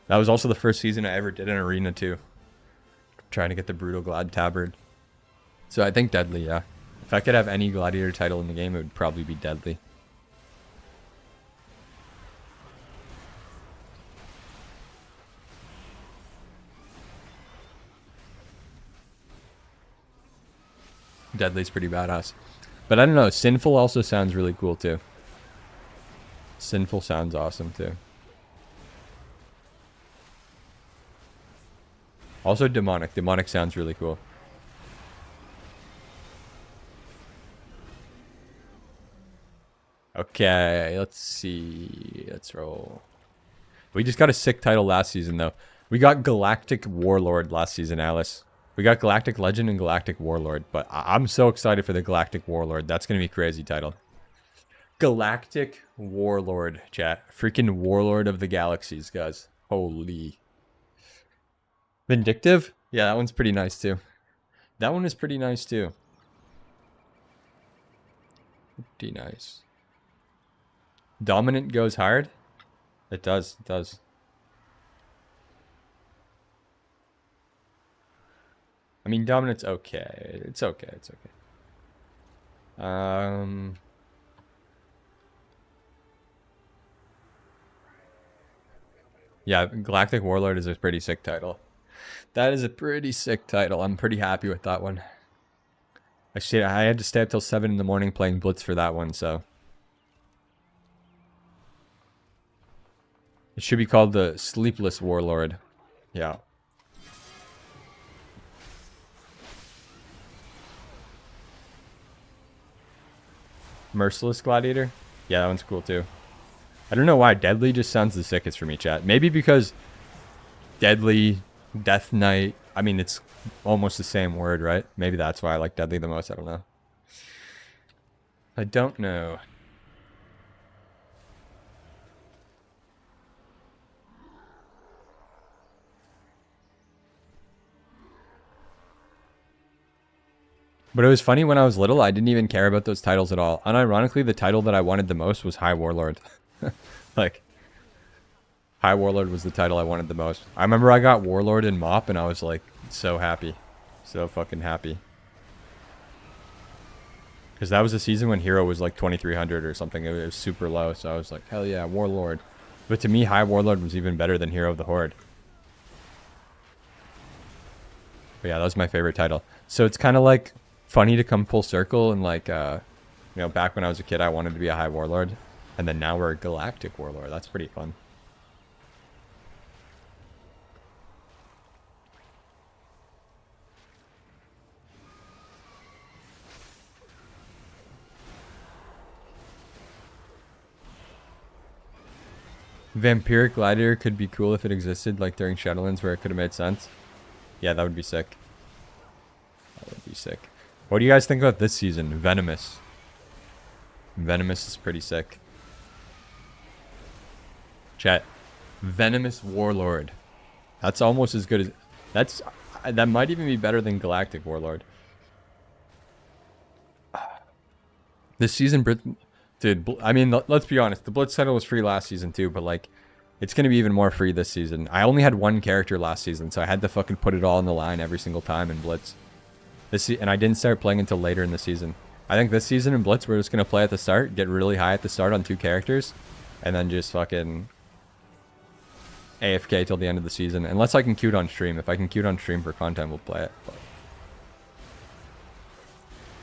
That was also the first season I ever did an arena, too. Trying to get the Brutal Glad Tabard. So I think Deadly, yeah. If I could have any Gladiator title in the game, it would probably be Deadly. Deadly's pretty badass. But I don't know, Sinful also sounds really cool too. Sinful sounds awesome too. Also Demonic. Demonic sounds really cool. Okay, let's see. Let's roll. We just got a sick title last season though. We got Galactic Warlord last season, Alice. We got Galactic Legend and Galactic Warlord, but I'm so excited for the Galactic Warlord. That's going to be a crazy title. Galactic Warlord, chat. Freaking Warlord of the Galaxies, guys. Holy. Vindictive? Yeah, that one's pretty nice, too. That one is pretty nice, too. Pretty nice. Dominant goes hard? It does, it does. I mean, Dominant's okay. It's okay, it's okay. Yeah, Galactic Warlord is a pretty sick title. That is a pretty sick title. I'm pretty happy with that one. I had to stay up till 7 in the morning playing Blitz for that one, so. It should be called the Sleepless Warlord. Yeah. Merciless Gladiator? Yeah, that one's cool too. I don't know why. Deadly just sounds the sickest for me, chat. Maybe because Deadly, Death Knight. I mean, it's almost the same word, right? Maybe that's why I like Deadly the most. I don't know. I don't know. But it was funny when I was little, I didn't even care about those titles at all. Unironically, the title that I wanted the most was High Warlord. Like, High Warlord was the title I wanted the most. I remember I got Warlord in MoP and I was like, so happy. So fucking happy. Because that was a season when Hero was like 2300 or something. It was super low, so I was like, hell yeah, Warlord. But to me, High Warlord was even better than Hero of the Horde. But yeah, that was my favorite title. So it's kind of like funny to come full circle and like, you know, back when I was a kid, I wanted to be a High Warlord. And then now we're a Galactic Warlord. That's pretty fun. Vampiric Gladiator could be cool if it existed, like during Shadowlands where it could have made sense. Yeah, that would be sick. That would be sick. What do you guys think about this season? Venomous. Venomous is pretty sick. Chat. Venomous Warlord. That's almost as good as... That might even be better than Galactic Warlord. This season... Dude, I mean, let's be honest. The Blitz title was free last season too, but like, it's going to be even more free this season. I only had one character last season, so I had to fucking put it all on the line every single time in Blitz. And I didn't start playing until later in the season. I think this season in Blitz, we're just going to play at the start, get really high at the start on 2 characters, and then just fucking AFK till the end of the season. Unless I can queue it on stream. If I can queue it on stream for content, we'll play it. But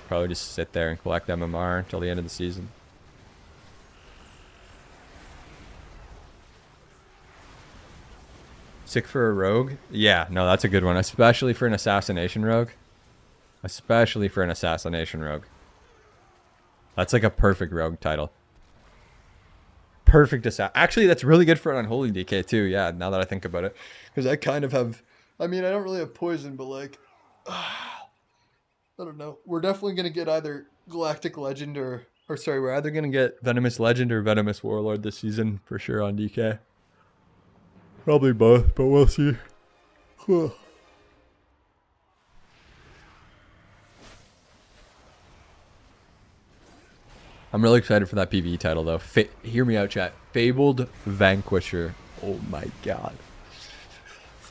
probably just sit there and collect MMR until the end of the season. Sick for a rogue? Yeah, no, that's a good one. Especially for an assassination rogue. Especially for an assassination rogue. That's like a perfect rogue title. Perfect assassin. Actually, that's really good for an unholy DK too. Yeah, now that I think about it. Because I kind of have... I mean, I don't really have poison, but like... I don't know. We're definitely going to get either Galactic Legend or... Or sorry, we're either going to get Venomous Legend or Venomous Warlord this season for sure on DK. Probably both, but we'll see. I'm really excited for that PvE title, though. Hear me out, chat. Fabled Vanquisher. Oh my god.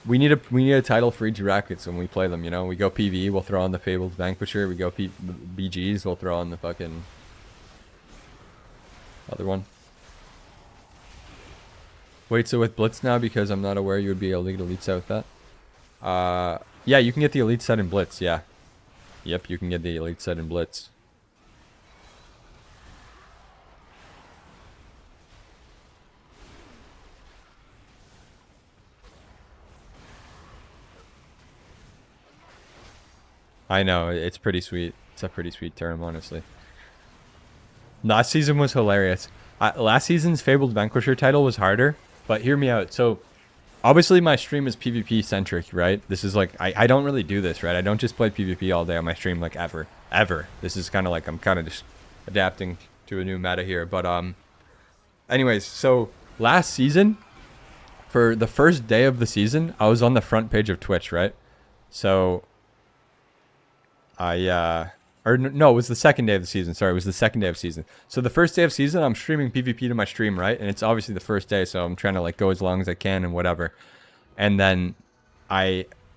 We need a title for each rackets when we play them. You know, we go PvE, we'll throw on the Fabled Vanquisher. We go BGs, we'll throw on the fucking other one. Wait, so with Blitz now, because I'm not aware you would be able to get elite set with that? Yeah, you can get the elite set in Blitz, yeah. Yep, you can get the elite set in Blitz. I know, it's pretty sweet. It's a pretty sweet term, honestly. Last season was hilarious. Last season's Fabled Vanquisher title was harder. But hear me out. So, obviously my stream is PvP centric, right? This is like, I don't really do this, right? I don't just play PvP all day on my stream, like ever. This is kind of like, I'm kind of just adapting to a new meta here. But, anyways, so last season, for the first day of the season, I was on the front page of Twitch, right? So, or no, it was the second day of the season. Sorry, it was the second day of season. So the first day of season, I'm streaming PvP to my stream, right? And it's obviously the first day, so I'm trying to like go as long as I can and whatever. And then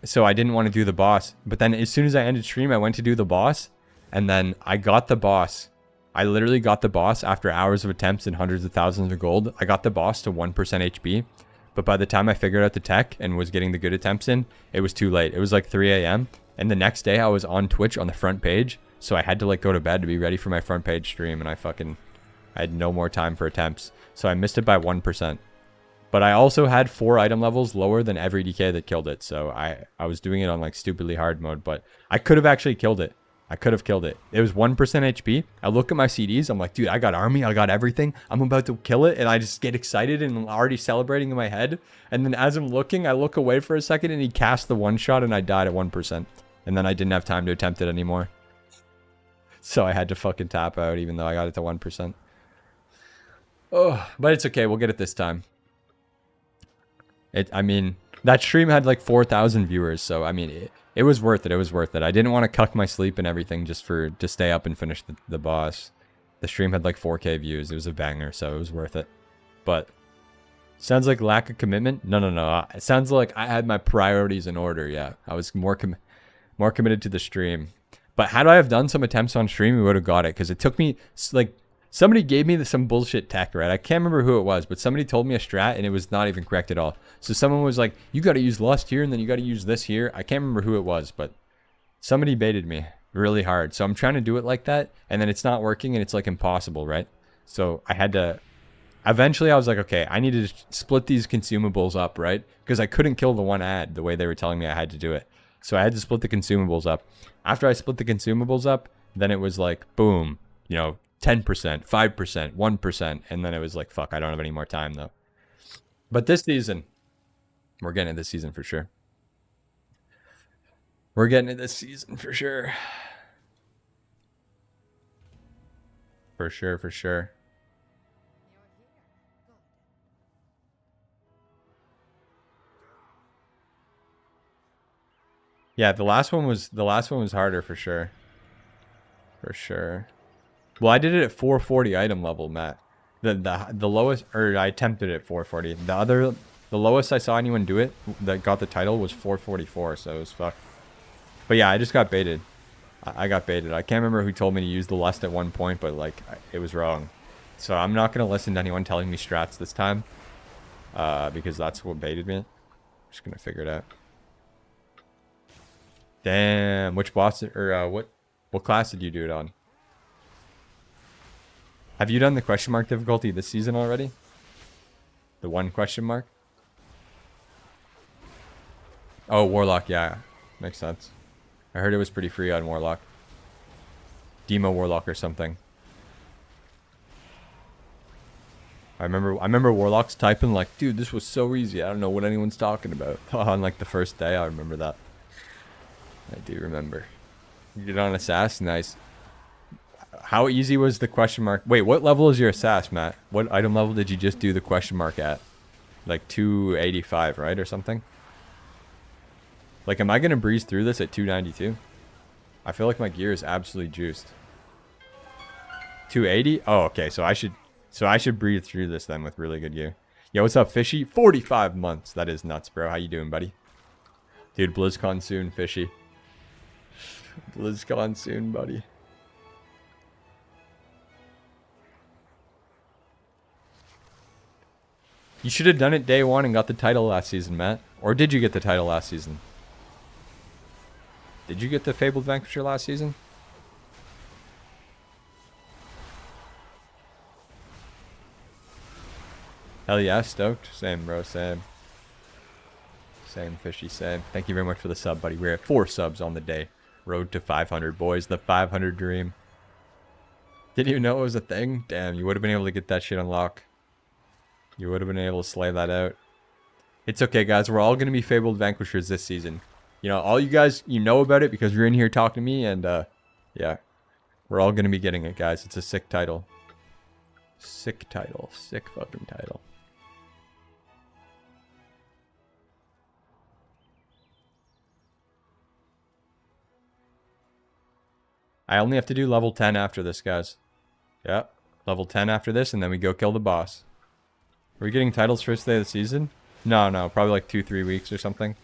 so I didn't want to do the boss. But then as soon as I ended stream, I went to do the boss. And then I got the boss. I literally got the boss after hours of attempts and hundreds of thousands of gold. I got the boss to 1% HP. But by the time I figured out the tech and was getting the good attempts in, it was too late. It was like 3 a.m. And the next day I was on Twitch on the front page. So I had to like go to bed to be ready for my front page stream. And I had no more time for attempts. So I missed it by 1%. But I also had 4 item levels lower than every DK that killed it. So I was doing it on like stupidly hard mode. But I could have actually killed it. I could have killed it. It was 1% HP. I look at my CDs. I'm like, dude, I got army. I got everything. I'm about to kill it. And I just get excited and I'm already celebrating in my head. And then as I'm looking, I look away for a second and he cast the one shot and I died at 1%. And then I didn't have time to attempt it anymore. So I had to fucking tap out even though I got it to 1%. Oh, but it's okay. We'll get it this time. I mean, that stream had like 4,000 viewers. So, I mean, it was worth it. It was worth it. I didn't want to cuck my sleep and everything just to stay up and finish the boss. The stream had like 4K views. It was a banger, so it was worth it. But sounds like lack of commitment. No. It sounds like I had my priorities in order. Yeah, I was more committed to the stream. But had I have done some attempts on stream, we would have got it because it took me like somebody gave me some bullshit tech, right? I can't remember who it was, but somebody told me a strat and it was not even correct at all. So someone was like, you got to use lust here and then you got to use this here. I can't remember who it was, but somebody baited me really hard. So I'm trying to do it like that and then it's not working and it's like impossible, right? So I had to, eventually I was like, okay, I need to split these consumables up, right? Because I couldn't kill the one ad the way they were telling me I had to do it. So I had to split the consumables up. After I split the consumables up, then it was like, boom, 10%, 5%, 1%. And then it was like, fuck, I don't have any more time though. But this season, we're getting it this season for sure. We're getting it this season for sure. For sure. Yeah, the last one was harder for sure. For sure. Well, I did it at 440 item level, Matt. The lowest, or I attempted it at 440. The lowest I saw anyone do it that got the title was 444, so it was fucked. But yeah, I just got baited. I got baited. I can't remember who told me to use the lust at one point, but like it was wrong. So I'm not gonna listen to anyone telling me strats this time, because that's what baited me. I'm just gonna figure it out. Damn, which boss or what class did you do it on? Have you done the question mark difficulty this season already? The one question mark? Oh, Warlock, yeah. Makes sense. I heard it was pretty free on Warlock. Demo Warlock or something. I remember Warlock's typing like, dude, this was so easy. I don't know what anyone's talking about. On like the first day, I remember that. I do remember. You get on Assass, nice. How easy was the question mark? Wait, what level is your Assass, Matt? What item level did you just do the question mark at? Like 285, right? Or something? Like, am I going to breeze through this at 292? I feel like my gear is absolutely juiced. 280? Oh, okay. So I should breathe through this then with really good gear. Yo, what's up, Fishy? 45 months. That is nuts, bro. How you doing, buddy? Dude, BlizzCon soon, Fishy. BlizzCon soon, buddy. You should have done it day one and got the title last season, Matt. Or did you get the title last season? Did you get the Fabled Vanquisher last season? Hell yeah, stoked. Same, bro, same. Same, Fishy, same. Thank you very much for the sub, buddy. We're at 4 subs on the day. Road to 500, boys. The 500 dream. Didn't even know it was a thing? Damn, you would have been able to get that shit unlocked. You would have been able to slay that out. It's okay, guys. We're all going to be Fabled Vanquishers this season. You know, all you guys, you know about it because you're in here talking to me. And, yeah. We're all going to be getting it, guys. It's a sick title. Sick title. Sick fucking title. I only have to do level 10 after this, guys. Yep. Level 10 after this, and then we go kill the boss. Are we getting titles first day of the season? No. Probably like 2-3 weeks or something.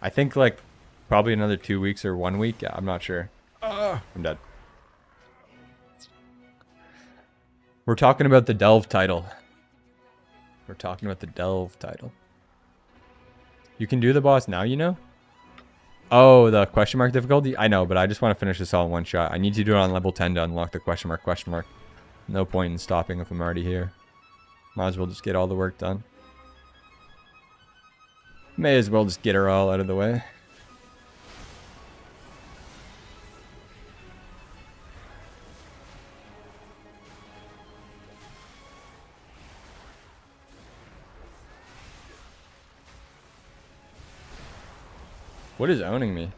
I think like probably another 2 weeks or 1 week. Yeah, I'm not sure. I'm dead. We're talking about the Delve title. We're talking about the Delve title. You can do the boss now, you know? Oh, the question mark difficulty? I know, but I just want to finish this all in one shot. I need to do it on level 10 to unlock the question mark, question mark. No point in stopping if I'm already here. Might as well just get all the work done. May as well just get her all out of the way. What is owning me?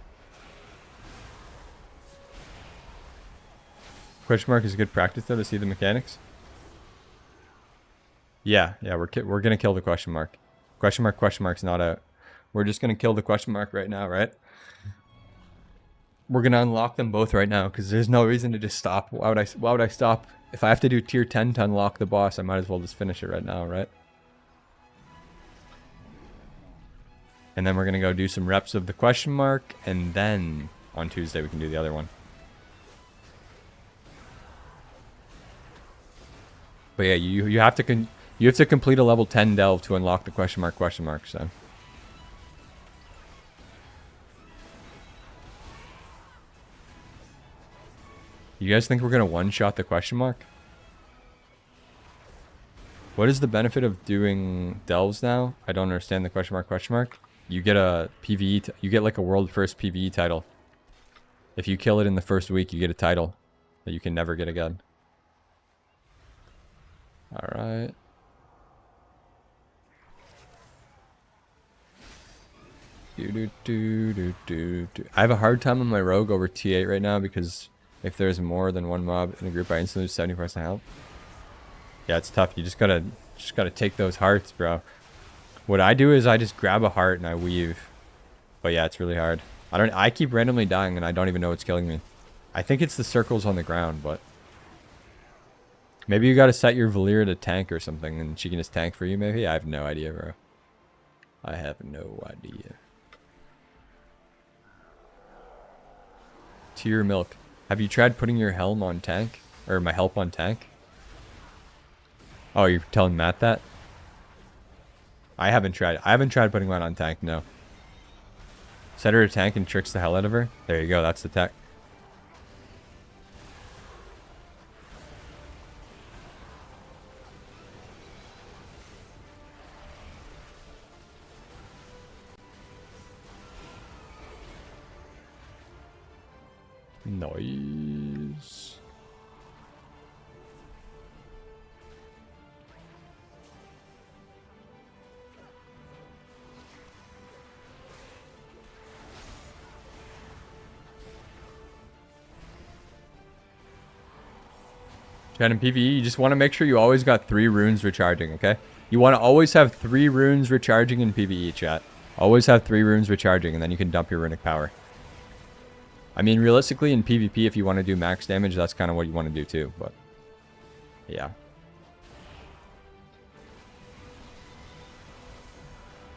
Question mark is good practice though to see the mechanics. Yeah, we're gonna kill the question mark. Question mark's not out. We're just gonna kill the question mark right now, right? We're gonna unlock them both right now because there's no reason to just stop. Why would I stop? If I have to do tier 10 to unlock the boss, I might as well just finish it right now, right? And then we're gonna go do some reps of the question mark, and then on Tuesday we can do the other one. But yeah, you have to complete a level 10 delve to unlock the question mark. So you guys think we're gonna one-shot the question mark? What is the benefit of doing delves now? I don't understand the question mark. You get a PvE, you get like a world first PvE title. If you kill it in the first week, you get a title that you can never get again. Alright. I have a hard time on my rogue over T8 right now because if there's more than one mob in a group, I instantly lose 70% health. Yeah, it's tough. You just gotta take those hearts, bro. What I do is I just grab a heart and I weave. But yeah, it's really hard. I keep randomly dying and I don't even know what's killing me. I think it's the circles on the ground, but maybe you gotta set your Valyria to tank or something and she can just tank for you maybe? I have no idea, bro. I have no idea. Tier milk. Have you tried putting your helm on tank? Or my help on tank? Oh, you're telling Matt that? I haven't tried putting mine on tank, no. Set her to tank and tricks the hell out of her. There you go, that's the tech. Nice. Chat in PvE, you just want to make sure you always got 3 runes recharging, okay? You want to always have 3 runes recharging in PvE, chat. Always have 3 runes recharging, and then you can dump your runic power. I mean, realistically, in PvP, if you want to do max damage, that's kind of what you want to do too, but yeah.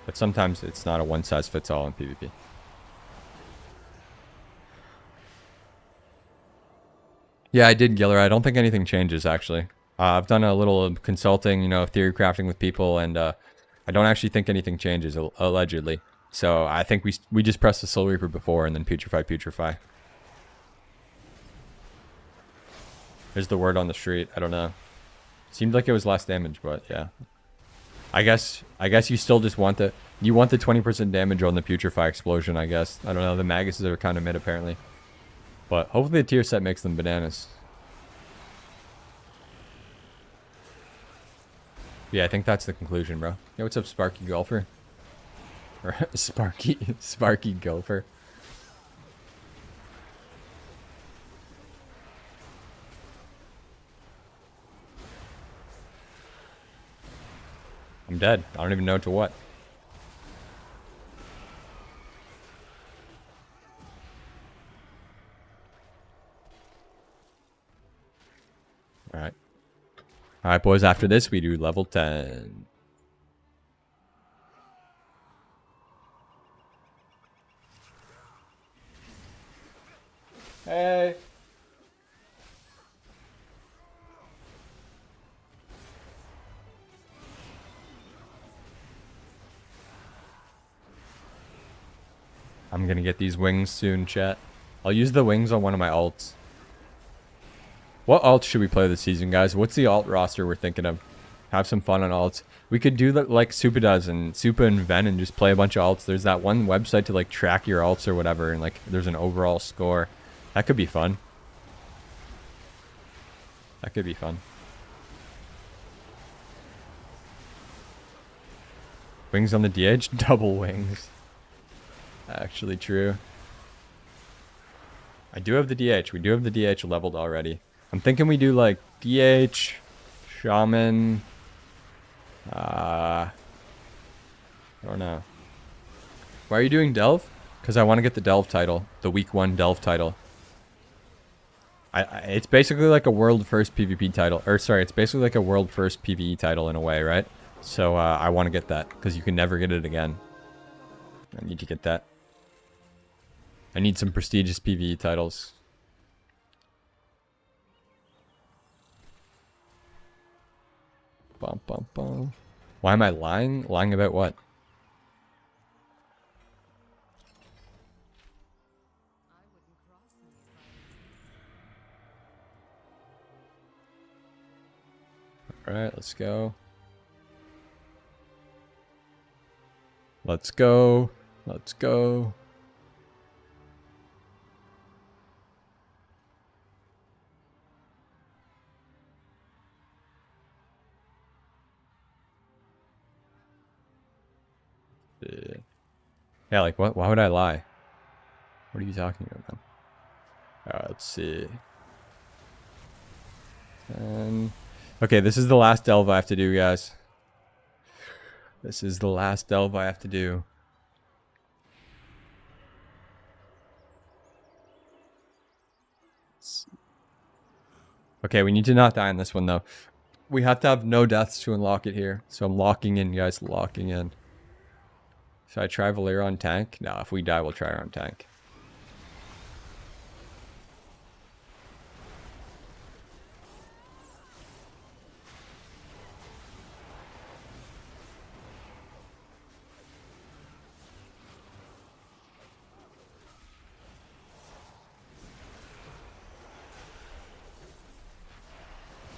But sometimes it's not a one-size-fits-all in PvP. Yeah, I did, Giller. I don't think anything changes, actually. I've done a little consulting, you know, theory crafting with people, and I don't actually think anything changes, allegedly. So I think we just pressed the Soul Reaper before and then putrefy. There's the word on the street. I don't know. Seemed like it was less damage, but yeah. I guess you still just want the 20% damage on the putrefy explosion, I guess. I don't know. The Maguses are kind of mid apparently. But hopefully the tier set makes them bananas. Yeah, I think that's the conclusion, bro. Yeah, what's up, Sparky Golfer? Or Sparky Gopher. I'm dead. I don't even know to what. Alright. Alright, boys, after this we do level 10. Hey. I'm gonna get these wings soon, chat. I'll use the wings on one of my alts. What alt should we play this season, guys? What's the alt roster we're thinking of? Have some fun on alts. We could do that like Supa does and Supa and Ven and just play a bunch of alts. There's that one website to like track your alts or whatever, and like there's an overall score. That could be fun. That could be fun. Wings on the DH? Double wings. Actually true. I do have the DH. We do have the DH leveled already. I'm thinking we do like DH, Shaman. I don't know. Why are you doing Delve? Because I want to get the Delve title. The week 1 Delve title. It's basically like a world first PvP title. Or sorry, it's basically like a world first PvE title in a way, right? So I want to get that. Because you can never get it again. I need to get that. I need some prestigious PvE titles. Bum, bum, bum. Why am I lying? Lying about what? Alright, let's go. Let's go. Let's go. Yeah, like what? Why would I lie? What are you talking about, man? Alright, let's see. Okay, this is the last delve I have to do, guys. This is the last delve I have to do. Okay, we need to not die in this one, though. We have to have no deaths to unlock it here. So I'm locking in, guys. Locking in. Should I try Valera on tank? No, if we die, we'll try her on tank.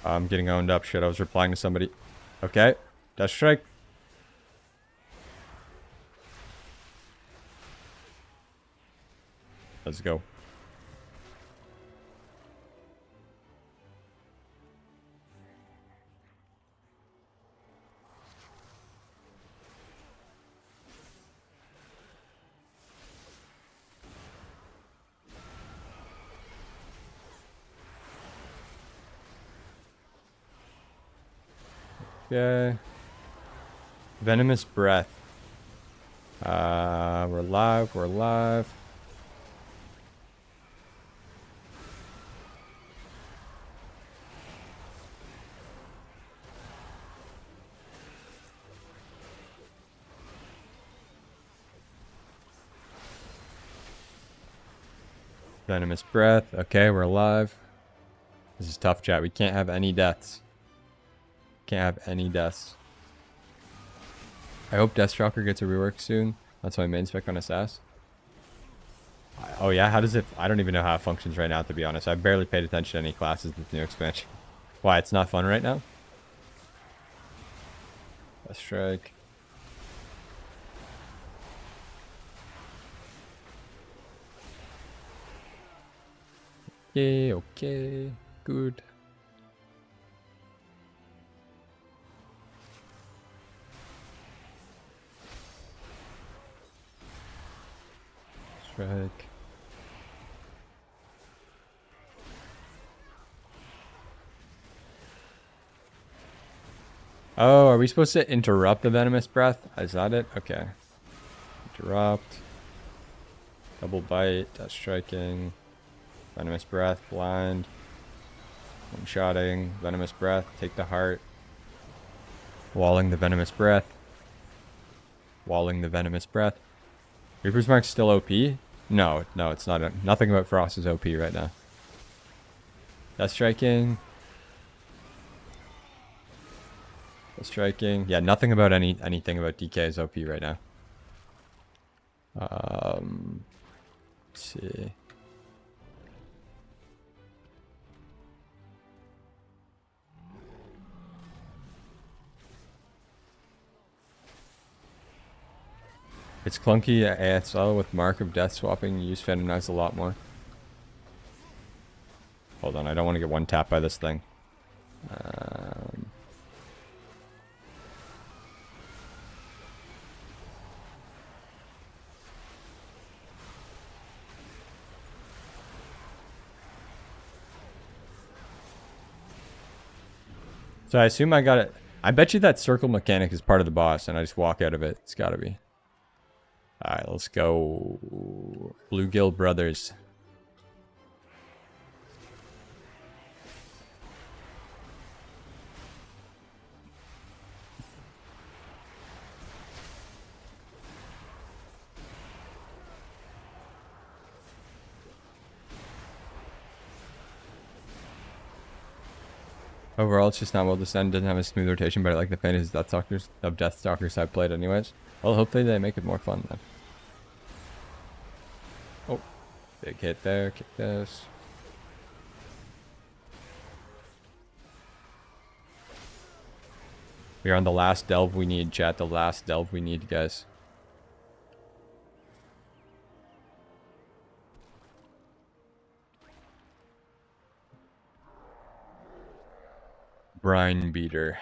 I'm getting owned up. Shit, I was replying to somebody. Okay. Death strike. Let's go. Okay. Venomous breath. We're live. We're live. Venomous breath. Okay, we're alive. This is tough, chat. We can't have any deaths. Can't have any deaths. I hope Deathstalker gets a rework soon. That's my main spec on Assass. Oh yeah, how does it... I don't even know how it functions right now, to be honest. I've barely paid attention to any classes with new expansion. Why, it's not fun right now? Death strike. Okay, okay. Good. Strike. Oh, are we supposed to interrupt the venomous breath? Is that it? Okay. Interrupt. Double bite. Death striking. Venomous breath. Blind. One-shotting. Venomous breath. Take the heart. Walling the venomous breath. Walling the venomous breath. Reaper's Mark's still OP? No, no, it's not. Nothing about Frost is OP right now. Death striking. Death striking. Yeah, nothing about anything about DK is OP right now. Let's see. It's clunky ASL with Mark of Death swapping. You use Phantom Knives a lot more. Hold on, I don't want to get one tap by this thing. So I assume I got it. I bet you that circle mechanic is part of the boss, and I just walk out of it. It's gotta be. Alright, let's go. Bluegill Brothers. Overall, it's just not well designed. Doesn't have a smooth rotation, but I like the fantasy Deathstalkers I've played anyways. Well, hopefully they make it more fun then. Oh, big hit there. Kick this. We're on the last delve we need, chat. The last delve we need, guys. Brine Beater.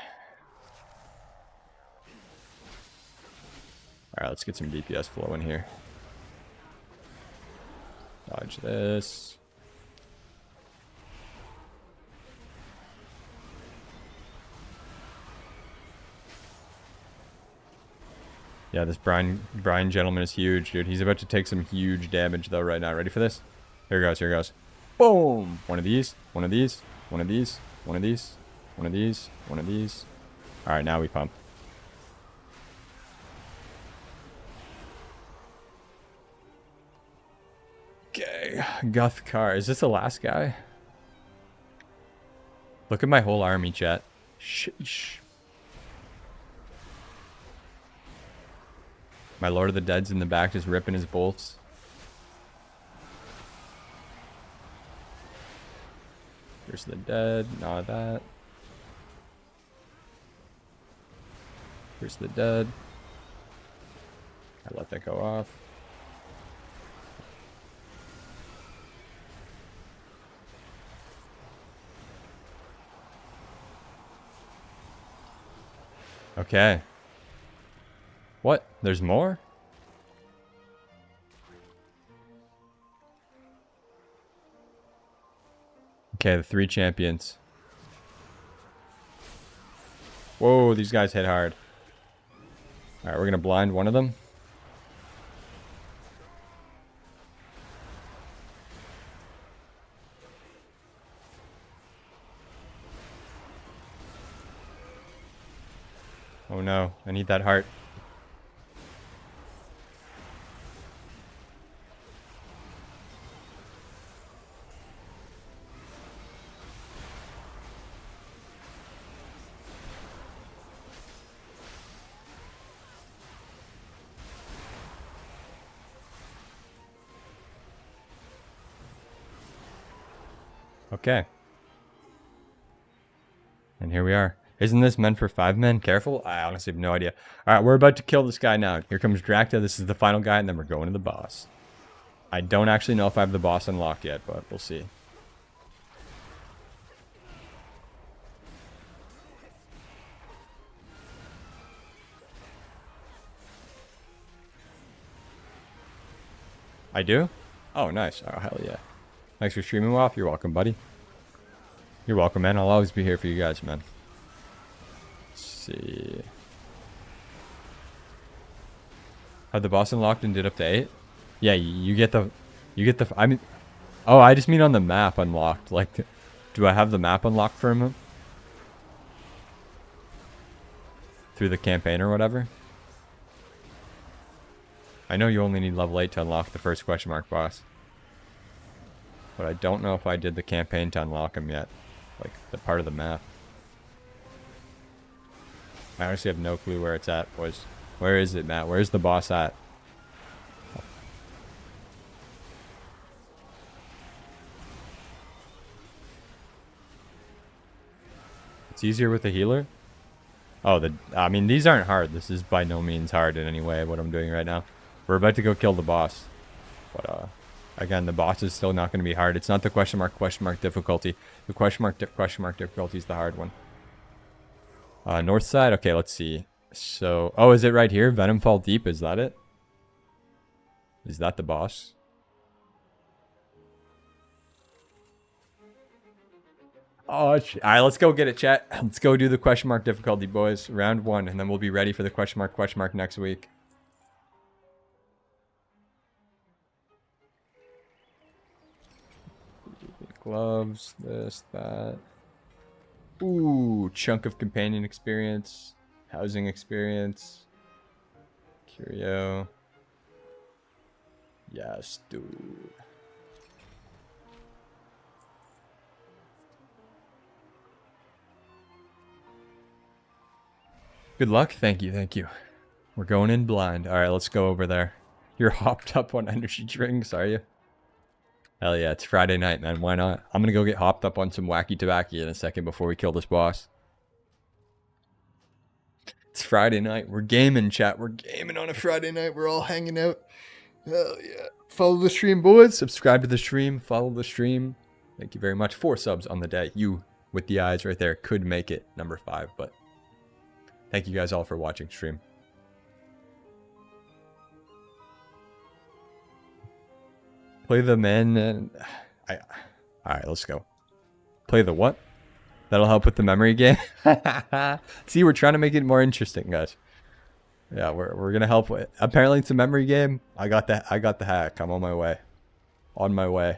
Alright, let's get some DPS flowing here. Dodge this. Yeah, this Brine gentleman is huge, dude. He's about to take some huge damage, though, right now. Ready for this? Here goes, here goes. Boom! One of these, one of these, one of these, one of these, one of these, one of these. Alright, now we pump. Okay, Guthkar. Is this the last guy? Look at my whole army, chat. Sheesh. My Lord of the Dead's in the back just ripping his bolts. Here's the dead. Not that. Here's the dead. I let that go off. Okay. What? There's more? Okay, the 3 champions. Whoa, these guys hit hard. Alright, we're gonna blind one of them. Oh no, I need that heart. Okay. And here we are. Isn't this meant for 5 men? Careful. I honestly have no idea. Alright, we're about to kill this guy now. Here comes Drakta. This is the final guy, and then we're going to the boss. I don't actually know if I have the boss unlocked yet, but we'll see. I do? Oh, nice. Oh, hell yeah. Thanks for streaming, Woff. You're welcome, buddy. You're welcome, man. I'll always be here for you guys, man. Let's see. Have the boss unlocked and did up to 8? Yeah, you get the... I mean... Oh, I just mean on the map unlocked. Like, do I have the map unlocked for him? Through the campaign or whatever? I know you only need level 8 to unlock the first question mark boss. But I don't know if I did the campaign to unlock him yet. Like, the part of the map. I honestly have no clue where it's at, boys. Where is it, Matt? Where's the boss at? It's easier with the healer. Oh, I mean, these aren't hard. This is by no means hard in any way, what I'm doing right now. We're about to go kill the boss. But, again, the boss is still not going to be hard. It's not the question mark difficulty. The question mark difficulty is the hard one. North side? Okay, let's see. So, oh, is it right here? Venom Fall Deep, is that it? Is that the boss? Oh, alright, let's go get it, chat. Let's go do the question mark difficulty, boys. Round 1, and then we'll be ready for the question mark next week. Gloves, this, that. Ooh, chunk of companion experience. Housing experience. Curio. Yes, dude. Good luck. Thank you. Thank you. We're going in blind. All right, let's go over there. You're hopped up on energy drinks, are you? Hell yeah, it's Friday night, man. Why not? I'm going to go get hopped up on some wacky tobacco in a second before we kill this boss. It's Friday night. We're gaming, chat. We're gaming on a Friday night. We're all hanging out. Hell yeah. Follow the stream, boys. Subscribe to the stream. Follow the stream. Thank you very much. 4 subs on the day. You, with the eyes right there, could make it number 5, but thank you guys all for watching stream. Play the men and... Alright, let's go. Play the what? That'll help with the memory game. See, we're trying to make it more interesting, guys. Yeah, we're gonna help with... Apparently it's a memory game. I got the hack. I'm on my way. On my way.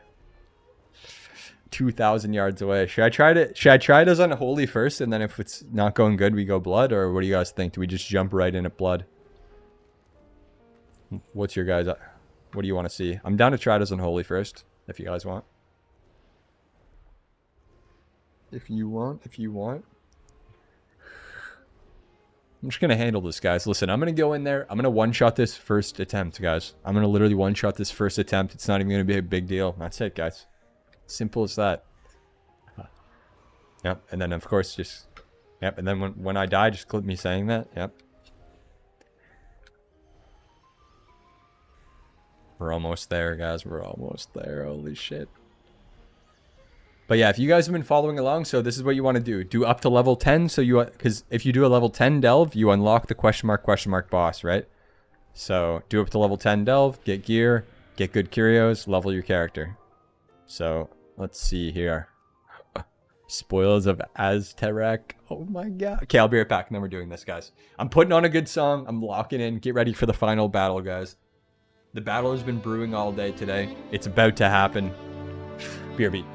2,000 yards away. Should I try it as unholy first, and then if it's not going good, we go blood? Or what do you guys think? Do we just jump right in at blood? What's your guys... What do you want to see? I'm down to try it as unholy first, if you guys want. If you want. I'm just going to handle this, guys. Listen, I'm going to go in there. I'm going to one-shot this first attempt, guys. I'm going to literally one-shot this first attempt. It's not even going to be a big deal. That's it, guys. Simple as that. Yep, and then, of course, just... Yep, and then when I die, just clip me saying that. Yep. We're almost there, guys. We're almost there. Holy shit. But yeah, if you guys have been following along, so this is what you want to do. Do up to level 10, so you... Because if you do a level 10 delve, you unlock the question mark boss, right? So, do up to level 10 delve, get gear, get good curios, level your character. So, let's see here. Spoils of Aztec. Oh my god. Okay, I'll be right back, and then we're doing this, guys. I'm putting on a good song. I'm locking in. Get ready for the final battle, guys. The battle has been brewing all day today. It's about to happen. BRB.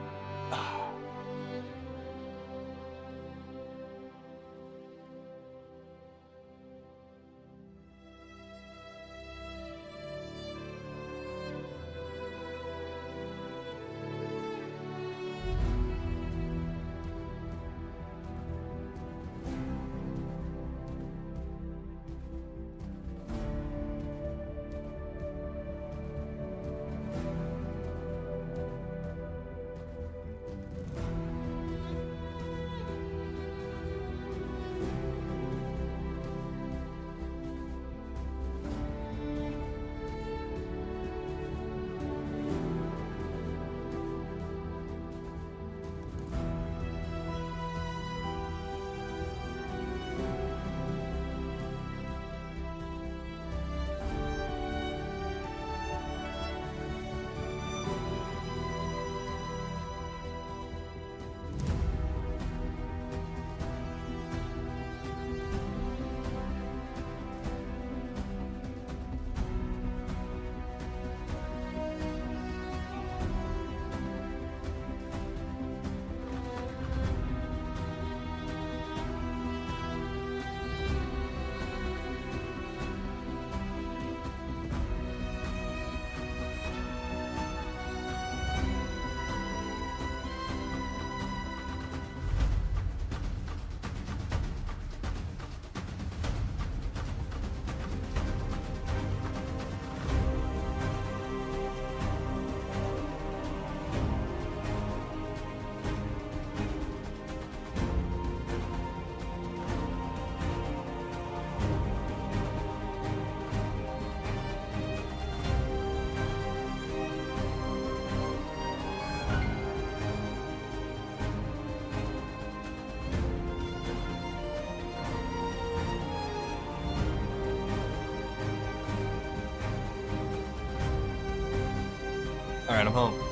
Alright, I'm home.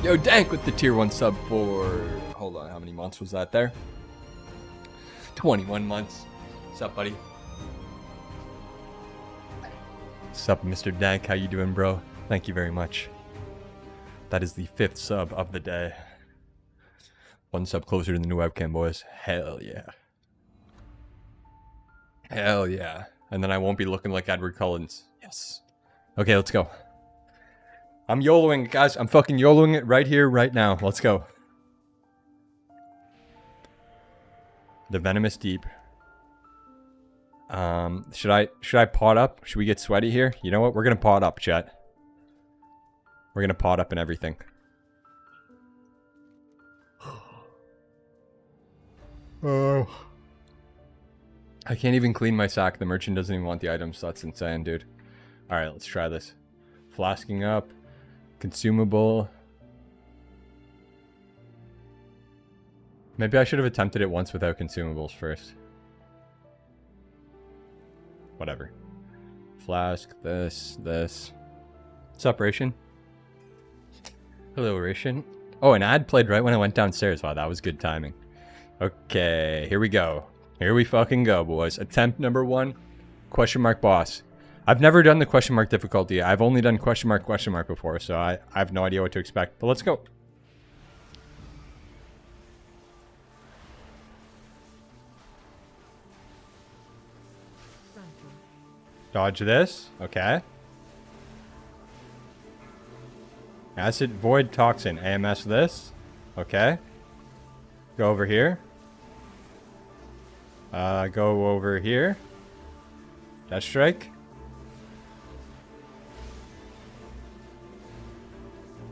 Yo, Dank with the tier 1 sub for... Hold on, how many months was that there? 21 months. What's up, buddy? What's up, Mr. Dank? How you doing, bro? Thank you very much. That is the 5th sub of the day. 1 sub closer to the new webcam, boys. Hell yeah. Hell yeah. And then I won't be looking like Edward Cullen. Yes. Okay, let's go. I'm YOLOing it, guys. I'm fucking YOLOing it right here, right now. Let's go. The Venomous Deep. Should I pot up? Should we get sweaty here? You know what? We're gonna pot up, chat. We're gonna pot up and everything. Oh. I can't even clean my sack. The merchant doesn't even want the items. That's insane, dude. Alright, let's try this. Flasking up. Consumable. Maybe I should have attempted it once without consumables first. Whatever. Flask, this. What's up, Ration? Hello, Ration. Oh, an ad played right when I went downstairs. Wow, that was good timing. Okay, here we go. Here we fucking go, boys. Attempt number 1. Question mark boss. I've never done the question mark difficulty. I've only done question mark before, so I have no idea what to expect. But let's go. Dodge this. Okay. Acid Void Toxin. AMS this. Okay. Go over here. Go over here. Death Strike.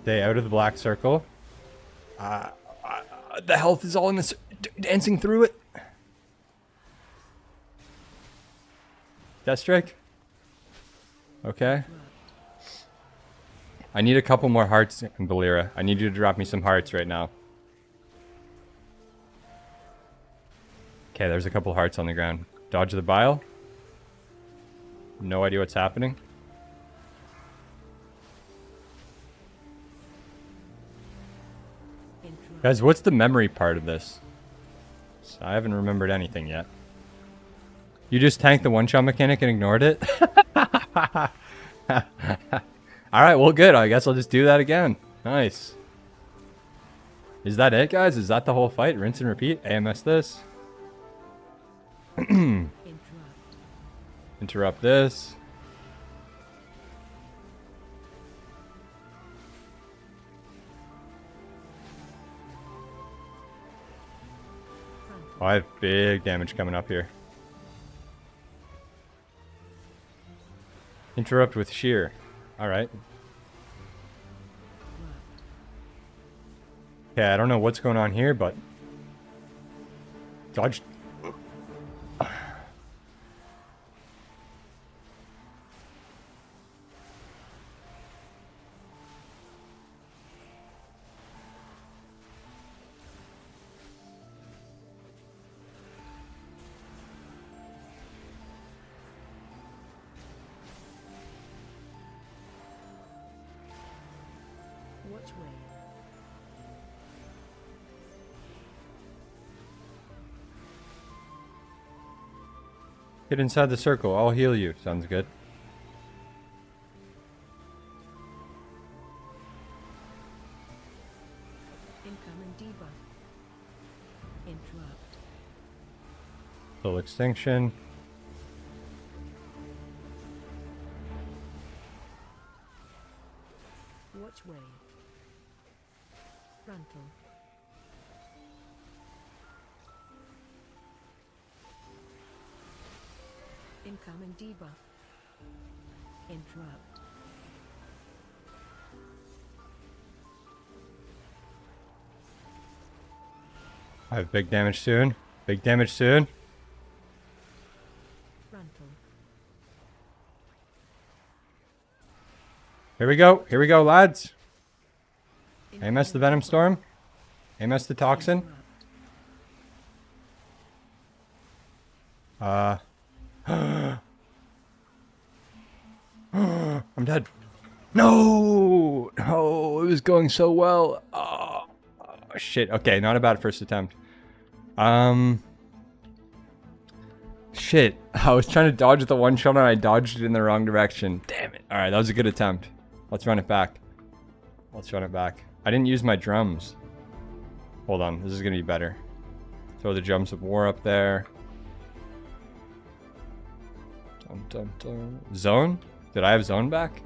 Stay out of the black circle. The health is all in this. Dancing through it. Death Strike. Okay. I need a couple more hearts, Valera. I need you to drop me some hearts right now. Okay, there's a couple hearts on the ground. Dodge the bile. No idea what's happening. Guys, what's the memory part of this? I haven't remembered anything yet. You just tanked the one-shot mechanic and ignored it? Alright, well good. I guess I'll just do that again. Nice. Is that it, guys? Is that the whole fight? Rinse and repeat? AMS this. Interrupt this. Oh, I have big damage coming up here. Interrupt with shear. Alright. Okay, I don't know what's going on here, but... Dodge. Which way? Get inside the circle. I'll heal you. Sounds good. Incoming debuff. Interrupt. Full extinction. Which way? Frontal. Incoming debuff. Interrupt. I have big damage soon. Big damage soon. Frontal. Here we go. Here we go, lads. AMS the Venom Storm. AMS the Toxin. I'm dead. No! Oh, it was going so well. Oh, shit. Okay, not a bad first attempt. Shit. I was trying to dodge the one shot and I dodged it in the wrong direction. Damn it. Alright, that was a good attempt. Let's run it back. Let's run it back. I didn't use my drums. Hold on, this is gonna be better. Throw the drums of war up there. Dun, dun, dun. Zone? Did I have zone back?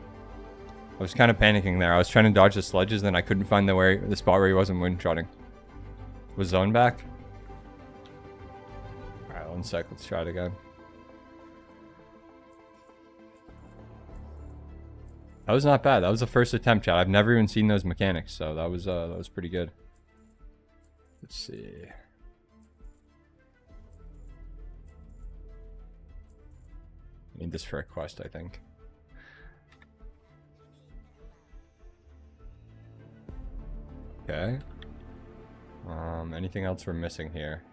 I was kind of panicking there. I was trying to dodge the sledges, then I couldn't find the spot where he wasn't one-shotting. Was zone back? Alright, 1 sec. Let's try it again. That was not bad. That was the first attempt, chat. I've never even seen those mechanics, so that was pretty good. Let's see. Need this for a quest, I think. Okay. Anything else we're missing here?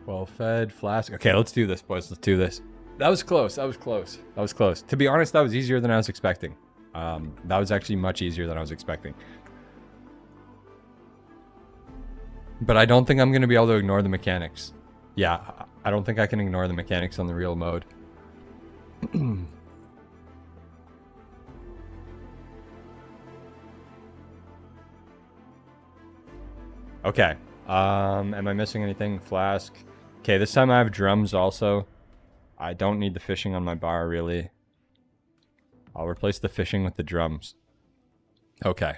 Well fed, flask. Okay, let's do this, boys. Let's do this. That was close. That was close. That was close. To be honest, that was easier than I was expecting. That was actually much easier than I was expecting. But I don't think I'm going to be able to ignore the mechanics. Yeah, I don't think I can ignore the mechanics on the real mode. Okay. Am I missing anything? Flask. Okay, this time I have drums also. I don't need the fishing on my bar, really. I'll replace the fishing with the drums. Okay.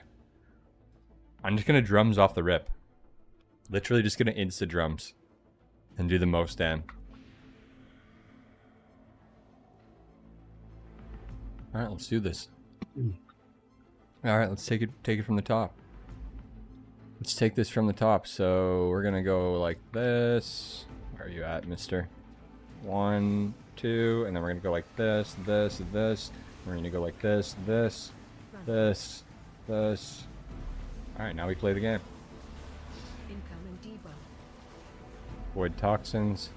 I'm just gonna drums off the rip. Literally just gonna insta drums. And do the most damn. Alright, let's do this. Alright, let's take it from the top. Let's take this from the top. So we're gonna go like this. Where are you at, mister? 1, 2, and then we're gonna go like this, this, this. We're gonna go like this, this, this, this. Alright, now we play the game. Incoming debuff. Void toxins.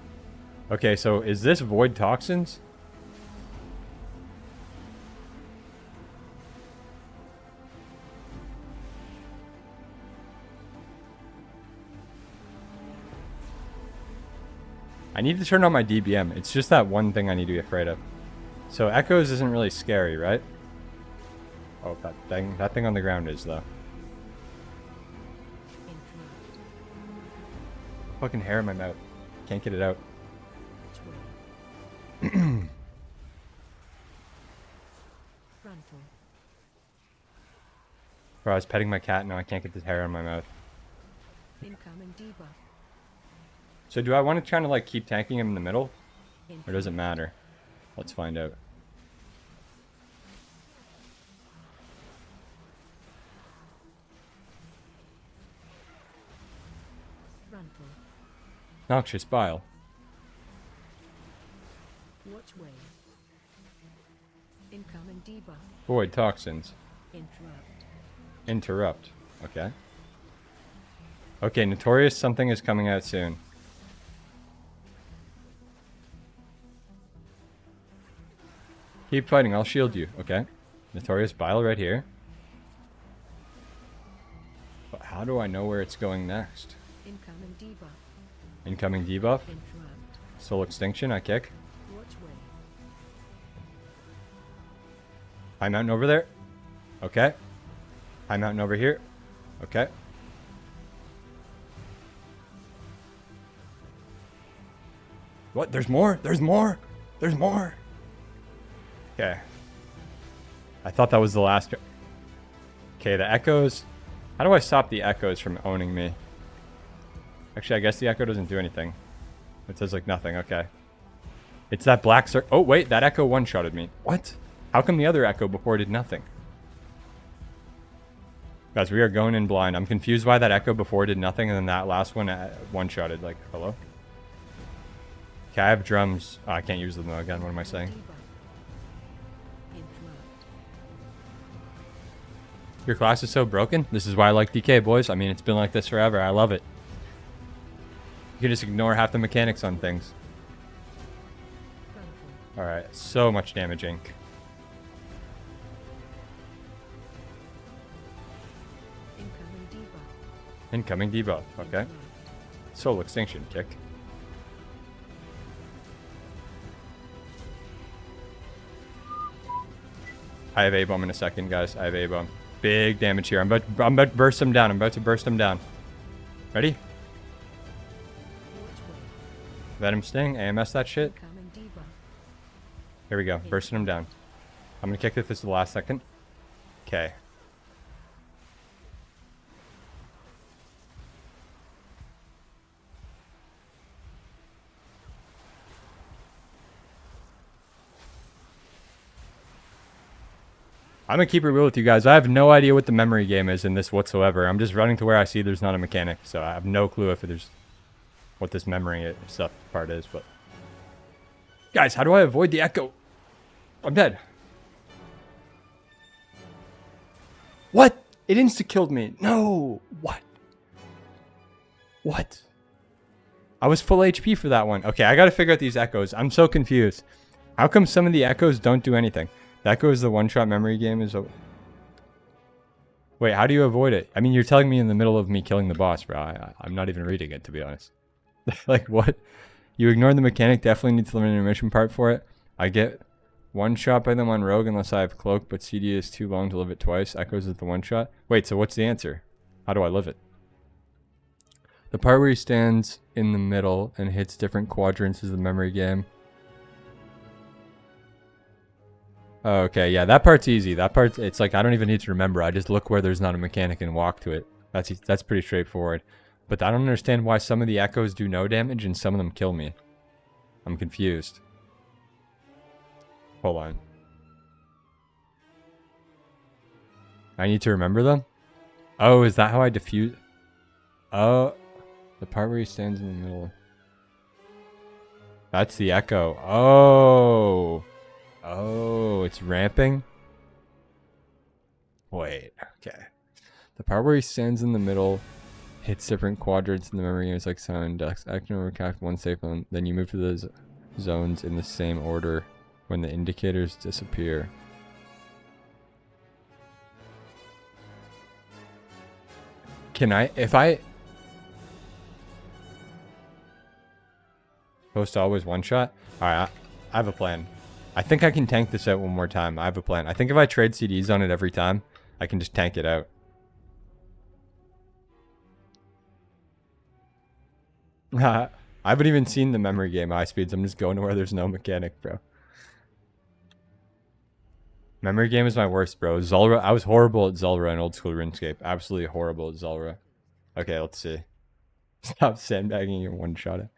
Okay, so is this void toxins? I need to turn on my DBM. It's just that one thing I need to be afraid of. So echoes isn't really scary, right? Oh, that thing on the ground is though. Interrupt. Fucking hair in my mouth. Can't get it out. Which way? Fractal. Bro, I was petting my cat, now I can't get this hair in my mouth. Incoming debuff. So do I want to try to like keep tanking him in the middle? Or Interrupt. does it matter? Let's find out. Fractal. Noxious bile. Watch way. Incoming debuff. Void toxins. Interrupt. Interrupt. Okay. Okay, Notorious something is coming out soon. Keep fighting, I'll shield you. Okay. Notorious bile right here. But how do I know where it's going next? Incoming debuff. Incoming debuff. Interrupt. Soul extinction, I kick. Watch way. High mountain over there. Okay. High mountain over here. Okay. What? There's more? There's more? There's more? Okay. I thought that was the last. Okay, the echoes. How do I stop the echoes from owning me? Actually, I guess the echo doesn't do anything. It says like nothing. Okay. It's that black circle. Oh, wait. That echo one-shotted me. What? How come the other echo before did nothing? Guys, we are going in blind. I'm confused why that echo before did nothing and then that last one one-shotted. Like, hello? Okay, I have drums. Oh, I can't use them though. Again, what am I saying? Debuff. Interrupt. Your class is so broken. This is why I like DK, boys. I mean, it's been like this forever. I love it. You can just ignore half the mechanics on things. Fractal. Alright, so much damage, Ink. Incoming debuff. Okay. Soul extinction kick. I have A-bomb in a second, guys. I have A-bomb. Big damage here. I'm about to burst him down. I'm about to burst him down. Ready? Which way? Venom Sting. AMS that shit. Incoming debuff. Here we go. Bursting him down. I'm going to kick this the last second. Okay. I'm going to keep it real with you guys. I have no idea what the memory game is in this whatsoever. I'm just running to where I see there's not a mechanic. So I have no clue if there's what this memory stuff part is. But guys, how do I avoid the echo? I'm dead. What? It insta-killed me. No. What? What? I was full HP for that one. Okay, I got to figure out these echoes. I'm so confused. How come some of the echoes don't do anything? The echo is the one-shot memory game. Wait, how do you avoid it? I mean, you're telling me in the middle of me killing the boss, bro. I'm not even reading it, to be honest. Like, what? You ignore the mechanic. Definitely need to learn an intermission part for it. I get one shot by them on Rogue unless I have Cloak, but CD is too long to live it twice. Echoes is the one shot. Wait, so what's the answer? How do I live it? The part where he stands in the middle and hits different quadrants is the memory game. Oh, okay, yeah, that part's easy. That part, it's like I don't even need to remember. I just look where there's not a mechanic and walk to it. That's pretty straightforward. But I don't understand why some of the echoes do no damage and some of them kill me. I'm confused. Hold on. I need to remember them? Oh, is that how I defuse? Oh, the part where he stands in the middle. That's the echo. Oh. Oh, it's ramping? Wait, okay. The part where he stands in the middle, hits different quadrants in the memory games like Sun and Ducks. Action over cast one safe zone, then you move to the zones in the same order when the indicators disappear. Can I, if I... Supposed to always one shot? Alright, I have a plan. I think I can tank this out one more time. I have a plan. I think if I trade CDs on it every time, I can just tank it out. I haven't even seen the memory game high speeds. I'm just going to where there's no mechanic, bro. Memory game is my worst, bro. Zulrah, I was horrible at Zulrah in old school RuneScape. Absolutely horrible at Zulrah. Okay, let's see. Stop sandbagging your one shot it.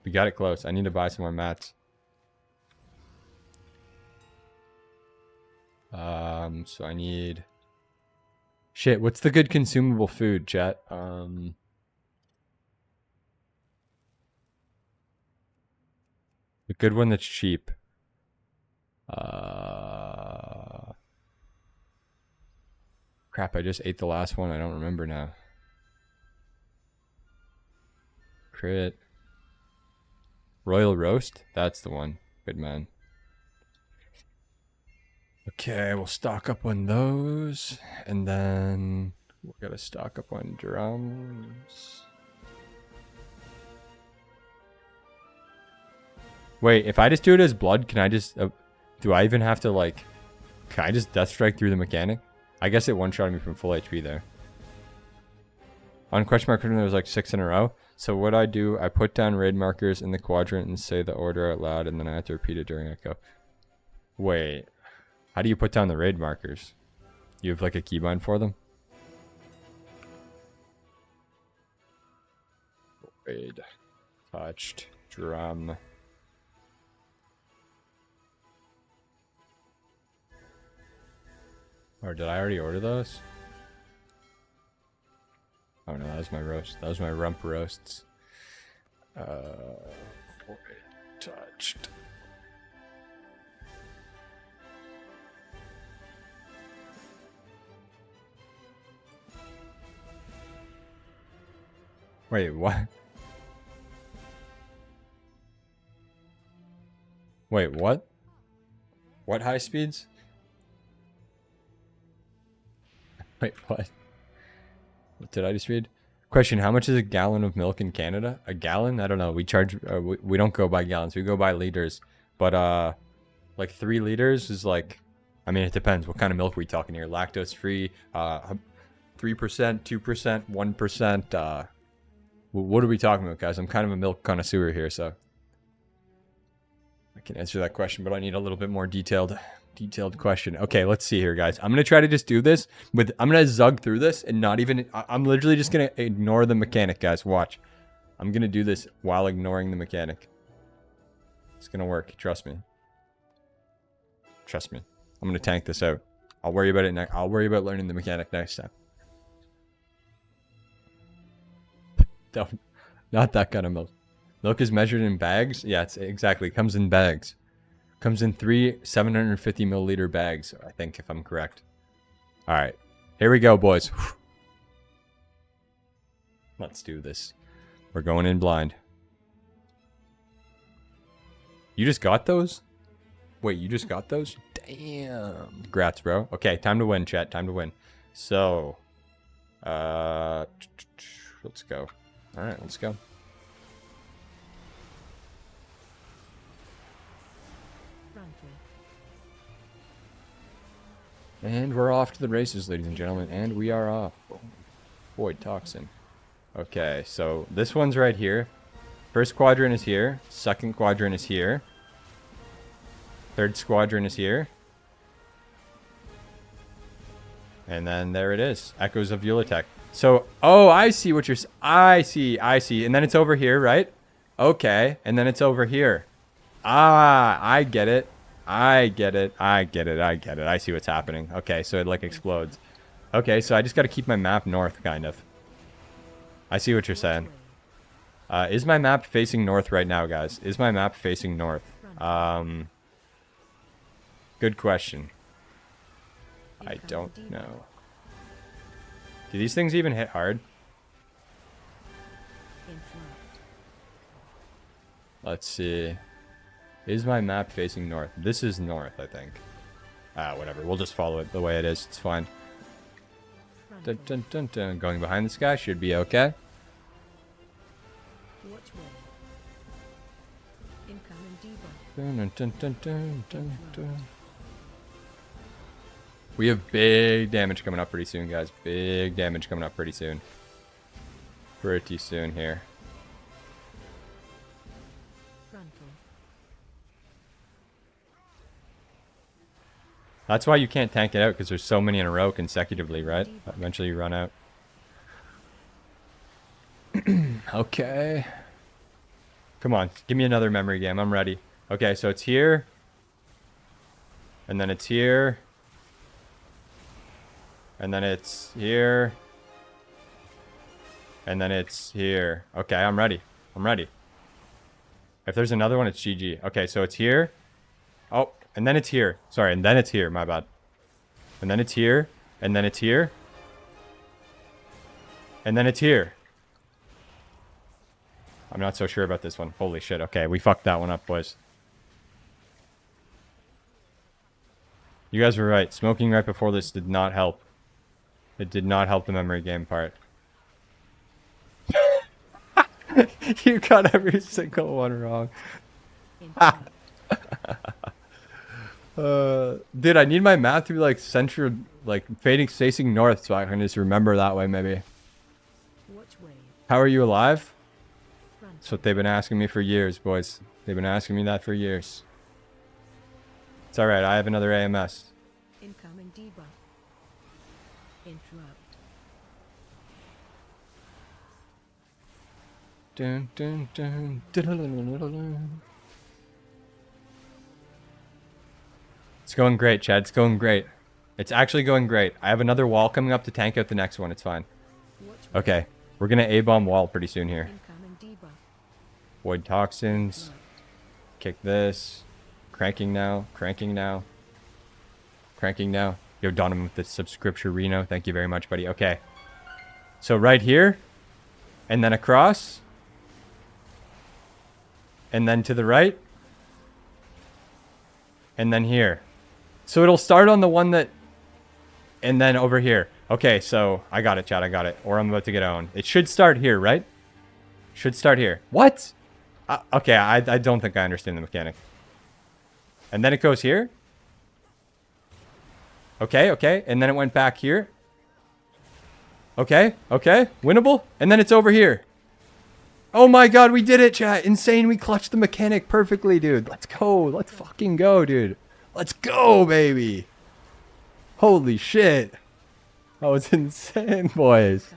We got it close. I need to buy some more mats. So I need... Shit, what's the good consumable food, chat? A good one that's cheap. Crap, I just ate the last one. I don't remember now. Crit. Royal Roast? That's the one. Good man. Okay, we'll stock up on those. And then we gotta stock up on drums. Wait, if I just do it as blood, can I just... do I even have to, like... Can I just death strike through the mechanic? I guess it one-shotted me from full HP there. On question mark, there was like 6 in a row. So what I do, I put down raid markers in the quadrant and say the order out loud, and then I have to repeat it during echo. Wait. How do you put down the raid markers? You have like a keybind for them? Raid. Touched. Drum. Or did I already order those? Oh no, that was my roast. That was my rump roasts. Touched. Wait, what? Wait, what? What high speeds? Wait, what? What did I just read? Question: how much is a gallon of milk in Canada? A gallon? I don't know. We charge. We don't go by gallons. We go by liters. But like 3 liters is like. I mean, it depends. What kind of milk are we talking here? Lactose free. 3%, 2%, 1%. What are we talking about, guys? I'm kind of a milk connoisseur here, so I can answer that question, but I need a little bit more detailed question. Okay, let's see here, guys. I'm gonna try to just do this with. I'm gonna zug through this and not even. I'm literally just gonna ignore the mechanic, guys. Watch. I'm gonna do this while ignoring the mechanic. It's gonna work. Trust me. Trust me. I'm gonna tank this out. I'll worry about it next. I'll worry about learning the mechanic next time. Don't, not that kind of milk. Milk is measured in bags. Yeah, it's exactly. It comes in bags. Comes in 3 750 milliliter bags, I think, if I'm correct. All right, here we go, boys. Let's do this. We're going in blind. You just got those? Wait, you just got those? Damn. Congrats, bro. Okay, time to win, chat. Time to win. So, let's go. All right, let's go. And we're off to the races, ladies and gentlemen. And we are off. Void Toxin. Okay, so this one's right here. First quadrant is here. Second quadrant is here. Third squadron is here. And then there it is. Echoes of Yuletech. So, oh, I see what you're... I see. And then it's over here, right? Okay. And then it's over here. Ah, I get it. I see what's happening. Okay, so it like explodes. Okay, so I just got to keep my map north, kind of. I see what you're saying. Is my map facing north right now, guys? Is my map facing north? Good question. I don't know. Do these things even hit hard? Let's see. Is my map facing north? This is north, I think. Whatever. We'll just follow it the way it is. It's fine. Dun, dun, dun, dun. Going behind this guy should be okay. Dun, dun, dun, dun, dun, dun, dun. We have big damage coming up pretty soon, guys. Big damage coming up pretty soon. Pretty soon here. That's why you can't tank it out, because there's so many in a row consecutively, right? Eventually you run out. Okay. Come on, give me another memory game. I'm ready. Okay, so it's here. And then it's here. And then it's here. And then it's here. Okay, I'm ready. I'm ready. If there's another one, it's GG. Okay, so it's here. Oh, and then it's here. Sorry, and then it's here. My bad. And then it's here. And then it's here. And then it's here. I'm not so sure about this one. Holy shit. Okay, we fucked that one up, boys. You guys were right. Smoking right before this did not help. It did not help the memory game part. You got every single one wrong. Dude, I need my math to be like central, like facing north, so I can just remember that way, maybe. How are you alive? That's what they've been asking me for years, boys. They've been asking me that for years. It's alright, I have another AMS. Incoming debuff. Interrupt. Dun, dun, dun, dun, dun, dun, dun, dun. It's going great, Chad. It's going great. It's actually going great. I have another wall coming up to tank out the next one. It's fine. Okay. We're going to A-bomb wall pretty soon here. Void toxins. Kick this. Cranking now. Cranking now. Cranking now. Yo, Donovan with the subscription Reno. Thank you very much, buddy. Okay. So right here. And then across. And then to the right. And then here. So it'll start on the one that... And then over here. Okay, so I got it, chat. I got it. Or I'm about to get owned. It should start here, right? Should start here. What? Okay, I don't think I understand the mechanic. And then it goes here. Okay, okay. And then it went back here. Okay, okay. Winnable. And then it's over here. Oh my god, we did it, chat. Insane. We clutched the mechanic perfectly, dude. Let's go. Let's fucking go, dude. Let's go, baby. Holy shit. That was insane, boys.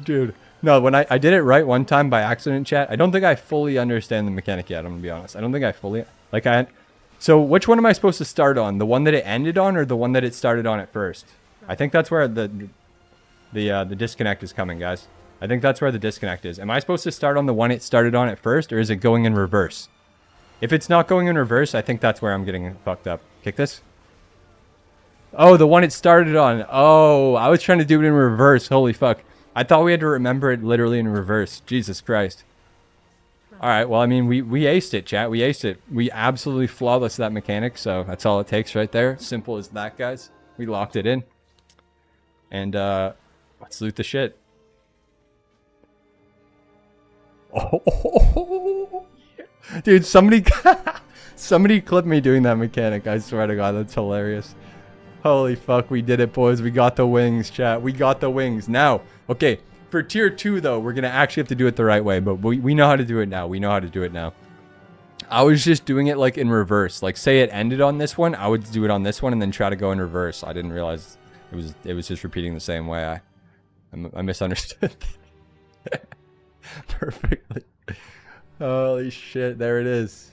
Dude. No, when I did it right one time by accident, chat, I don't think I fully understand the mechanic yet, I'm going to be honest. I don't think I fully... So which one am I supposed to start on? The one that it ended on or the one that it started on at first? I think that's where the disconnect is coming, guys. I think that's where the disconnect is. Am I supposed to start on the one it started on at first, or is it going in reverse? If it's not going in reverse, I think that's where I'm getting fucked up. Kick this. Oh, the one it started on. Oh, I was trying to do it in reverse. Holy fuck. I thought we had to remember it literally in reverse. Jesus Christ. Alright, well, I mean, we aced it, chat. We aced it. We absolutely flawless that mechanic, so that's all it takes right there. Simple as that, guys. We locked it in. And, let's loot the shit. Oh, yeah. Dude, somebody clipped me doing that mechanic. I swear to God, that's hilarious. Holy fuck, we did it, boys. We got the wings, chat. We got the wings. Now, okay, for tier 2, though, we're going to actually have to do it the right way. But we know how to do it now. We know how to do it now. I was just doing it, like, in reverse. Like, say it ended on this one. I would do it on this one and then try to go in reverse. I didn't realize it was just repeating the same way. I misunderstood. Perfectly. Holy shit, there it is.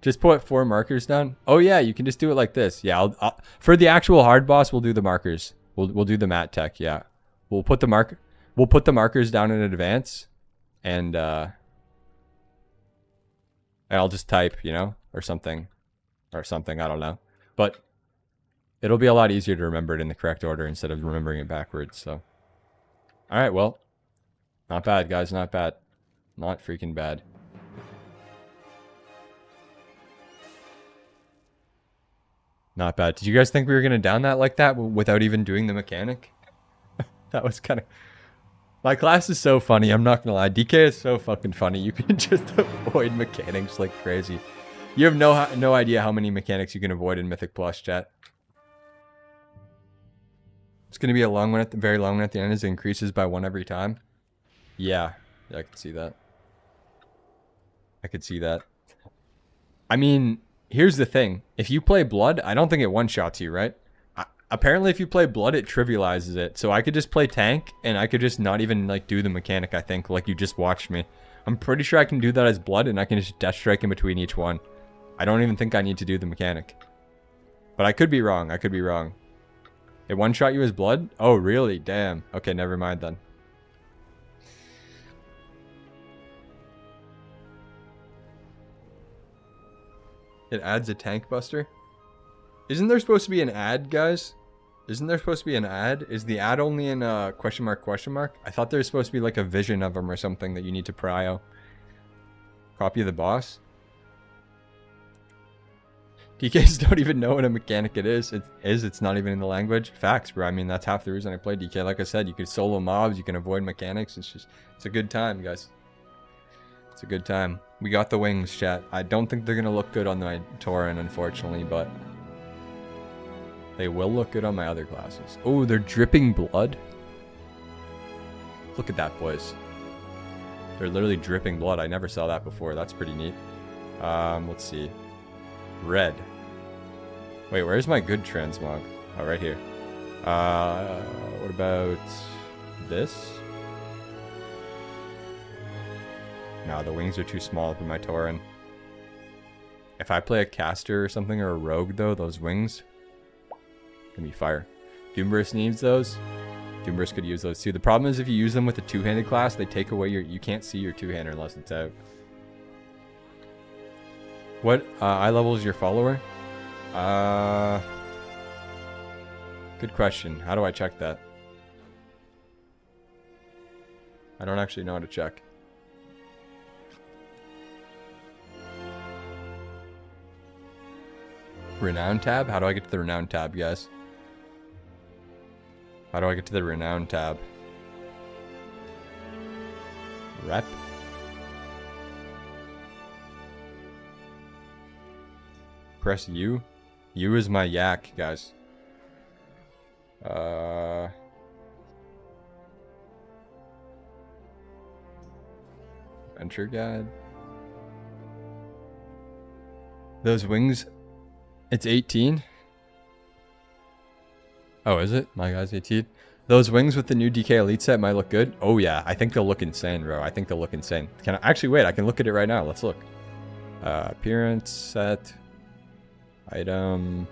Just put 4 markers down. Oh yeah, you can just do it like this. Yeah, I'll for the actual hard boss, we'll do the markers. We'll do the mat tech. Yeah, we'll put the markers down in advance, and I'll just type, you know, or something. I don't know, but it'll be a lot easier to remember it in the correct order instead of remembering it backwards. So, all right, well, not bad, guys. Not bad. Not freaking bad. Not bad. Did you guys think we were going to down that like that without even doing the mechanic? That was kind of... My class is so funny, I'm not going to lie. DK is so fucking funny. You can just avoid mechanics like crazy. You have no idea how many mechanics you can avoid in Mythic Plus, chat. It's going to be a long one, very long one at the end as it increases by 1 every time. Yeah, I can see that. I could see that. I mean... Here's the thing. If you play Blood, I don't think it one-shots you, right? Apparently, if you play Blood, it trivializes it. So I could just play Tank, and I could just not even, like, do the mechanic, I think, like you just watched me. I'm pretty sure I can do that as Blood, and I can just Death Strike in between each one. I don't even think I need to do the mechanic. But I could be wrong. I could be wrong. It one-shot you as Blood? Oh, really? Damn. Okay, never mind then. It adds a tank buster. Isn't there supposed to be an ad, guys? Isn't there supposed to be an ad? Is the ad only in question mark, question mark? I thought there's supposed to be like a vision of him or something that you need to prio. Copy of the boss. DKs don't even know what a mechanic it is. It's not even in the language. Facts, bro. I mean, that's half the reason I play DK. Like I said, you can solo mobs, you can avoid mechanics. It's a good time, guys. It's a good time. We got the wings, chat. I don't think they're going to look good on my Tauren, unfortunately, but they will look good on my other classes. Oh, they're dripping blood. Look at that, boys. They're literally dripping blood. I never saw that before. That's pretty neat. Let's see. Red. Wait, where's my good transmog? Oh, right here. What about this? No, the wings are too small for my Tauren. If I play a caster or something or a rogue, though, those wings gonna be fire. Doomburst needs those. Doomburst could use those too. The problem is if you use them with a two-handed class, they take away your... You can't see your two-hander unless it's out. What eye level is your follower? Good question. How do I check that? I don't actually know how to check. Renown tab? How do I get to the Renown tab, guys? How do I get to the Renown tab? Rep? Press U? U is my yak, guys. Adventure guide. Those wings, it's 18. Oh, is it? My guy's 18. Those wings with the new DK Elite set might look good. Oh yeah, I think they'll look insane, bro. I think they'll look insane. Can I actually wait? I can look at it right now. Let's look. Appearance set, item,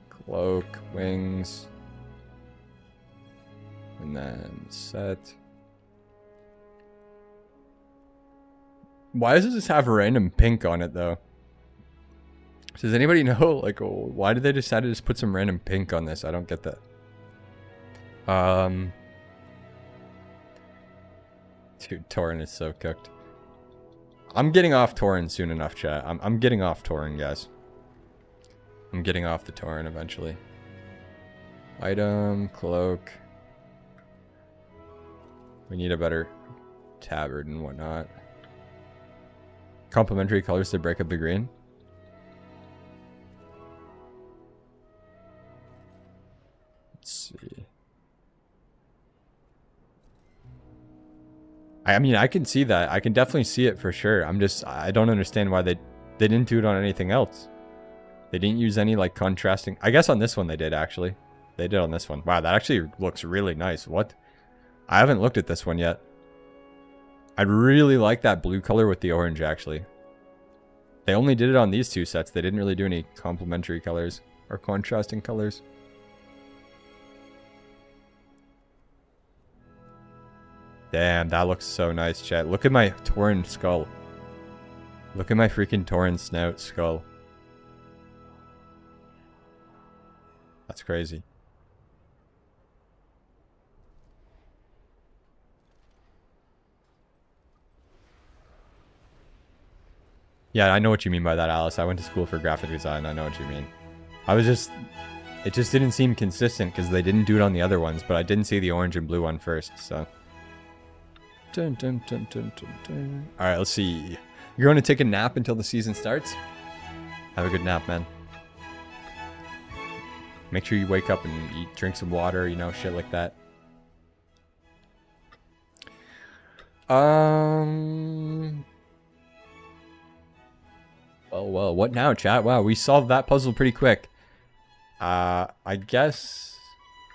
cloak, wings, and then set. Why does this have random pink on it though? Does anybody know, like, why did they decide to just put some random pink on this? I don't get that. Dude, Tauren is so cooked. I'm getting off Tauren soon enough, chat. I'm getting off Tauren, guys. I'm getting off the Tauren eventually. Item, cloak. We need a better tabard and whatnot. Complementary colors to break up the green. Let's see. I mean, I can see that. I can definitely see it for sure. I don't understand why they didn't do it on anything else. They didn't use any like contrasting. I guess on this one they did actually. They did on this one. Wow, that actually looks really nice. What? I haven't looked at this one yet. I'd really like that blue color with the orange actually. They only did it on these two sets. They didn't really do any complementary colors or contrasting colors. Damn, that looks so nice, chat. Look at my Tauren skull. Look at my freaking Tauren snout skull. That's crazy. Yeah, I know what you mean by that, Alice. I went to school for graphic design. I know what you mean. It just didn't seem consistent because they didn't do it on the other ones, but I didn't see the orange and blue one first, so. Dun, dun, dun, dun, dun, dun. All right, let's see. You're going to take a nap until the season starts? Have a good nap, man. Make sure you wake up and drink some water, you know, shit like that. Well, what now, chat? Wow, we solved that puzzle pretty quick. I guess,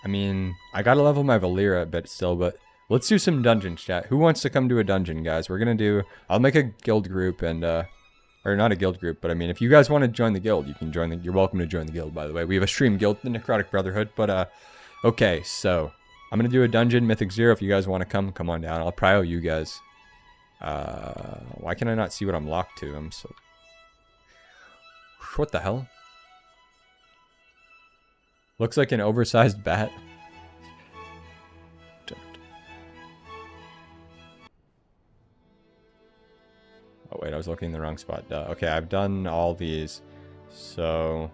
I mean, I gotta level my Valera a bit still, but let's do some dungeons, chat. Who wants to come to a dungeon, guys? We're gonna do, I'll make a guild group and, or not a guild group, but I mean, if you guys want to join the guild, you can join you're welcome to join the guild, by the way. We have a stream guild, the Necrotic Brotherhood, but, okay, so, I'm gonna do a dungeon, Mythic 0. If you guys want to come on down. I'll prio you guys. Why can I not see what I'm locked to? I'm so... What the hell? Looks like an oversized bat. Oh wait, I was looking in the wrong spot. Duh. Okay, I've done all these. So...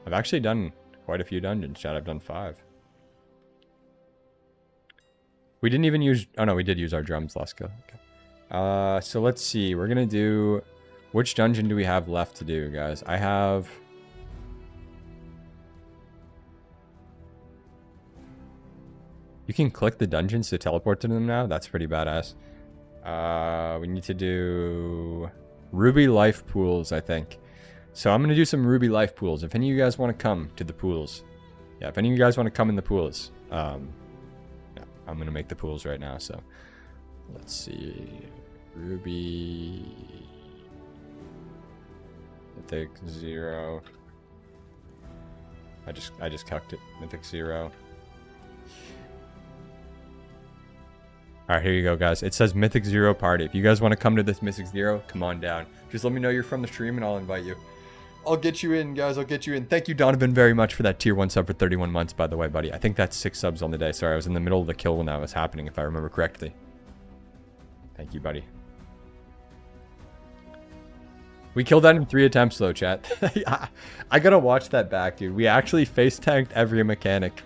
I've actually done quite a few dungeons, chat. I've done 5. We didn't even use... Oh no, we did use our drums last go. Okay. So let's see. We're gonna do... Which dungeon do we have left to do, guys? I have... You can click the dungeons to teleport to them now? That's pretty badass. We need to do... Ruby Life Pools, I think. So I'm going to do some Ruby Life Pools. If any of you guys want to come to the pools. Yeah, if any of you guys want to come in the pools. Yeah, I'm going to make the pools right now, so... Let's see... Ruby... Mythic 0. I just cucked it. Mythic 0. Alright, here you go, guys. It says Mythic 0 party. If you guys want to come to this Mythic 0, come on down. Just let me know you're from the stream and I'll invite you. I'll get you in, guys. I'll get you in. Thank you, Donovan, very much for that tier 1 sub for 31 months, by the way, buddy. I think that's 6 subs on the day. Sorry, I was in the middle of the kill when that was happening, if I remember correctly. Thank you, buddy. We killed that in 3 attempts though, chat. I gotta watch that back, dude. We actually face tanked every mechanic.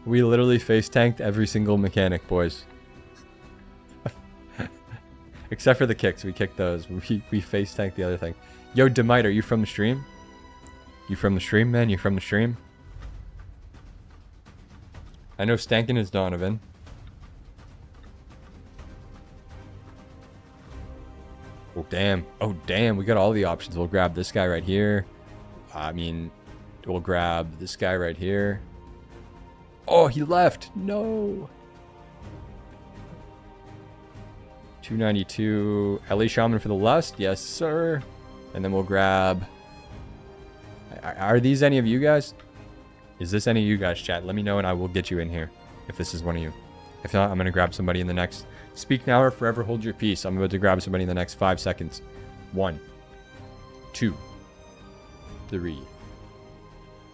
We literally face tanked every single mechanic, boys. Except for the kicks. We kicked those. We face tanked the other thing. Yo, Demite, are you from the stream? You from the stream, man? You from the stream? I know Stankin is Donovan. Oh, damn. Oh, damn. We got all the options. We'll grab this guy right here. I mean, we'll grab this guy right here. Oh, he left. No. 292. LA Shaman for the lust. Yes, sir. And then we'll grab... Are these any of you guys? Is this any of you guys, chat? Let me know and I will get you in here. If this is one of you. If not, I'm going to grab somebody in the next... Speak now or forever hold your peace. I'm about to grab somebody in the next 5 seconds. 1, 2, 3,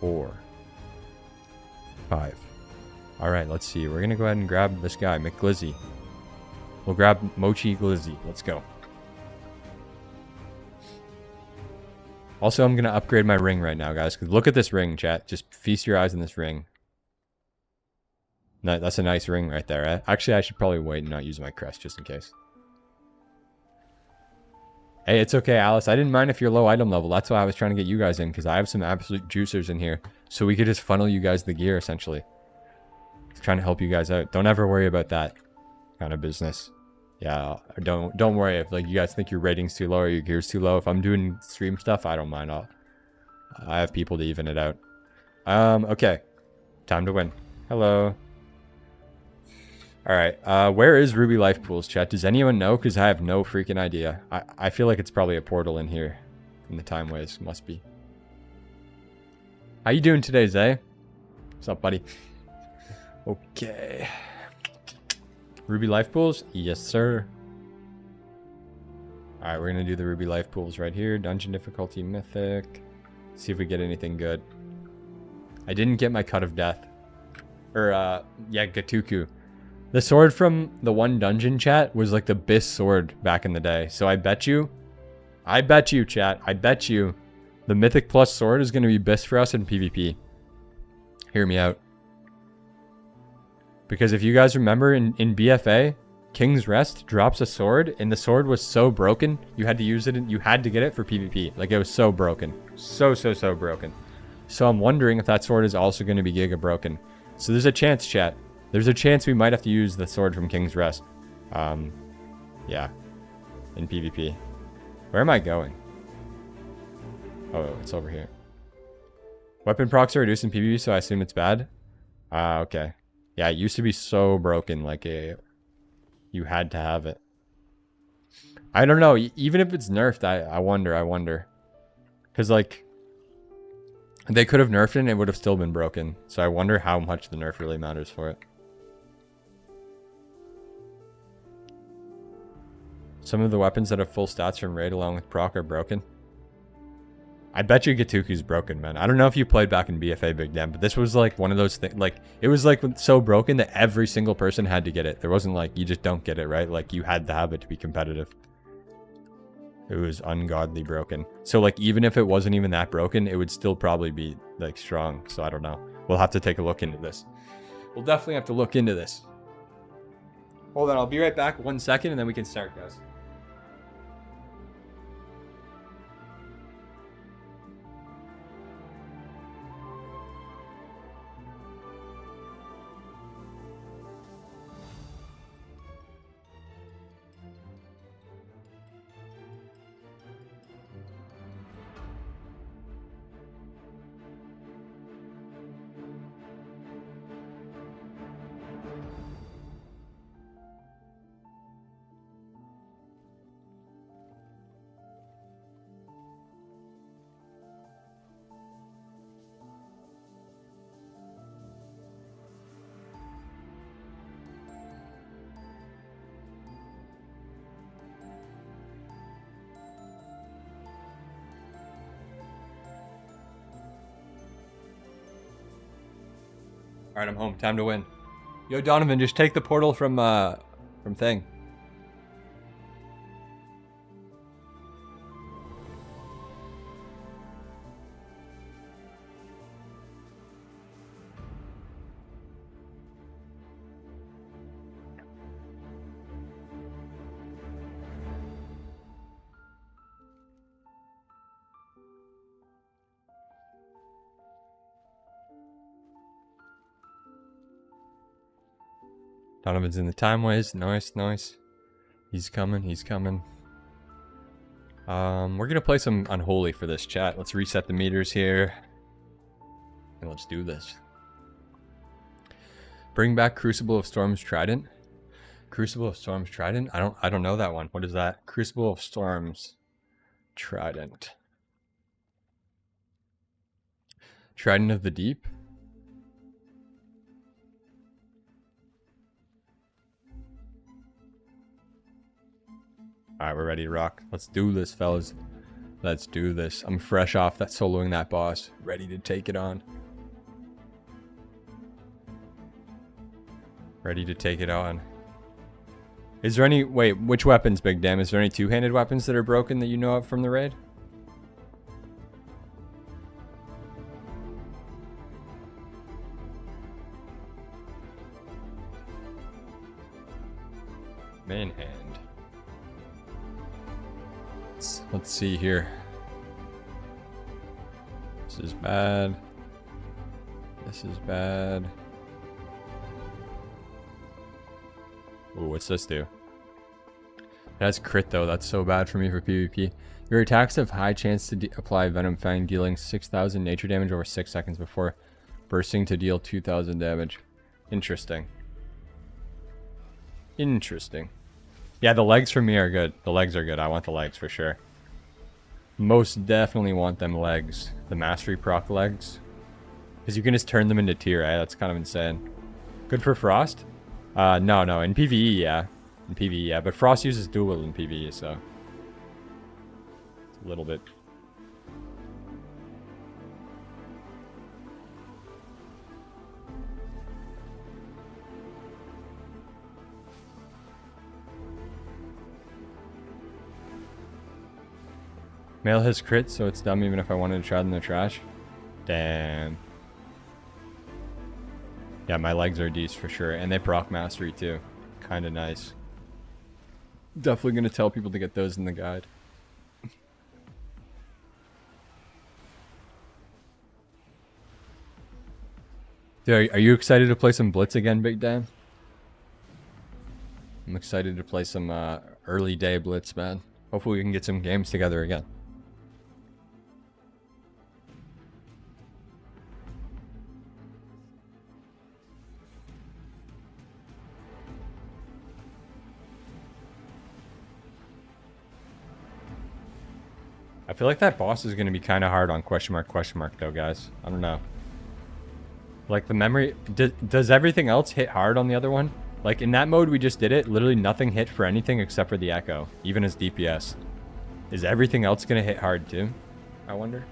4, 5. Alright, let's see. We're going to go ahead and grab this guy, McGlizzy. We'll grab Mochi Glizzy. Let's go. Also, I'm going to upgrade my ring right now, guys. Because look at this ring, chat. Just feast your eyes on this ring. No, that's a nice ring right there. Eh? Actually, I should probably wait and not use my crest just in case. Hey, it's okay, Alice. I didn't mind if you're low item level. That's why I was trying to get you guys in. Because I have some absolute juicers in here. So we could just funnel you guys the gear, essentially. Just trying to help you guys out. Don't ever worry about that kind of business. Yeah, don't worry if like you guys think your rating's too low or your gear's too low. If I'm doing stream stuff, I don't mind. I have people to even it out. Okay. Time to win. Hello. Alright, where is Ruby Life Pools, chat? Does anyone know? Because I have no freaking idea. I feel like it's probably a portal in here. In the time ways. Must be. How you doing today, Zay? What's up, buddy? Okay. Ruby Life Pools? Yes, sir. Alright, we're going to do the Ruby Life Pools right here. Dungeon difficulty, mythic. See if we get anything good. I didn't get my cut of death. Or, yeah, Gatuku. The sword from the one dungeon, chat, was like the best sword back in the day. So I bet you, chat, I bet you the Mythic Plus sword is going to be best for us in PvP. Hear me out. Because if you guys remember in BFA, King's Rest drops a sword, and the sword was so broken, you had to use it, you had to get it for PvP. Like, it was so broken. So broken. So I'm wondering if that sword is also going to be Giga broken. So there's a chance, chat. There's a chance we might have to use the sword from King's Rest. Yeah. In PvP. Where am I going? Oh, it's over here. Weapon procs are reduced in PvP, so I assume it's bad? Okay. Yeah, it used to be so broken, like you had to have it. I don't know, even if it's nerfed, I wonder. Because, like, they could have nerfed it and it would have still been broken. So I wonder how much the nerf really matters for it. Some of the weapons that have full stats from raid along with proc are broken. I bet you Gatuku's broken, man. I don't know if you played back in BFA Big Damn, but this was like one of those things. Like, it was like so broken that every single person had to get it. There wasn't like, you just don't get it, right? Like, you had to have it to be competitive. It was ungodly broken. So, like, even if it wasn't even that broken, it would still probably be, like, strong. So, I don't know. We'll have to take a look into this. We'll definitely have to look into this. Hold on, I'll be right back 1 second, and then we can start, guys. Alright, I'm home. Time to win. Yo, Donovan, just take the portal from thing. Donovan's in the time waste. Nice, nice. He's coming, he's coming. We're gonna play some Unholy for this, chat. Let's reset the meters here. And let's do this. Bring back Crucible of Storms Trident. Crucible of Storms Trident? I don't know that one. What is that? Crucible of Storms Trident. Trident of the Deep. Alright, we're ready to rock. Let's do this, fellas. Let's do this. I'm fresh off that soloing that boss. Ready to take it on. Ready to take it on. Is there any... Wait, which weapons, Big Damn? Is there any two-handed weapons that are broken that you know of from the raid? Main hand. Let's see here. This is bad. This is bad. Ooh, what's this do? It has crit though. That's so bad for me for PvP. Your attacks have high chance to apply Venom Fang, dealing 6,000 nature damage over 6 seconds before bursting to deal 2,000 damage. Interesting. Interesting. Yeah, the legs for me are good. The legs are good. I want the legs for sure. Most definitely want them legs. The mastery proc legs. Because you can just turn them into tier, eh? That's kind of insane. Good for Frost? No. In PvE, yeah. In PvE, yeah. But Frost uses dual in PvE, so... It's a little bit... Male has crit, so it's dumb even if I wanted to try it in the trash. Damn. Yeah, my legs are decent for sure. And they proc mastery too. Kinda nice. Definitely gonna tell people to get those in the guide. Dude, are you excited to play some Blitz again, Big Dan? I'm excited to play some early day Blitz, man. Hopefully we can get some games together again. I feel like that boss is going to be kind of hard on question mark though, guys. I don't know. Like the memory... Does everything else hit hard on the other one? Like in that mode we just did it, literally nothing hit for anything except for the echo. Even as DPS. Is everything else going to hit hard too? I wonder.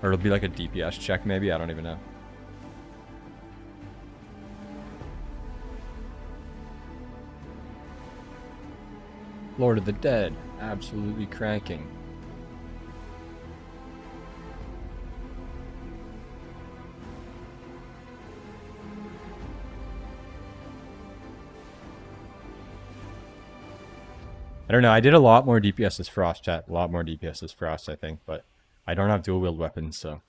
Or it'll be like a DPS check maybe? I don't even know. Lord of the Dead. Absolutely cranking. I don't know, I did a lot more DPS as Frost, chat. A lot more DPS as Frost, I think, but I don't have dual wield weapons, so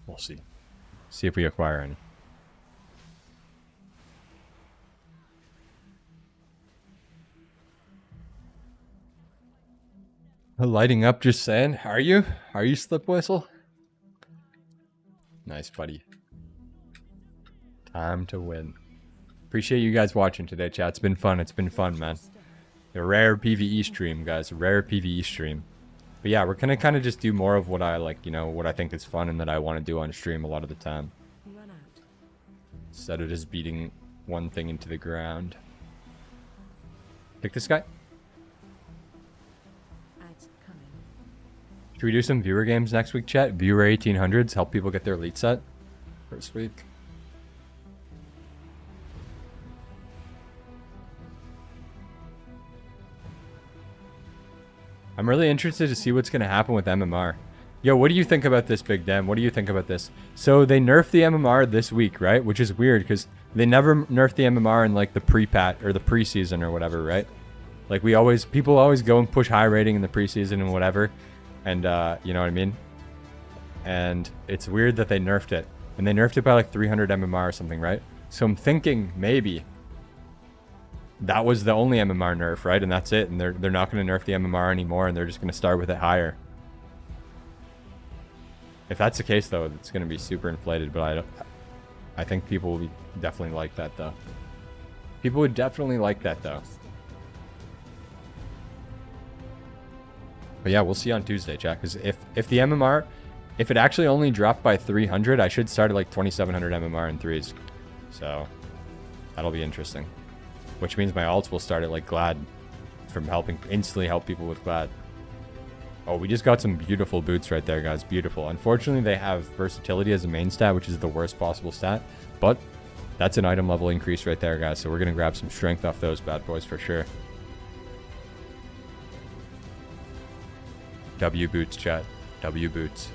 we'll see. See if we acquire any. Lighting up, just saying. Are you? Are you, Slip Whistle? Nice, buddy. Time to win. Appreciate you guys watching today, chat. It's been fun. It's been fun, man. A rare PvE stream, guys. A rare PvE stream. But yeah, we're gonna kind of just do more of what I like, you know, what I think is fun and that I want to do on stream a lot of the time. Run out. Instead of just beating one thing into the ground. Pick this guy. Ads coming. Should we do some viewer games next week, chat? Viewer 1800s, help people get their elite set first week. I'm really interested to see what's going to happen with MMR. Yo, what do you think about this, Big Dan? What do you think about this? So they nerfed the MMR this week, right? Which is weird because they never nerfed the MMR in like the pre-pat or the preseason or whatever, right? Like people always go and push high rating in the preseason and whatever. And you know what I mean? And it's weird that they nerfed it. And they nerfed it by like 300 MMR or something, right? So I'm thinking maybe that was the only MMR nerf, right? And that's it. And they're not going to nerf the MMR anymore, and they're just going to start with it higher. If that's the case, though, it's going to be super inflated. But I think people will be definitely like that, though. People would definitely like that, though. But yeah, we'll see on Tuesday, Jack. Because if the MMR, if it actually only dropped by 300, I should start at like 2700 MMR in threes. So that'll be interesting. Which means my alts will start at like Glad from instantly help people with Glad. Oh, we just got some beautiful boots right there, guys. Beautiful. Unfortunately, they have versatility as a main stat, which is the worst possible stat. But that's an item level increase right there, guys. So we're going to grab some strength off those bad boys for sure. W boots, chat. W boots.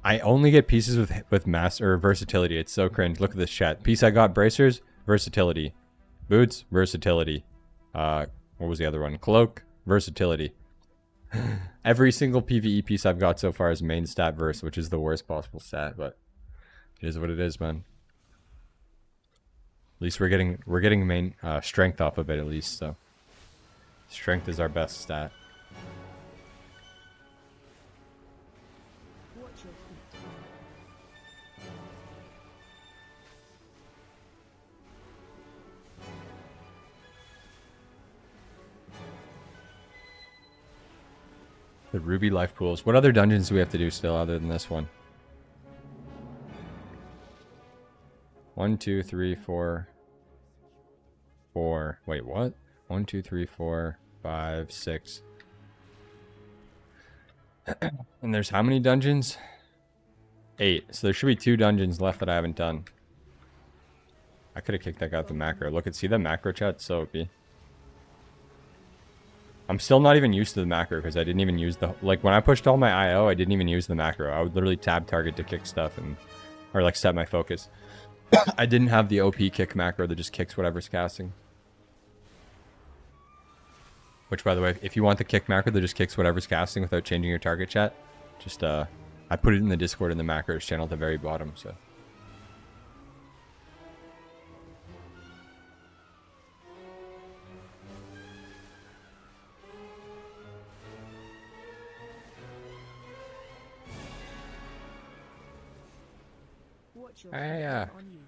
I only get pieces with master or versatility. It's so cringe. Look at this chat. Piece I got, bracers, versatility. Boots, versatility. What was the other one? Cloak, versatility. Every single PvE piece I've got so far is main stat verse, which is the worst possible stat, but it is what it is, man. At least we're getting main strength off of it at least, so strength is our best stat. Watch your feet. The ruby life pools. What other dungeons do we have to do still other than this one? 1, 2, 3, 4. Wait, what? 1, 2, 3, 4, 5, 6. And there's how many dungeons? 8. So there should be 2 dungeons left that I haven't done. I could have kicked that guy with the macro. Look at see that macro chat, so OP. I'm still not even used to the macro because I didn't even use the like when I pushed all my IO, I didn't even use the macro. I would literally tab target to kick stuff or like set my focus. I didn't have the OP kick macro that just kicks whatever's casting. Which, by the way, if you want the kick macro that just kicks whatever's casting without changing your target chat, just I put it in the Discord in the macros channel at the very bottom. So. Watch your feet on you.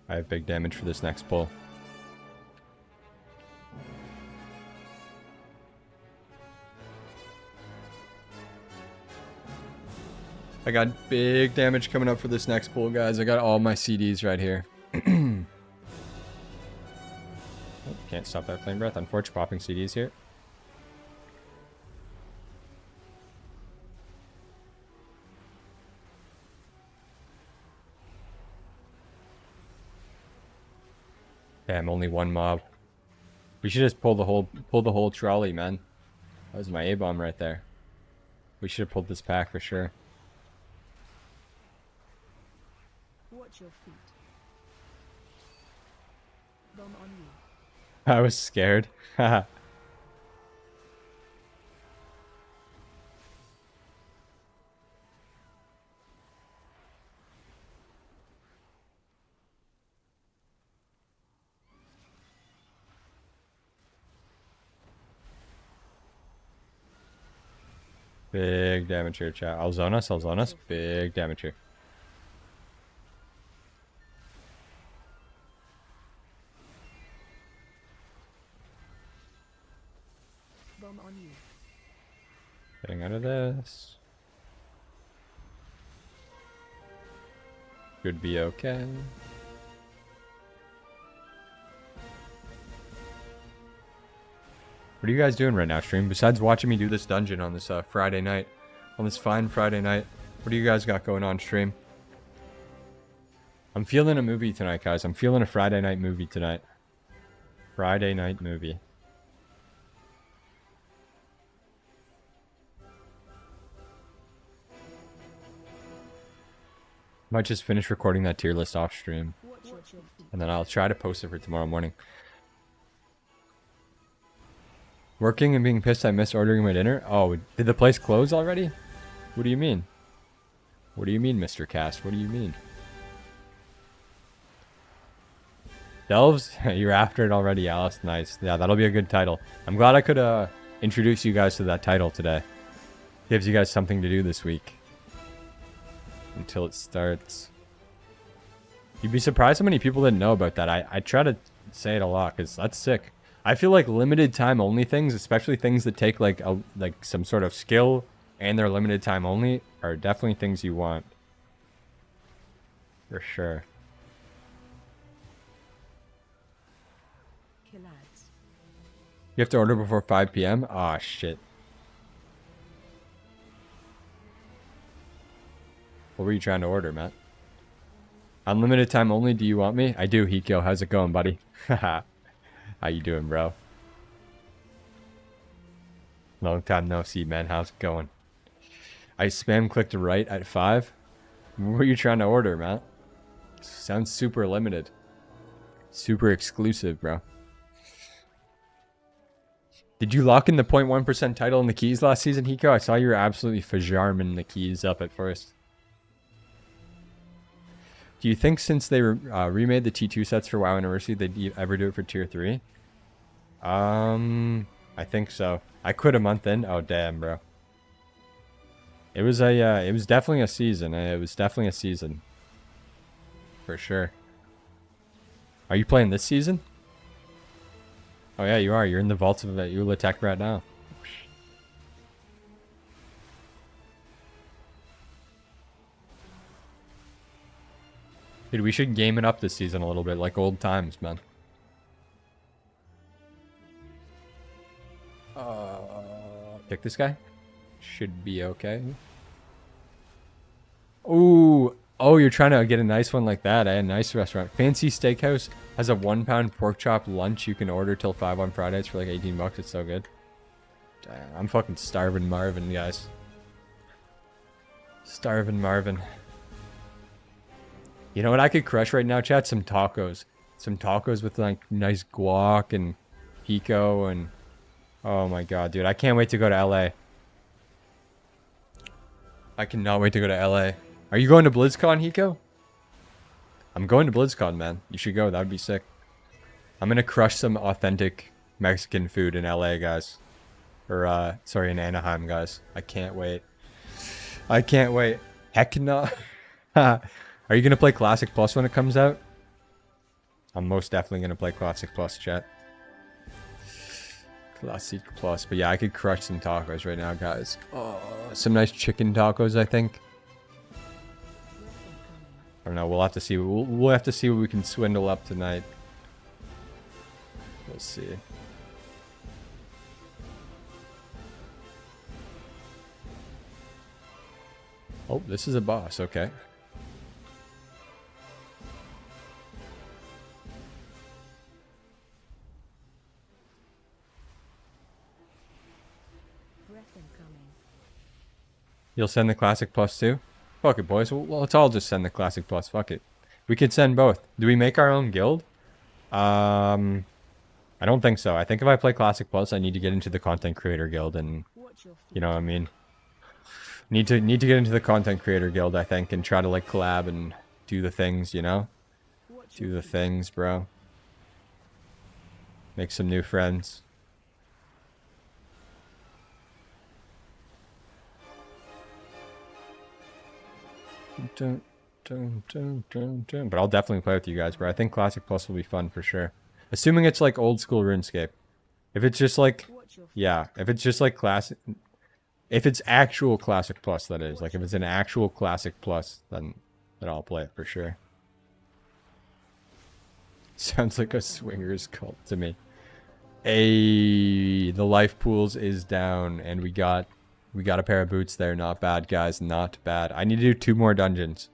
I have big damage for this next pull. I got big damage coming up for this next pull, guys. I got all my CDs right here. Oh, can't stop that flame breath. Unfortunate popping CDs here. Damn, only one mob. We should just pull the whole trolley, man. That was my A-bomb right there. We should have pulled this pack for sure. Watch your feet. Bomb on you. I was scared. Haha. Big damage here, chat. I'll zone us. Big damage here. Bomb on you. Getting out of this. Should be okay. What are you guys doing right now, stream? Besides watching me do this dungeon on this Friday night. On this fine Friday night. What do you guys got going on stream? I'm feeling a movie tonight, guys. I'm feeling a Friday night movie tonight. Friday night movie. Might just finish recording that tier list off stream. Watch your feet. And then I'll try to post it for tomorrow morning. Working and being pissed I missed ordering my dinner? Oh, did the place close already? What do you mean? What do you mean, Mr. Cast? What do you mean? Delves? You're after it already, Alice. Nice. Yeah, that'll be a good title. I'm glad I could introduce you guys to that title today. Gives you guys something to do this week. Until it starts. You'd be surprised how many people didn't know about that. I try to say it a lot because that's sick. I feel like limited time only things, especially things that take like some sort of skill and they're limited time only, are definitely things you want. For sure. Killads. You have to order before 5 p.m.? Aw, shit. What were you trying to order, Matt? Unlimited time only, do you want me? I do, Hiko. How's it going, buddy? Haha. How you doing, bro? Long time no see, man. How's it going? I spam clicked right at 5. What were you trying to order, Matt? Sounds super limited. Super exclusive, bro. Did you lock in the 0.1% title in the keys last season, Hiko? I saw you were absolutely fajarming the keys up at first. Do you think since they remade the T2 sets for WoW Anniversary, they'd ever do it for Tier 3? I think so. I quit a month in. Oh, damn, bro. It was it was definitely a season. It was definitely a season. For sure. Are you playing this season? Oh, yeah, you are. You're in the vaults of Eula Tech right now. Dude, we should game it up this season a little bit, like old times, man. Pick this guy. Should be okay. Ooh. Oh, you're trying to get a nice one like that, eh? A nice restaurant. Fancy Steakhouse has a 1 pound pork chop lunch you can order till 5 on Fridays for like 18 bucks. It's so good. Damn, I'm fucking starving Marvin, guys. Starving Marvin. You know what I could crush right now, chat? Some tacos. Some tacos with like nice guac and pico and... Oh my god, dude. I can't wait to go to LA. I cannot wait to go to LA. Are you going to BlizzCon, Hiko? I'm going to BlizzCon, man. You should go. That would be sick. I'm gonna crush some authentic Mexican food in LA, guys. Or, sorry, in Anaheim, guys. I can't wait. I can't wait. Heck no. Are you gonna play Classic Plus when it comes out? I'm most definitely gonna play Classic Plus, chat. Classic Plus. But yeah, I could crush some tacos right now, guys. Oh, some nice chicken tacos, I think. I don't know. We'll have to see. We'll have to see what we can swindle up tonight. We'll see. Oh, this is a boss. Okay. Breath incoming. You'll send the Classic Plus too? Fuck it, boys. Well, let's all just send the Classic Plus. Fuck it. We could send both. Do we make our own guild? I don't think so. I think if I play Classic Plus, I need to get into the Content Creator Guild and... Watch your feet. You know what I mean? Need to get into the Content Creator Guild, I think, and try to, like, collab and do the things, you know? Watch Do your the feet. things, bro. Make some new friends. Dun, dun, dun, dun, dun. But I'll definitely play with you guys, bro. I think Classic Plus will be fun for sure. Assuming it's like old school RuneScape. If it's just like, Watch your feet. yeah, if it's just like classic, if it's actual Classic Plus, that is. Like if it's an actual Classic Plus, then I'll play it for sure. Sounds like a swingers cult to me. Hey, the life pools is down, and we got a pair of boots there. Not bad, guys. Not bad. I need to do 2 more dungeons.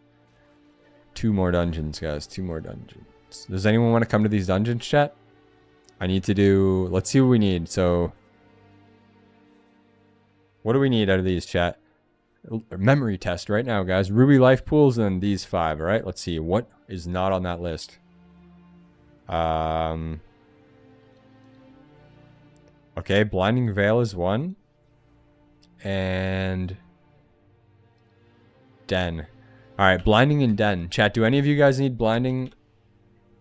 2 more dungeons, guys. 2 more dungeons. Does anyone want to come to these dungeons, chat? I need to do... Let's see what we need. So, what do we need out of these, chat? memory test right now, guys. Ruby life pools and these 5. All right, let's see what is not on that list. Okay, blinding veil is 1, and den. All right, blinding and den. Chat, do any of you guys need blinding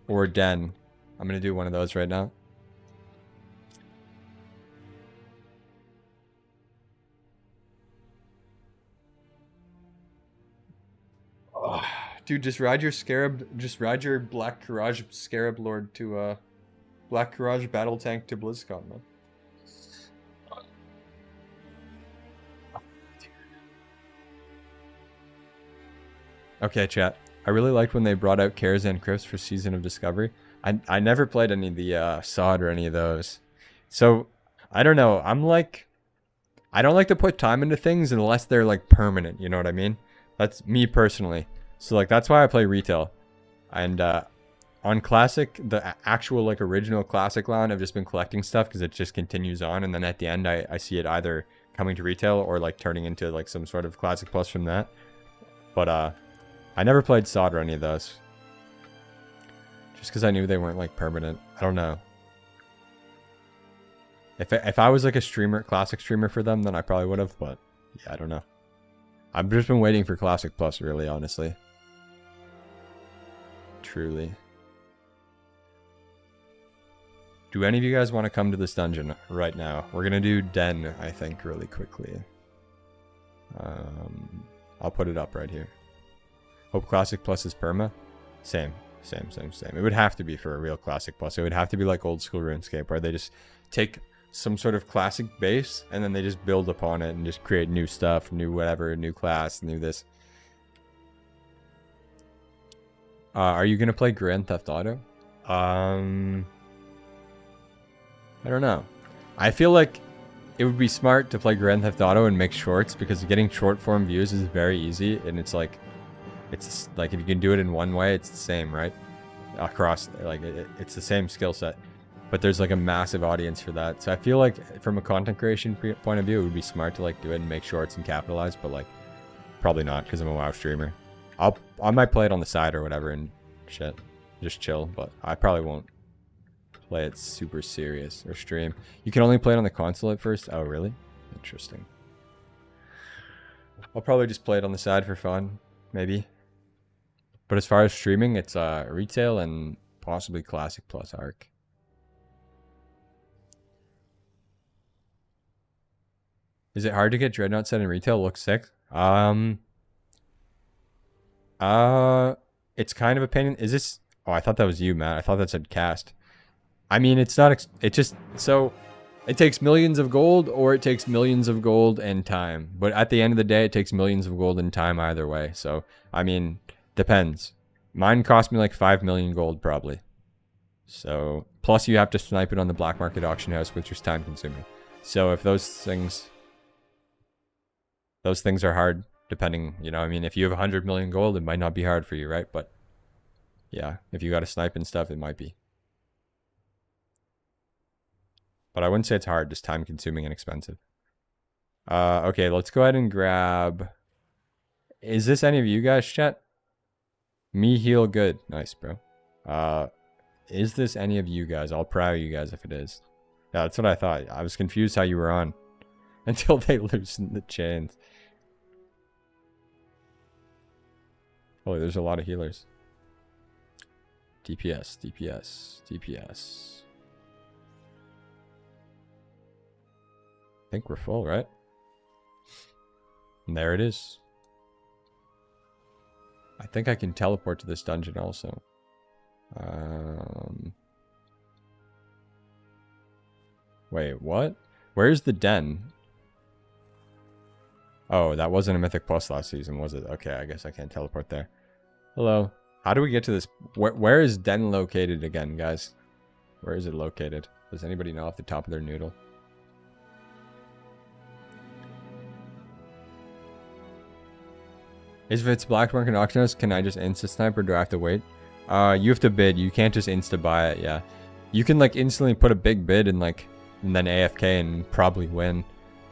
or den? I'm gonna do one of those right now. Dude, just ride your scarab. Just ride your Black Courage Scarab Lord to Black Courage Battle Tank to BlizzCon, man. Okay, chat. I really liked when they brought out Karazhan Crypts for Season of Discovery. I never played any of the SOD or any of those. So, I don't know. I don't like to put time into things unless they're like permanent, you know what I mean? That's me personally. So like that's why I play retail. And on Classic, the actual like original Classic line, I've just been collecting stuff because it just continues on, and then at the end I see it either coming to retail or like turning into like some sort of Classic Plus from that. But I never played SOD or any of those. Just because I knew they weren't like permanent. I don't know. If I was like a streamer, Classic streamer for them, then I probably would have, but yeah, I don't know. I've just been waiting for Classic Plus, really, honestly. Truly. Do any of you guys want to come to this dungeon right now? We're going to do Den, I think, really quickly. I'll put it up right here. Hope Classic Plus is perma. Same. It would have to be for a real Classic Plus. It would have to be like old school RuneScape, where they just take some sort of classic base and then they just build upon it and just create new stuff, new whatever, new class, new this. Are you gonna play Grand Theft Auto? I don't know. I feel like it would be smart to play Grand Theft Auto and make shorts, because getting short form views is very easy, and it's like if you can do it in one way, it's the same, right? Across, like it's the same skill set, but there's like a massive audience for that. So I feel like from a content creation point of view, it would be smart to like do it and make shorts and capitalize, but like probably not, because I'm a WoW streamer. I might play it on the side or whatever and shit, just chill, but I probably won't play it super serious or stream. You can only play it on the console at first. Oh, really? Interesting. I'll probably just play it on the side for fun, maybe. But as far as streaming, it's retail and possibly Classic Plus Arc. Is it hard to get Dreadnought set in retail? Looks sick. It's kind of a pain. Is this? Oh, I thought that was you, Matt. I thought that said cast. I mean, it's not. It just so it takes millions of gold, or it takes millions of gold and time. But at the end of the day, it takes millions of gold and time either way. So I mean, depends. Mine cost me like 5 million gold probably. So plus you have to snipe it on the black market auction house, which is time consuming. So if those things are hard, depending, you know, I mean, if you have 100 million gold, it might not be hard for you, right? But yeah, if you got to snipe and stuff, it might be. But I wouldn't say it's hard, just time consuming and expensive. Okay, let's go ahead and grab. Is this any of you guys, chat? Me heal good. Nice, bro. Is this any of you guys? I'll pry you guys if it is. Yeah, that's what I thought. I was confused how you were on until they loosened the chains. Oh, there's a lot of healers. DPS, DPS, DPS. I think we're full, right? And there it is. I think I can teleport to this dungeon also. Wait, what? Where's the den? Oh, that wasn't a Mythic Plus last season, was it? Okay, I guess I can't teleport there. Hello. How do we get to this? Where is den located again, guys? Where is it located? Does anybody know off the top of their noodle? If it's black market auction house, can I just insta snipe, or do I have to wait? You have to bid. You can't just insta buy it. Yeah, you can like instantly put a big bid and then AFK and probably win.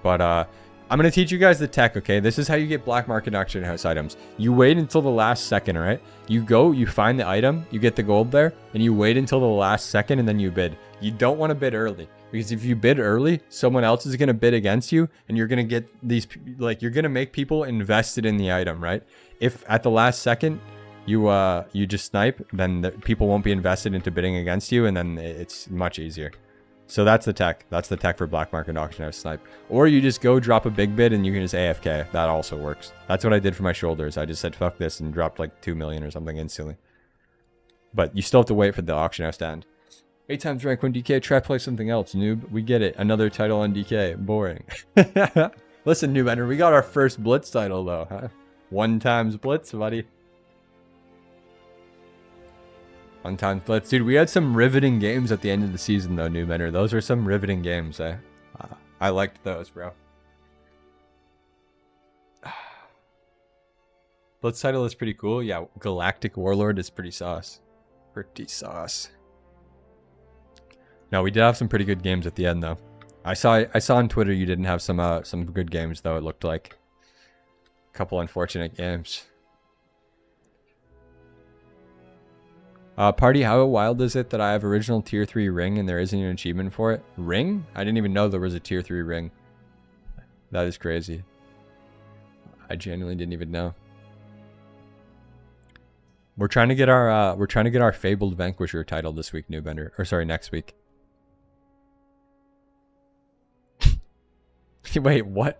But I'm going to teach you guys the tech, okay? This is how you get black market auction house items. You wait until the last second, all right? You go, you find the item, you get the gold there, and you wait until the last second, and then you bid. You don't want to bid early, because if you bid early, someone else is going to bid against you, and you're going to get these, like, you're going to make people invested in the item, right? If at the last second, you just snipe, then people won't be invested into bidding against you, and then it's much easier. So that's the tech. That's the tech for black market auction house snipe. Or you just go drop a big bid and you can just AFK. That also works. That's what I did for my shoulders. I just said fuck this and dropped like 2 million or something instantly. But you still have to wait for the auction house to end. 8 times rank 1 DK. Try play something else, noob. We get it. Another title on DK. Boring. Listen, noob ender. We got our first blitz title though, huh? 1 times blitz, buddy. 1 times blitz. Dude, we had some riveting games at the end of the season though, new mentor. Those were some riveting games, eh? I liked those, bro. Blitz title is pretty cool. Yeah, Galactic Warlord is pretty sauce. Pretty sauce. No, we did have some pretty good games at the end though. I saw on Twitter you didn't have some good games though, it looked like. A couple unfortunate games. Party, how wild is it that I have original tier 3 ring and there isn't an achievement for it? Ring? I didn't even know there was a tier 3 ring. That is crazy. I genuinely didn't even know. We're trying to get our Fabled Vanquisher title this week, new bender. Or sorry, next week. Wait, what?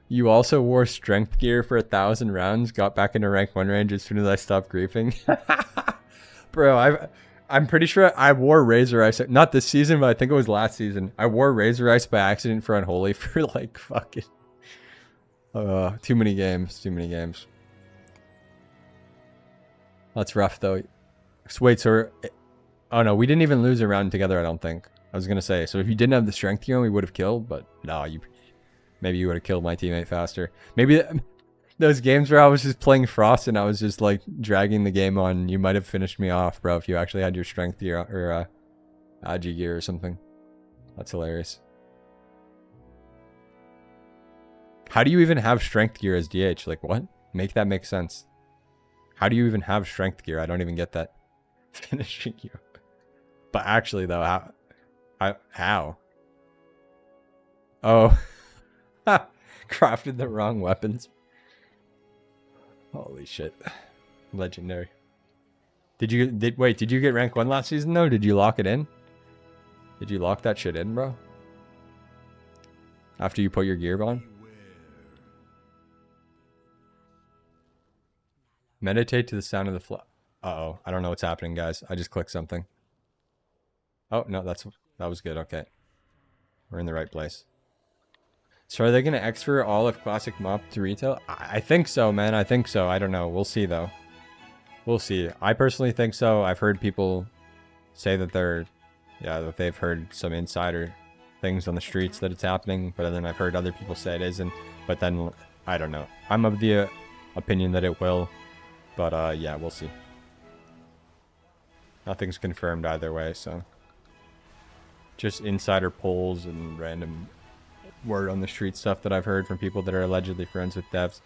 You also wore strength gear for 1,000 rounds, got back into rank 1 range as soon as I stopped griefing? Bro, I'm pretty sure I wore Razor Ice. Not this season, but I think it was last season. I wore Razor Ice by accident for Unholy for like fucking... too many games. Too many games. That's rough though. So wait, so... Oh no, we didn't even lose a round together, I don't think. I was going to say, so if you didn't have the strength gear, we would have killed, but no, maybe you would have killed my teammate faster. Maybe... Those games where I was just playing Frost and I was just like dragging the game on, you might have finished me off, bro, if you actually had your strength gear or Agi gear or something. That's hilarious. How do you even have strength gear as DH? Like what? Make that make sense. How do you even have strength gear? I don't even get that. Finishing you. But actually though, how? Oh. Crafted the wrong weapons. Holy shit. Legendary. Did you get rank 1 last season though? Did you lock it in? Did you lock that shit in, bro? After you put your gear on? Meditate to the sound of the Uh-oh. I don't know what's happening, guys. I just clicked something. Oh, no, that was good. Okay. We're in the right place. So are they going to extra all of Classic Mop to retail? I think so, man. I think so. I don't know. We'll see, though. We'll see. I personally think so. I've heard people say that that they've heard some insider things on the streets that it's happening. But then I've heard other people say it isn't. But then, I don't know. I'm of the opinion that it will. But, yeah, we'll see. Nothing's confirmed either way, so. Just insider polls and random... word on the street stuff that I've heard from people that are allegedly friends with devs.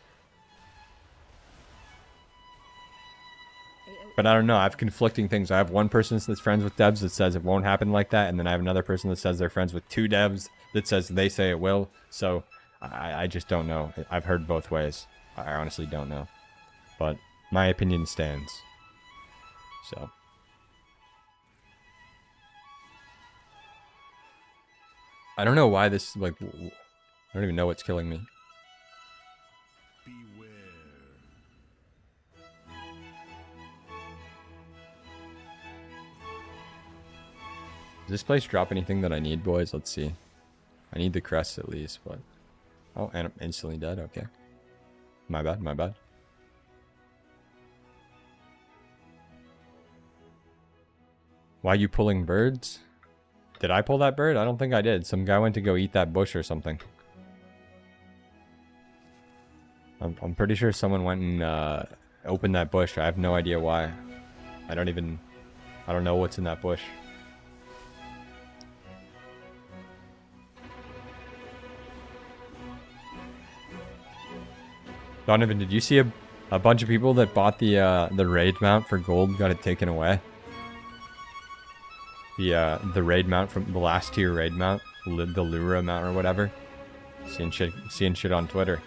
But I don't know, I have conflicting things. I have one person that's friends with devs that says it won't happen like that, and then I have another person that says they're friends with 2 devs that says they say it will. So I just don't know. I've heard both ways. I honestly don't know. But my opinion stands. So. I don't know why this, like, I don't even know what's killing me. Beware. Does this place drop anything that I need, boys? Let's see. I need the crests at least, but... Oh, and I'm instantly dead? Okay. My bad, my bad. Why are you pulling birds? Did I pull that bird? I don't think I did. Some guy went to go eat that bush or something. I'm pretty sure someone went and opened that bush. I have no idea why. I don't know what's in that bush. Donovan, did you see a bunch of people that bought the raid mount for gold got it taken away? The raid mount from the last tier raid mount, the Lura mount or whatever. Seeing shit on Twitter.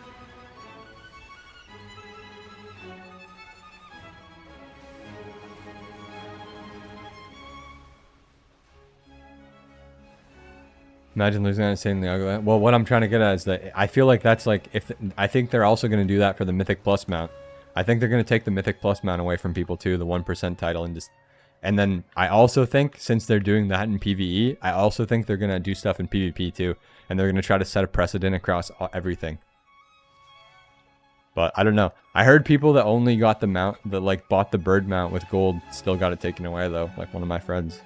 Imagine losing that insanely ugly. Well, what I'm trying to get at is that I feel like that's like I think they're also going to do that for the Mythic Plus mount. I think they're going to take the Mythic Plus mount away from people too, the 1% title, and then I also think since they're doing that in PvE, I also think they're going to do stuff in PvP too, and they're going to try to set a precedent across everything. But I don't know. I heard people that only got the mount, that like bought the bird mount with gold, still got it taken away though, like one of my friends.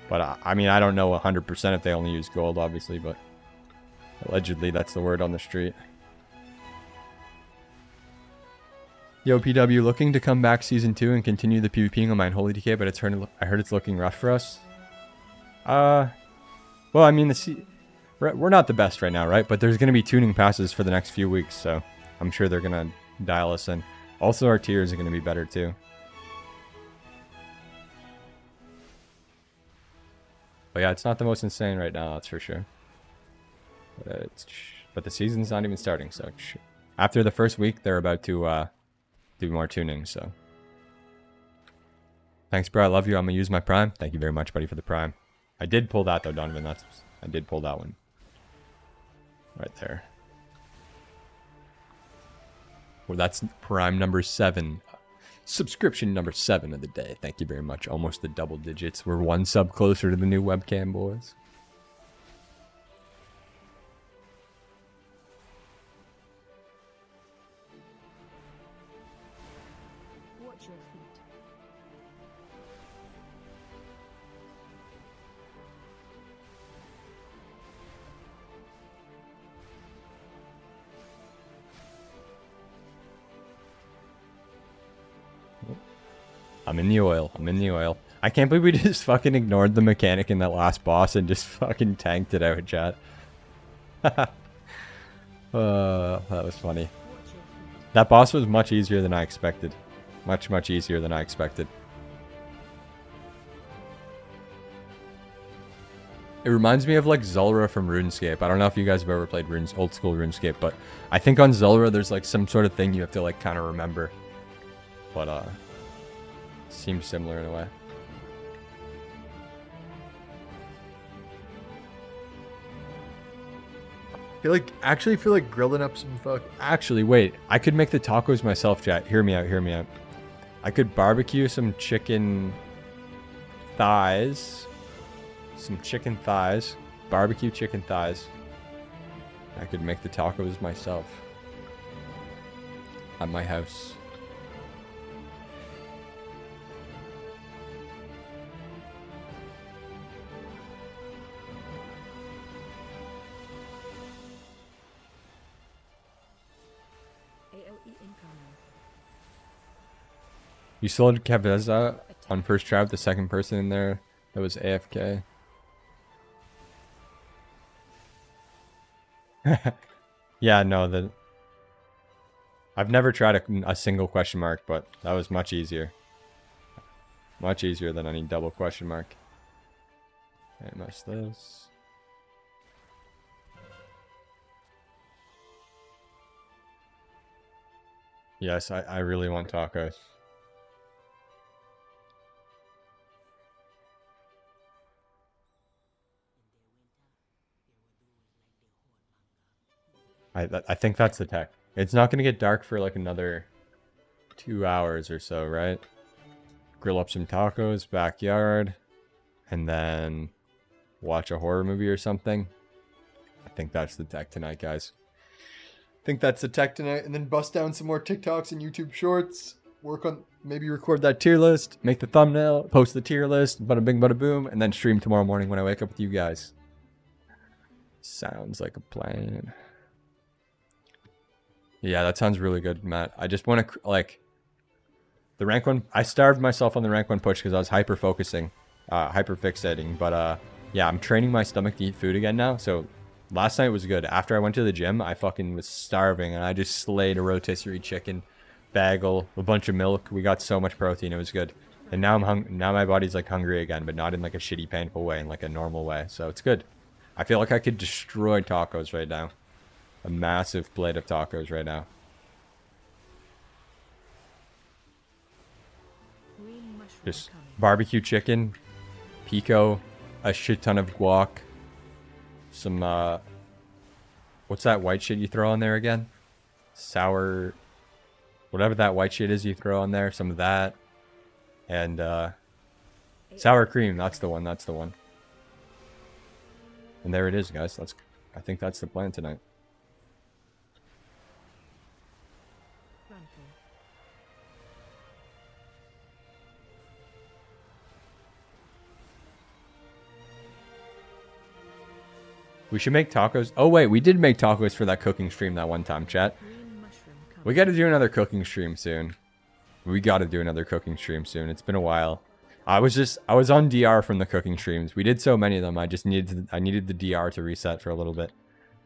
But I mean, I don't know 100% if they only use gold, obviously, but allegedly that's the word on the street. Yo, PW, looking to come back Season 2 and continue the PvPing on my Unholy DK, but I heard it's looking rough for us. Well, I mean, we're not the best right now, right? But there's going to be tuning passes for the next few weeks, so I'm sure they're going to dial us in. Also, our tiers are going to be better, too. But yeah, it's not the most insane right now, that's for sure. But the season's not even starting, so after the first week, they're about to do more tuning, so. Thanks, bro. I love you. I'm gonna use my Prime. Thank you very much, buddy, for the Prime. I did pull that, though, Donovan. I did pull that one. Right there. Well, that's Prime number 7. Subscription number 7 of the day. Thank you very much. Almost the double digits. We're one sub closer to the new webcam, boys. Watch your feet. I'm in the oil. I'm in the oil. I can't believe we just fucking ignored the mechanic in that last boss and just fucking tanked it out, chat. That was funny. That boss was much easier than I expected. Much, much easier than I expected. It reminds me of like Zulrah from RuneScape. I don't know if you guys have ever played old school RuneScape, but I think on Zulrah there's like some sort of thing you have to like kind of remember. But seems similar in a way. I feel like grilling up some fuck. Actually, wait. I could make the tacos myself, chat. Hear me out. Hear me out. I could barbecue some chicken thighs. Some chicken thighs. Barbecue chicken thighs. I could make the tacos myself. At my house. You sold Cabeza on first try with the second person in there that was AFK. Yeah, no, I've never tried a single question mark, but that was much easier. Much easier than any double question mark. Okay, much this. Yes, I really want tacos. I think that's the tech. It's not going to get dark for like another 2 hours or so, right? Grill up some tacos, backyard, and then watch a horror movie or something. I think that's the tech tonight, guys. I think that's the tech tonight, and then bust down some more TikToks and YouTube shorts. Work on, maybe record that tier list, make the thumbnail, post the tier list, bada bing, bada boom, and then stream tomorrow morning when I wake up with you guys. Sounds like a plan. Yeah, that sounds really good, Matt. I just want to, like, the rank 1, I starved myself on the rank 1 push because I was hyper-focusing, hyper-fixating, but, yeah, I'm training my stomach to eat food again now, so Last night was good. After I went to the gym, I fucking was starving, and I just slayed a rotisserie chicken, bagel, a bunch of milk. We got so much protein. It was good. And now now my body's like hungry again, but not in like a shitty, painful way, in like a normal way. So it's good. I feel like I could destroy tacos right now. A massive plate of tacos right now. Green mushroom Just coming. barbecue chicken, pico, a shit ton of guac, some what's that white shit you throw on there again? Sour, whatever that white shit is you throw on there, some of that, and sour cream. That's the one. That's the one. And there it is, guys. I think that's the plan tonight. Fractal. We should make tacos. Oh wait, we did make tacos for that cooking stream that one time, chat. Green mushroom coming. We got to do another cooking stream soon. We got to do another cooking stream soon. It's been a while. I was on DR from the cooking streams. We did so many of them. I needed the DR to reset for a little bit.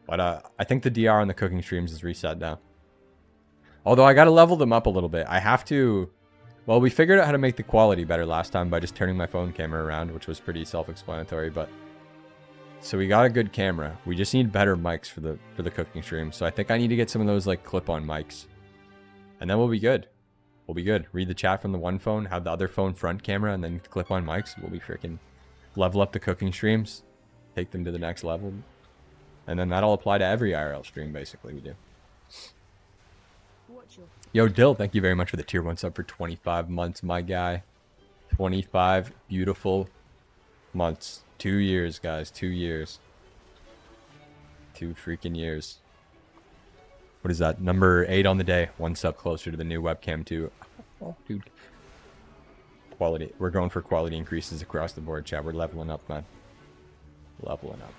But I think the DR on the cooking streams is reset now. Although I got to level them up a little bit. I have to. Well, we figured out how to make the quality better last time by just turning my phone camera around, which was pretty self-explanatory, but so we got a good camera. We just need better mics for the cooking stream. So I think I need to get some of those like clip-on mics. And then we'll be good. We'll be good. Read the chat from the one phone, have the other phone front camera, and then clip-on mics. We'll be freaking level up the cooking streams, take them to the next level. And then that'll apply to every IRL stream, basically, we do. Watch your Yo, Dill, thank you very much for the tier 1 sub for 25 months, my guy. 25 beautiful months. 2 years, guys. 2 years. 2 freaking years. What is that? Number 8 on the day. 1 sub closer to the new webcam, too. Oh, dude. Quality. We're going for quality increases across the board, chat. We're leveling up, man. Leveling up.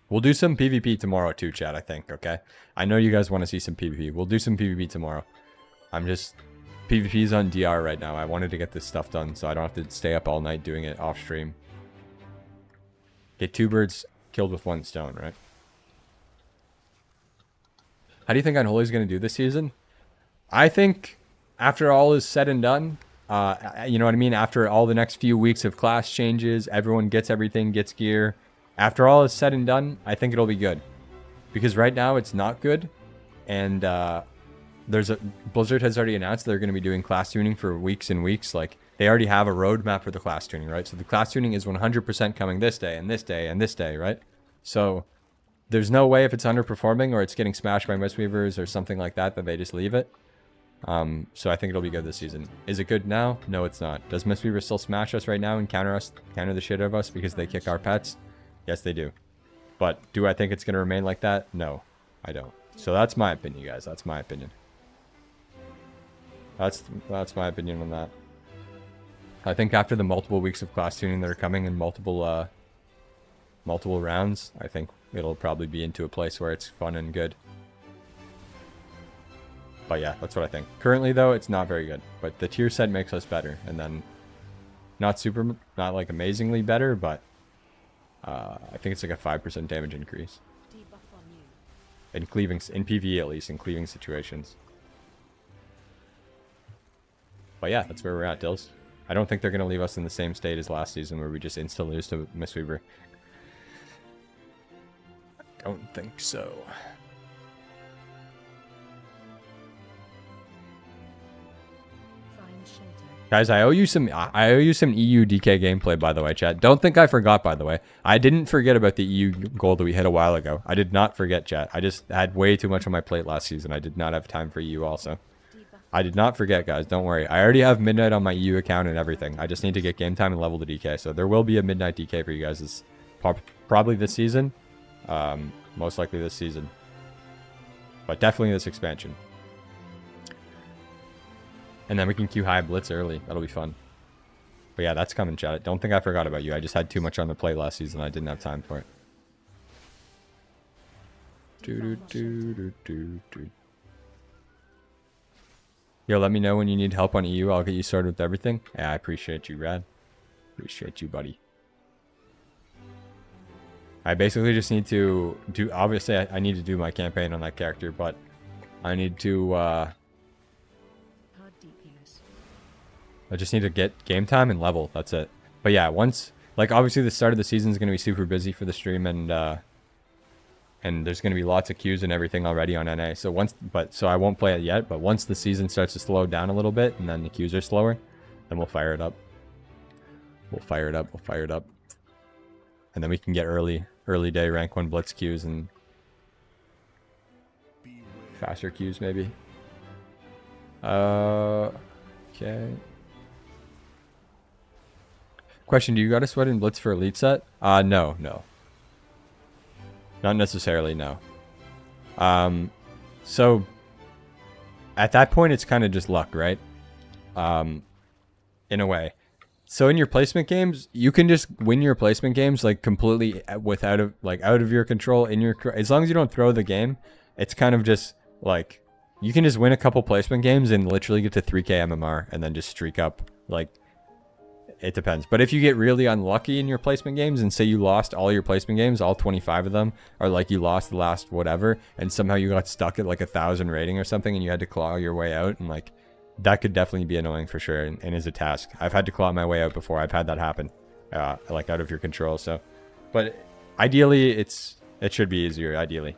We'll do some PvP tomorrow too, chat, I think, okay? I know you guys want to see some PvP. We'll do some PvP tomorrow. PvP's on DR right now. I wanted to get this stuff done so I don't have to stay up all night doing it off stream. Get 2 birds killed with 1 stone, right? How do you think Unholy's going to do this season? I think after all is said and done, you know what I mean? After all the next few weeks of class changes, everyone gets everything, gets gear. After all is said and done, I think it'll be good. Because right now it's not good. And Blizzard has already announced they're going to be doing class tuning for weeks and weeks. Like, they already have a roadmap for the class tuning, right? So the class tuning is 100% coming this day and this day and this day, right? So there's no way if it's underperforming or it's getting smashed by Mistweavers or something like that they just leave it. So I think it'll be good this season. Is it good now? No, it's not. Does Mistweaver still smash us right now and counter the shit out of us because they kick our pets? Yes, they do. But do I think it's going to remain like that? No, I don't. So that's my opinion, guys. That's my opinion. That's my opinion on that. I think after the multiple weeks of class tuning that are coming in multiple rounds, I think it'll probably be into a place where it's fun and good. But yeah, that's what I think. Currently, though, it's not very good. But the tier set makes us better. And then not like amazingly better, but I think it's like a 5% damage increase. debuff on you. In PvE at least, in cleaving situations. But yeah, that's where we're at, Dills. I don't think they're going to leave us in the same state as last season where we just insta-lose to Mistweaver. I don't think so. Find shelter. Guys, I owe you some EU DK gameplay, by the way, chat. Don't think I forgot, by the way. I didn't forget about the EU goal that we hit a while ago. I did not forget, chat. I just had way too much on my plate last season. I did not have time for EU also. I did not forget, guys. Don't worry. I already have Midnight on my EU account and everything. I just need to get game time and level the DK. So there will be a Midnight DK for you guys this probably this season. Most likely this season. But definitely this expansion. And then we can queue high blitz early. That'll be fun. But yeah, that's coming, chat. Don't think I forgot about you. I just had too much on the plate last season. I didn't have time for it. Yo, let me know when you need help on EU. I'll get you sorted with everything. Yeah, I appreciate you, Rad. Appreciate you, buddy. I basically just need to do... Obviously, I need to do my campaign on that character, but I need to... Hard DPS. I just need to get game time and level. That's it. But yeah, once... Like, obviously, the start of the season is going to be super busy for the stream, and there's going to be lots of queues and everything already on NA. So so I won't play it yet, but once the season starts to slow down a little bit, and then the queues are slower, then we'll fire it up. We'll fire it up. And then we can get early day rank 1 blitz queues and faster queues maybe. Okay. Question, do you got a sweat in blitz for elite set? No. Not necessarily, no. So at that point it's kind of just luck, right? In a way. So in your placement games, you can just win your placement games like completely out of your control. As long as you don't throw the game, it's kind of just like you can just win a couple placement games and literally get to 3k MMR and then just streak up. Like, it depends. But if you get really unlucky in your placement games and say you lost all your placement games, all 25 of them, or like you lost the last whatever, and somehow you got stuck at like 1,000 rating or something and you had to claw your way out, and like that could definitely be annoying for sure, and is a task. I've had to claw my way out before. I've had that happen, like out of your control. So, but ideally, it should be easier. Ideally,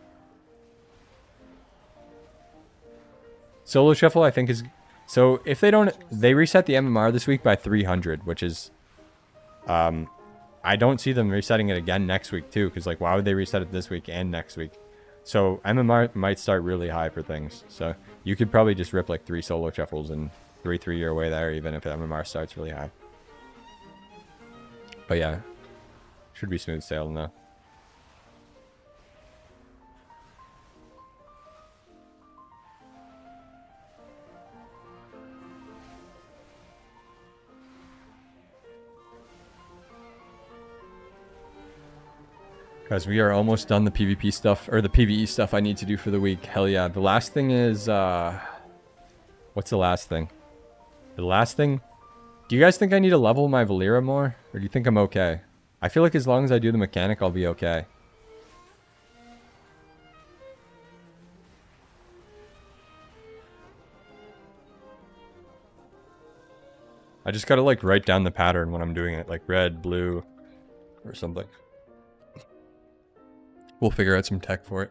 solo shuffle I think is so. If they reset the MMR this week by 300, which is, I don't see them resetting it again next week too, because like why would they reset it this week and next week? So MMR might start really high for things. So you could probably just rip like 3 solo shuffles and 3 your way there, even if the MMR starts really high. But yeah, should be smooth sailing though. Guys, we are almost done the PvP stuff, or the PvE stuff I need to do for the week. Hell yeah. The last thing is, what's the last thing? The last thing? Do you guys think I need to level my Valera more? Or do you think I'm okay? I feel like as long as I do the mechanic, I'll be okay. I just gotta like write down the pattern when I'm doing it, like red, blue, or something. We'll figure out some tech for it.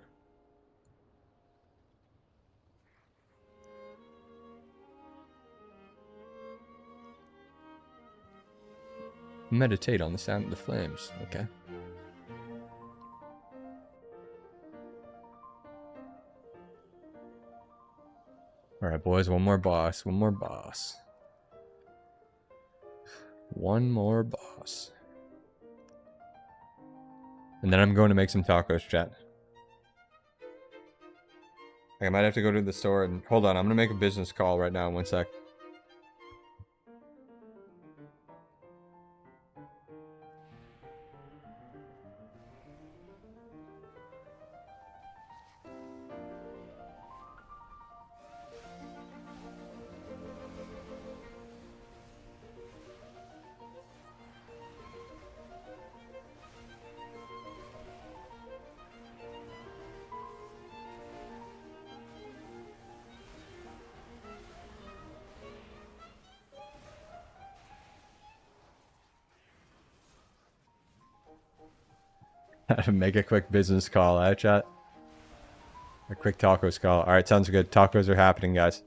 Meditate on the sound of the flames. Okay. Alright, boys. One more boss. One more boss. One more boss. And then I'm going to make some tacos, chat. I might have to go to the store and... Hold on, I'm going to make a business call right now. 1 sec. Make a quick business call, chat? A quick tacos call. Alright, sounds good. Tacos are happening, guys.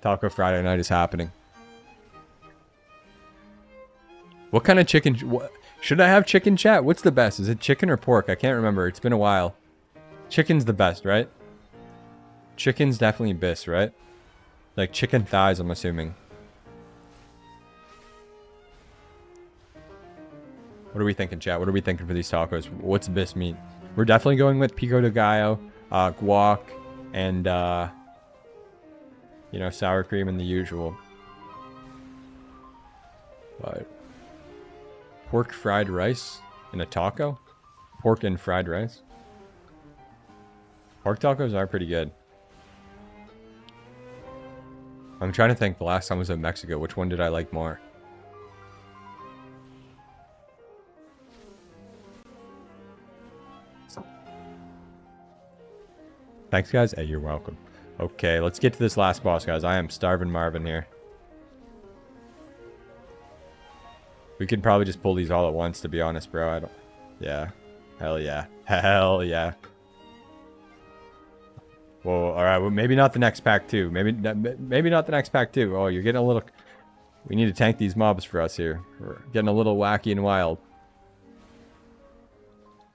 Taco Friday night is happening. What kind of chicken... Should I have chicken, chat? What's the best? Is it chicken or pork? I can't remember. It's been a while. Chicken's the best, right? Chicken's definitely best, right? Like chicken thighs, I'm assuming. What are we thinking, chat? What are we thinking for these tacos? What's the best meat? We're definitely going with pico de gallo, guac, and, you know, sour cream and the usual. But pork fried rice in a taco? Pork and fried rice? Pork tacos are pretty good. I'm trying to think the last time I was in Mexico. Which one did I like more? Thanks, guys. Hey, you're welcome. Okay, let's get to this last boss, guys. I am starving Marvin here. We could probably just pull these all at once, to be honest, bro. I don't... Yeah. Hell yeah. Hell yeah. Whoa, alright. Well, maybe not the next pack, too. Maybe not the next pack, too. Oh, you're getting a little... We need to tank these mobs for us here. We're getting a little wacky and wild.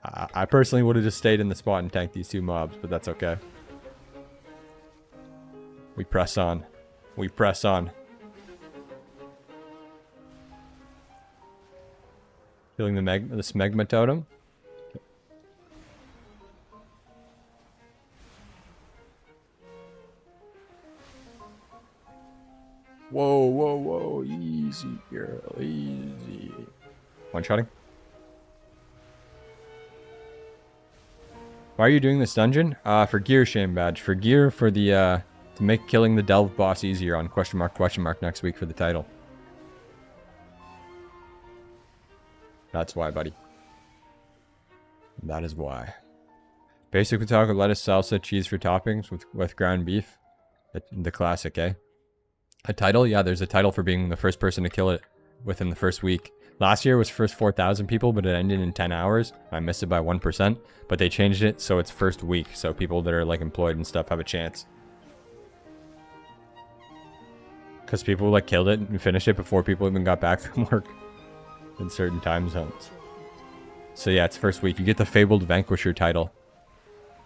I personally would have just stayed in the spot and tanked these 2 mobs, but that's okay. We press on. We press on. Feeling the smegma totem. Whoa, whoa, whoa. Easy, girl. Easy. One-shotting. Why are you doing this dungeon? For gear, shame badge. For gear, for the, to make killing the Delve boss easier on question mark next week for the title. That's why, buddy. That is why. Basic potato, lettuce, salsa, cheese for toppings with ground beef. The classic, eh? A title? Yeah, there's a title for being the first person to kill it within the first week. Last year was first 4,000 people, but it ended in 10 hours. I missed it by 1%, but they changed it so it's first week, so people that are like employed and stuff have a chance. Because people like killed it and finished it before people even got back from work in certain time zones. So yeah, it's first week. You get the Fabled Vanquisher title.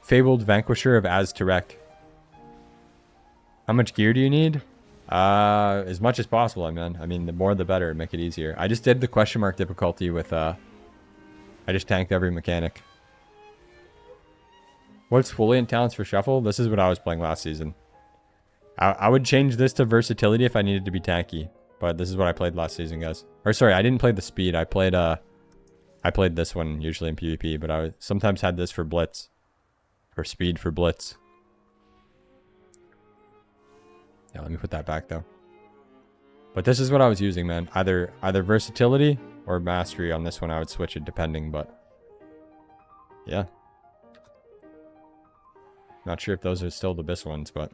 Fabled Vanquisher of Aztarek. How much gear do you need? As much as possible, I mean, the more the better, make it easier. I just did the question mark difficulty with, I just tanked every mechanic. What's Foliant talents for Shuffle? This is what I was playing last season. I would change this to versatility if I needed to be tanky, but this is what I played last season, guys. Or sorry, I didn't play the speed. I played this one usually in PvP, but I sometimes had this for Blitz. For speed for Blitz. Yeah, let me put that back though. But this is what I was using, man. Either versatility or mastery on this one. I would switch it depending, but yeah. Not sure if those are still the best ones, but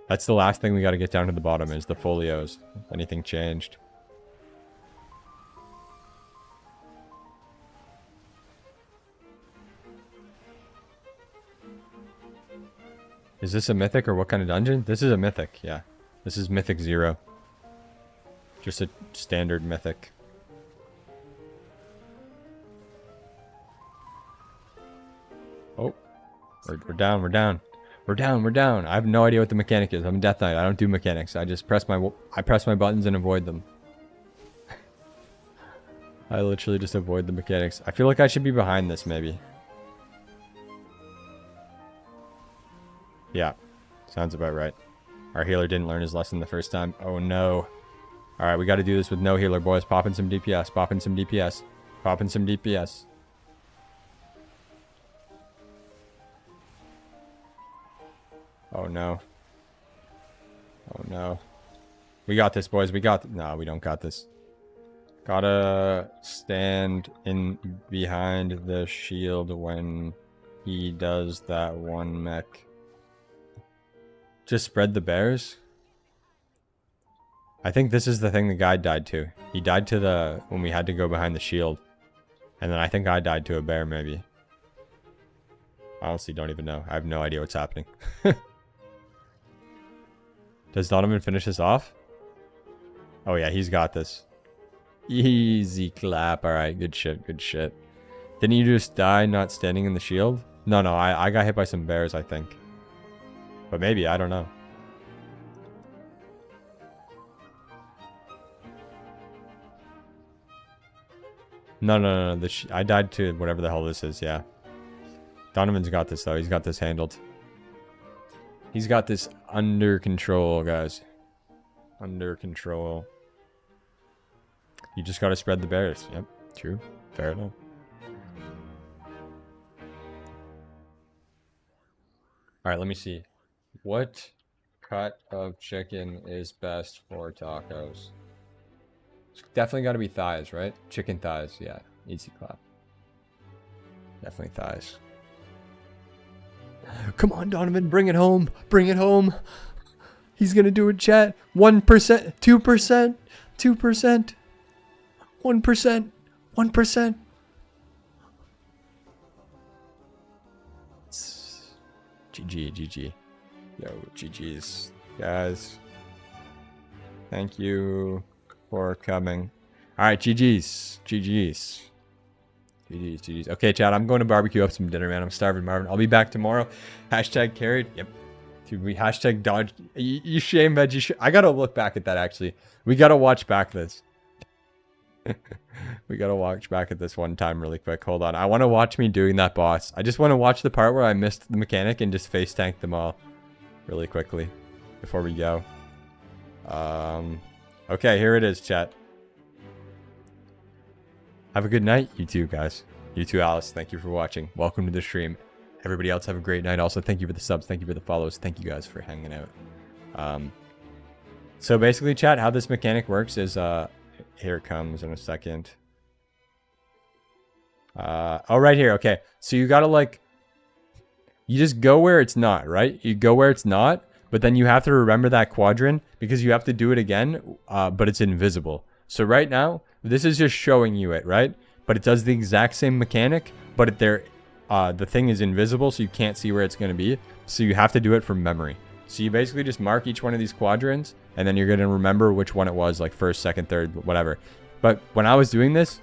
that's the last thing we got to get down to the bottom is the folios. If anything changed. Is this a mythic or what kind of dungeon? This is a mythic, yeah. This is Mythic 0. Just a standard mythic. Oh. We're down, we're down. We're down, we're down. I have no idea what the mechanic is. I'm a Death Knight. I don't do mechanics. I just press my buttons and avoid them. I literally just avoid the mechanics. I feel like I should be behind this, maybe. Yeah, sounds about right. Our healer didn't learn his lesson the first time. Oh no. Alright, we got to do this with no healer, boys. Popping some DPS, popping some DPS, popping some DPS. Oh no. Oh no. We got this, boys. We got... No, we don't got this. Gotta stand in behind the shield when he does that one mech. Just spread the bears? I think this is the thing the guy died to. He died to the... when we had to go behind the shield. And then I think I died to a bear, maybe. Honestly, don't even know. I have no idea what's happening. Does Donovan finish this off? Oh yeah, he's got this. Easy clap. Alright, good shit, good shit. Didn't you just die not standing in the shield? No, I got hit by some bears, I think. But maybe, I don't know. No. I died to whatever the hell this is, yeah. Donovan's got this, though. He's got this handled. He's got this under control, guys. Under control. You just gotta spread the bears. Yep, true. Fair enough. Alright, let me see. What cut of chicken is best for tacos? It's definitely got to be thighs, right? Chicken thighs, yeah. Easy clap. Definitely thighs. Come on, Donovan, bring it home. Bring it home. He's gonna do it, chat. 1%, 2%, 2%, 1%, 1%. GG, GG. Yo, GG's, guys. Thank you for coming. All right, GG's, GG's. GG's, GG's. Okay, chat, I'm going to barbecue up some dinner, man. I'm starving, Marvin. I'll be back tomorrow. Hashtag carried. Yep. Dude, we hashtag dodge. You shame, veg. I gotta look back at that, actually. We gotta watch back this. We gotta watch back at this one time really quick. Hold on. I want to watch me doing that boss. I just want to watch the part where I missed the mechanic and just face tank them all really quickly before we go. Okay, here it is, chat. Have a good night, you two guys. You too, Alice. Thank you for watching. Welcome to the stream. Everybody else have a great night. Also, thank you for the subs. Thank you for the follows. Thank you guys for hanging out. So basically, chat, how this mechanic works is, here it comes in a second. Oh, right here. Okay. So you gotta you just go where it's not, right? You go where it's not, but then you have to remember that quadrant because you have to do it again, but it's invisible. So right now, this is just showing you it, right? But it does the exact same mechanic, but the thing is invisible, so you can't see where it's going to be. So you have to do it from memory. So you basically just mark each one of these quadrants, and then you're going to remember which one it was, like first, second, third, whatever. But when I was doing this,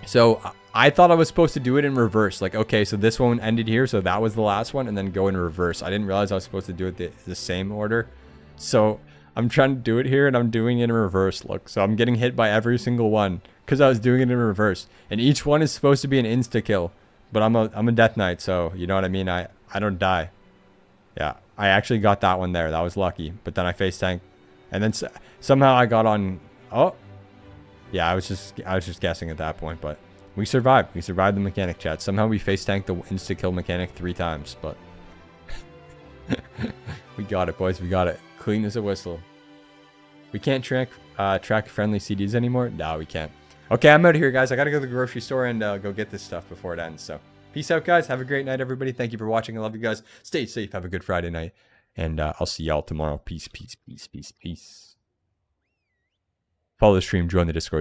so I thought I was supposed to do it in reverse. Like, okay, so this one ended here, so that was the last one, and then go in reverse. I didn't realize I was supposed to do it the same order. So I'm trying to do it here, and I'm doing it in reverse. Look, so I'm getting hit by every single one because I was doing it in reverse. And each one is supposed to be an insta-kill. But I'm a Death Knight, so you know what I mean? I don't die. Yeah, I actually got that one there. That was lucky. But then I face tank, and then somehow I got on. Oh, yeah, I was just guessing at that point, but we survived. We survived the mechanic, chat. Somehow we face tanked the insta kill mechanic 3 times, but we got it, boys. We got it. Clean as a whistle. We can't track friendly CDs anymore. No, we can't. Okay, I'm out of here, guys. I gotta go to the grocery store and go get this stuff before it ends. So, peace out, guys. Have a great night, everybody. Thank you for watching. I love you guys. Stay safe. Have a good Friday night. And I'll see y'all tomorrow. Peace, peace, peace, peace, peace. Follow the stream. Join the Discord.